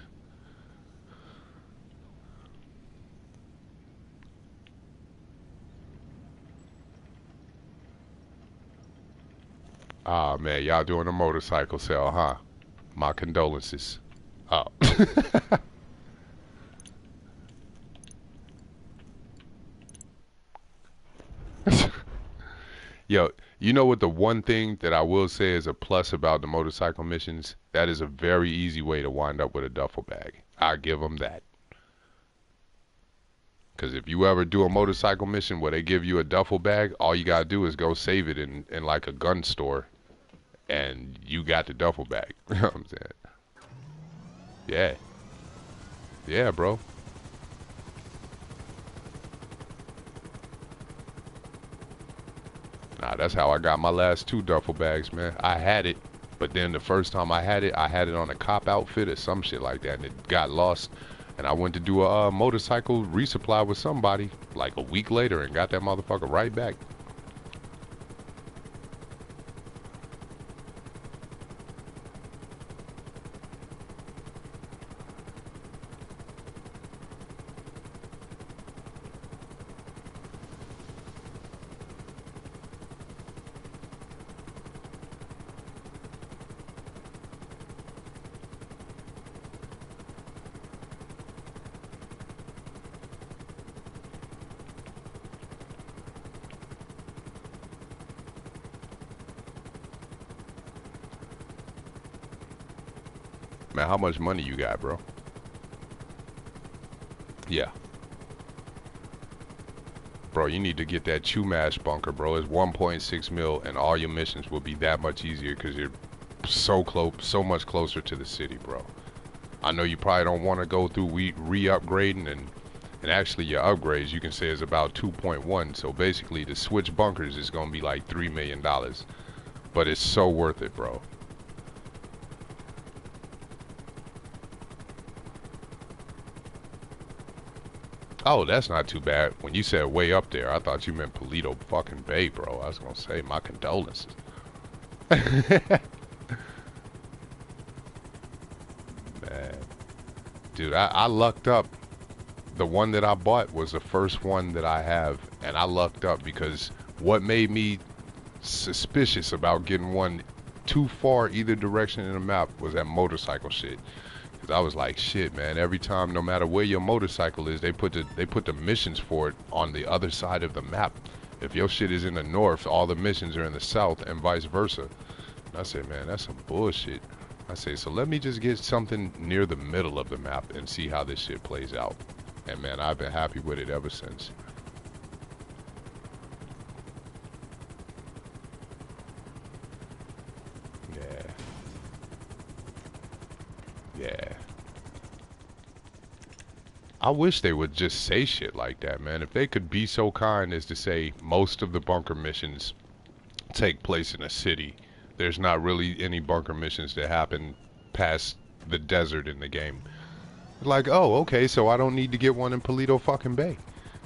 Ah, man, y'all doing a motorcycle sale, huh? My condolences. Oh. Yo, you know what the one thing that I will say is a plus about the motorcycle missions? That is a very easy way to wind up with a duffel bag. I give them that. Because if you ever do a motorcycle mission where they give you a duffel bag, all you gotta do is go save it in like a gun store, and you got the duffel bag. You know what I'm saying? Yeah. Yeah, bro. Nah, that's how I got my last 2 duffel bags, man. I had it, but then the first time I had it on a cop outfit or some shit like that, and it got lost. And I went to do a motorcycle resupply with somebody like a week later and got that motherfucker right back. Man, how much money you got, bro? Yeah. Bro, you need to get that Chumash bunker, bro. It's 1.6 mil, and all your missions will be that much easier because you're so close, so much closer to the city, bro. I know you probably don't want to go through re-upgrading, and actually your upgrades, you can say, is about 2.1. So basically, to switch bunkers is going to be like $3 million. But it's so worth it, bro. Oh, that's not too bad. When you said way up there, I thought you meant Paleto fucking Bay, bro. I was gonna say, my condolences. Man. Dude, I lucked up. The one that I bought was the first one that I have, and I lucked up because what made me suspicious about getting one too far either direction in the map was that motorcycle shit. Cause I was like, shit, man. Every time, no matter where your motorcycle is, they put the missions for it on the other side of the map. If your shit is in the north, all the missions are in the south, and vice versa. And I said, man, that's some bullshit. I say, so let me just get something near the middle of the map and see how this shit plays out. And man, I've been happy with it ever since. Yeah. Yeah. I wish they would just say shit like that, man. If they could be so kind as to say most of the bunker missions take place in a city, there's not really any bunker missions that happen past the desert in the game. Like, oh, okay, so I don't need to get one in Paleto fucking Bay.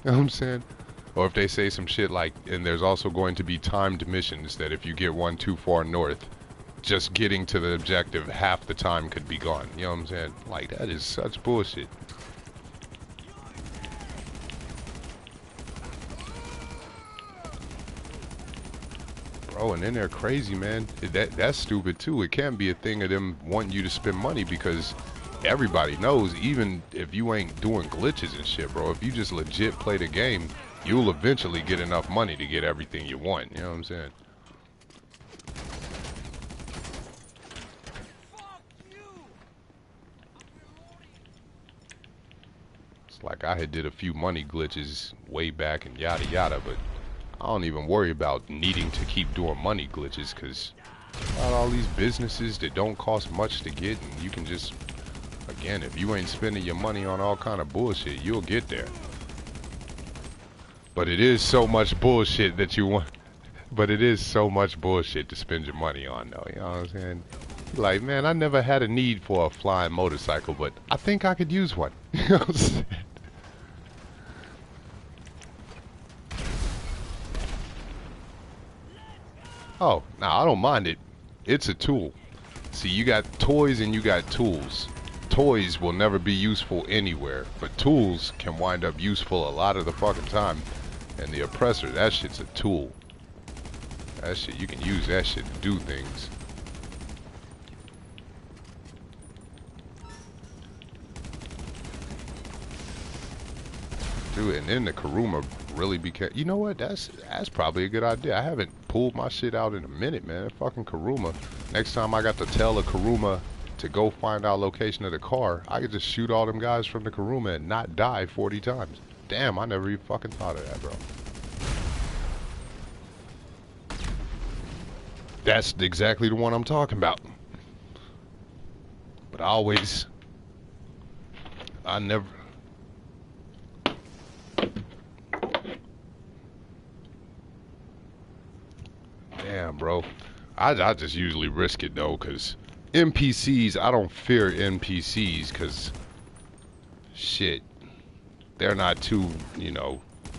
You know what I'm saying? Or if they say some shit like, and there's also going to be timed missions that if you get one too far north, just getting to the objective half the time could be gone. You know what I'm saying? Like, that is such bullshit. Bro, and then they're crazy, man. That's stupid too. It can't be a thing of them wanting you to spend money because everybody knows, even if you ain't doing glitches and shit, bro, if you just legit play the game, you'll eventually get enough money to get everything you want. You know what I'm saying? It's like I had did a few money glitches way back and yada yada, but I don't even worry about needing to keep doing money glitches because got all these businesses that don't cost much to get, and you can just, again, if you ain't spending your money on all kind of bullshit, you'll get there. But it is so much bullshit that you want. But it is so much bullshit to spend your money on, though. You know what I'm saying? Like, man, I never had a need for a flying motorcycle, but I think I could use one. You know what I'm saying? Oh, nah, I don't mind it. It's a tool. See, you got toys and you got tools. Toys will never be useful anywhere, but tools can wind up useful a lot of the fucking time. And the oppressor, that shit's a tool. That shit, you can use that shit to do things. Dude, and then the Kuruma really became, you know what, that's probably a good idea. I haven't pulled my shit out in a minute, man. That fucking Kuruma. Next time I got to tell the Kuruma to go find out location of the car, I could just shoot all them guys from the Kuruma and not die 40 times. Damn, I never even fucking thought of that, bro. That's exactly the one I'm talking about. But I always I never. Damn, bro. I just usually risk it though, cause NPCs. I don't fear NPCs, cause shit, they're not too,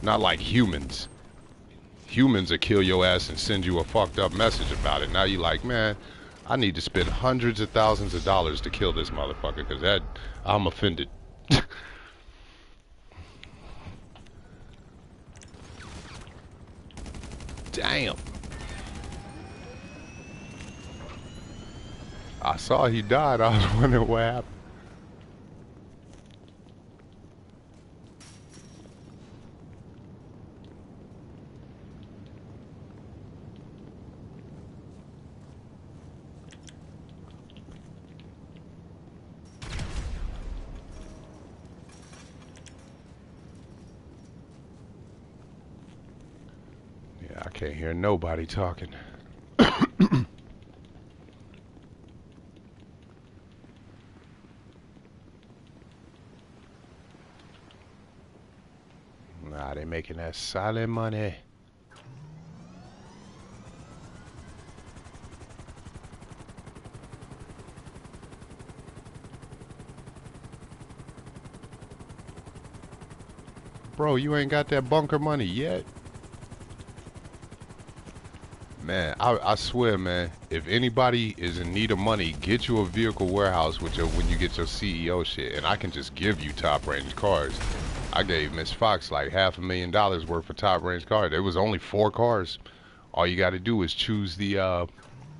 not like humans. Humans will kill your ass and send you a fucked up message about it. Now you like, man, I need to spend hundreds of thousands of dollars to kill this motherfucker, cause I'm offended. Damn. I saw he died. I was wondering what happened. Yeah, I can't hear nobody talking. Nah, they making that silent money. Bro, you ain't got that bunker money yet. Man, I swear, man, if anybody is in need of money, get you a vehicle warehouse with when you get your CEO shit, and I can just give you top range cars. I gave Miss Fox like $500,000 worth of top range cars. There was only 4 cars. All you got to do is choose the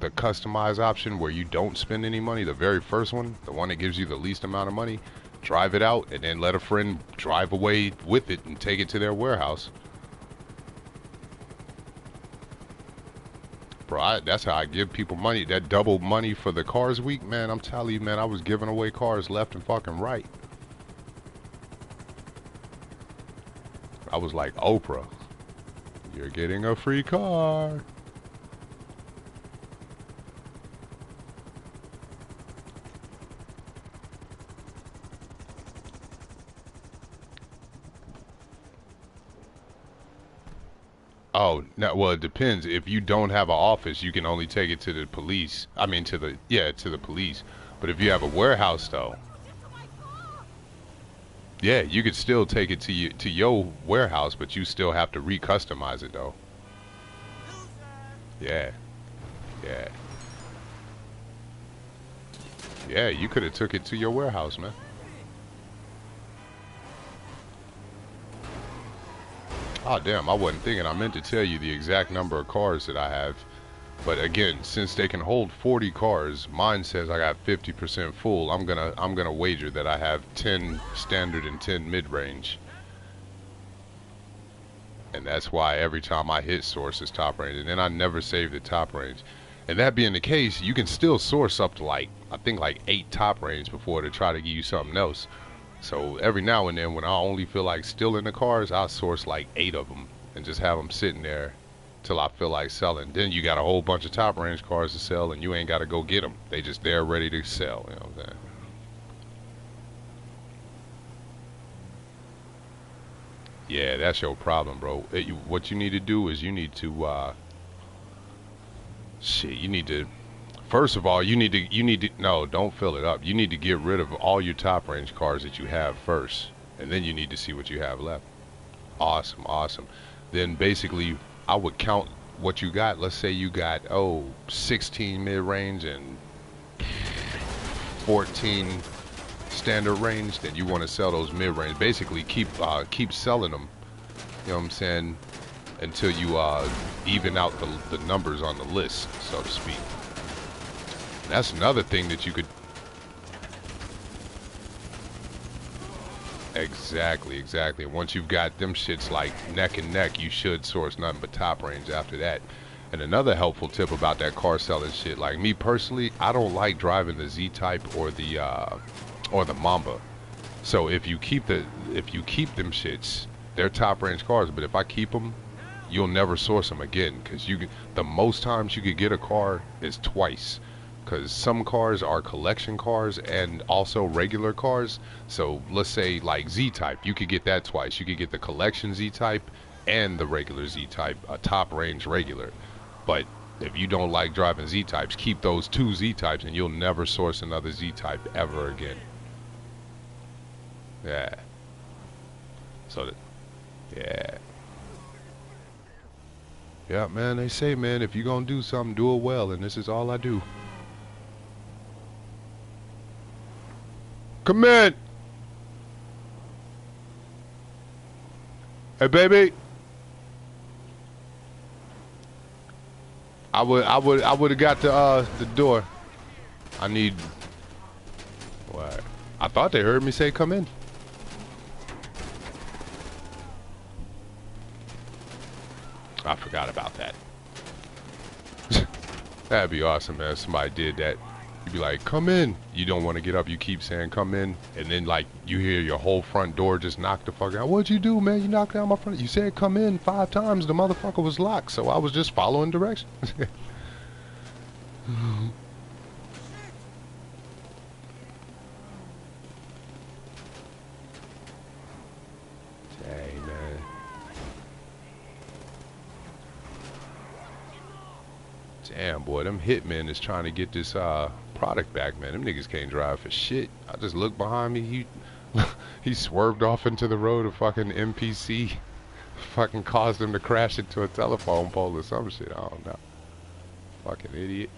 customized option where you don't spend any money. The very first one, the one that gives you the least amount of money. Drive it out, and then let a friend drive away with it and take it to their warehouse. Bro, that's how I give people money. That double money for the cars week, man, I'm telling you, man, I was giving away cars left and fucking right. I was like, Oprah, you're getting a free car. Oh, no, well, it depends. If you don't have an office, you can only take it to the police. I mean, to the police. But if you have a warehouse, though, yeah, you could still take it to your warehouse, but you still have to re-customize it, though. Yeah, yeah, yeah. You could have took it to your warehouse, man. Oh, damn, I wasn't thinking. I meant to tell you the exact number of cars that I have. But again, since they can hold 40 cars, mine says I got 50% full. I'm gonna wager that I have 10 standard and 10 mid-range. And that's why every time I hit source it's top range. And then I never save the top range. And that being the case, you can still source up to like, I think like 8 top range before they try to give you something else. So every now and then when I only feel like stealing the cars, I'll source like 8 of them and just have them sitting there till I feel like selling. Then you got a whole bunch of top range cars to sell and you ain't got to go get them. They just there ready to sell, you know what I'm saying? Yeah, that's your problem, bro. What you need to do is you need to, you need to, first of all, no, don't fill it up. You need to get rid of all your top range cars that you have first. And then you need to see what you have left. Awesome, awesome. Then basically, I would count what you got. Let's say you got, 16 mid-range and 14 standard range. Then you want to sell those mid-range. Basically, keep selling them, you know what I'm saying, until you even out the numbers on the list, so to speak. That's another thing that you could. Exactly. Once you've got them shits like neck and neck, you should source nothing but top range after that. And another helpful tip about that car selling shit, like me personally, I don't like driving the Z-Type or the Mamba. So if you keep them shits, they're top range cars. But if I keep them, you'll never source them again, because the most times you could get a car is twice. because some cars are collection cars and also regular cars. So let's say like Z-Type, you could get that twice. You could get the collection Z-Type and the regular Z-Type, a top range regular. But if you don't like driving Z-Types, keep those two Z-Types and you'll never source another Z-Type ever again. Yeah. So that, yeah. Yeah, man, they say, man, if you're gonna do something, do it well, and this is all I do. Come in! Hey, baby! I would have got the door. I need... What? I thought they heard me say come in. I forgot about that. That'd be awesome, man. If somebody did that. You'd be like, come in. You don't want to get up. You keep saying, come in. And then, like, you hear your whole front door just knock the fuck out. What'd you do, man? You knocked down my front. You said come in 5 times. The motherfucker was locked. So I was just following directions. Dang, man. Damn, boy, them hitmen is trying to get this product back, man. Them niggas can't drive for shit. I just looked behind me. He swerved off into the road. A fucking NPC fucking caused him to crash into a telephone pole or some shit. I don't know. Fucking idiot.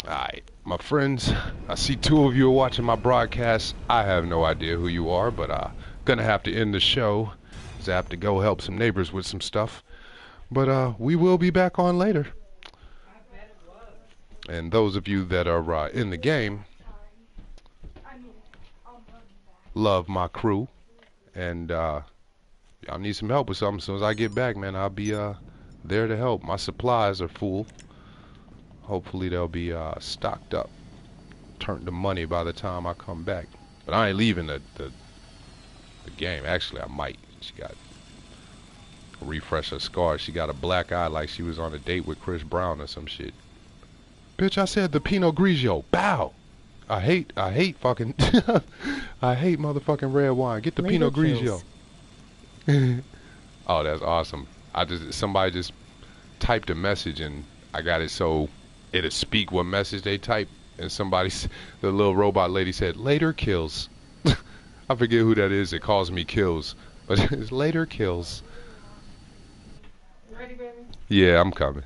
Alright, my friends, I see 2 of you are watching my broadcast. I have no idea who you are, but gonna have to end the show. I have to go help some neighbors with some stuff. But we will be back on later. And those of you that are in the game, love my crew. And y'all need some help with something. As soon as I get back, man, I'll be there to help. My supplies are full. Hopefully they'll be stocked up. Turn to money by the time I come back. But I ain't leaving the game. Actually, I might. She got refresh her scar. She got a black eye like she was on a date with Chris Brown or some shit. Bitch, I said the Pinot Grigio. Bow. I hate fucking I hate motherfucking red wine. Get the Pinot Grigio. Oh, that's awesome. Somebody just typed a message and I got it so it'll speak what message they type, and the little robot lady said later kills. I forget who that is. It calls me kills, but it's later kills. You ready, baby? Yeah, I'm coming.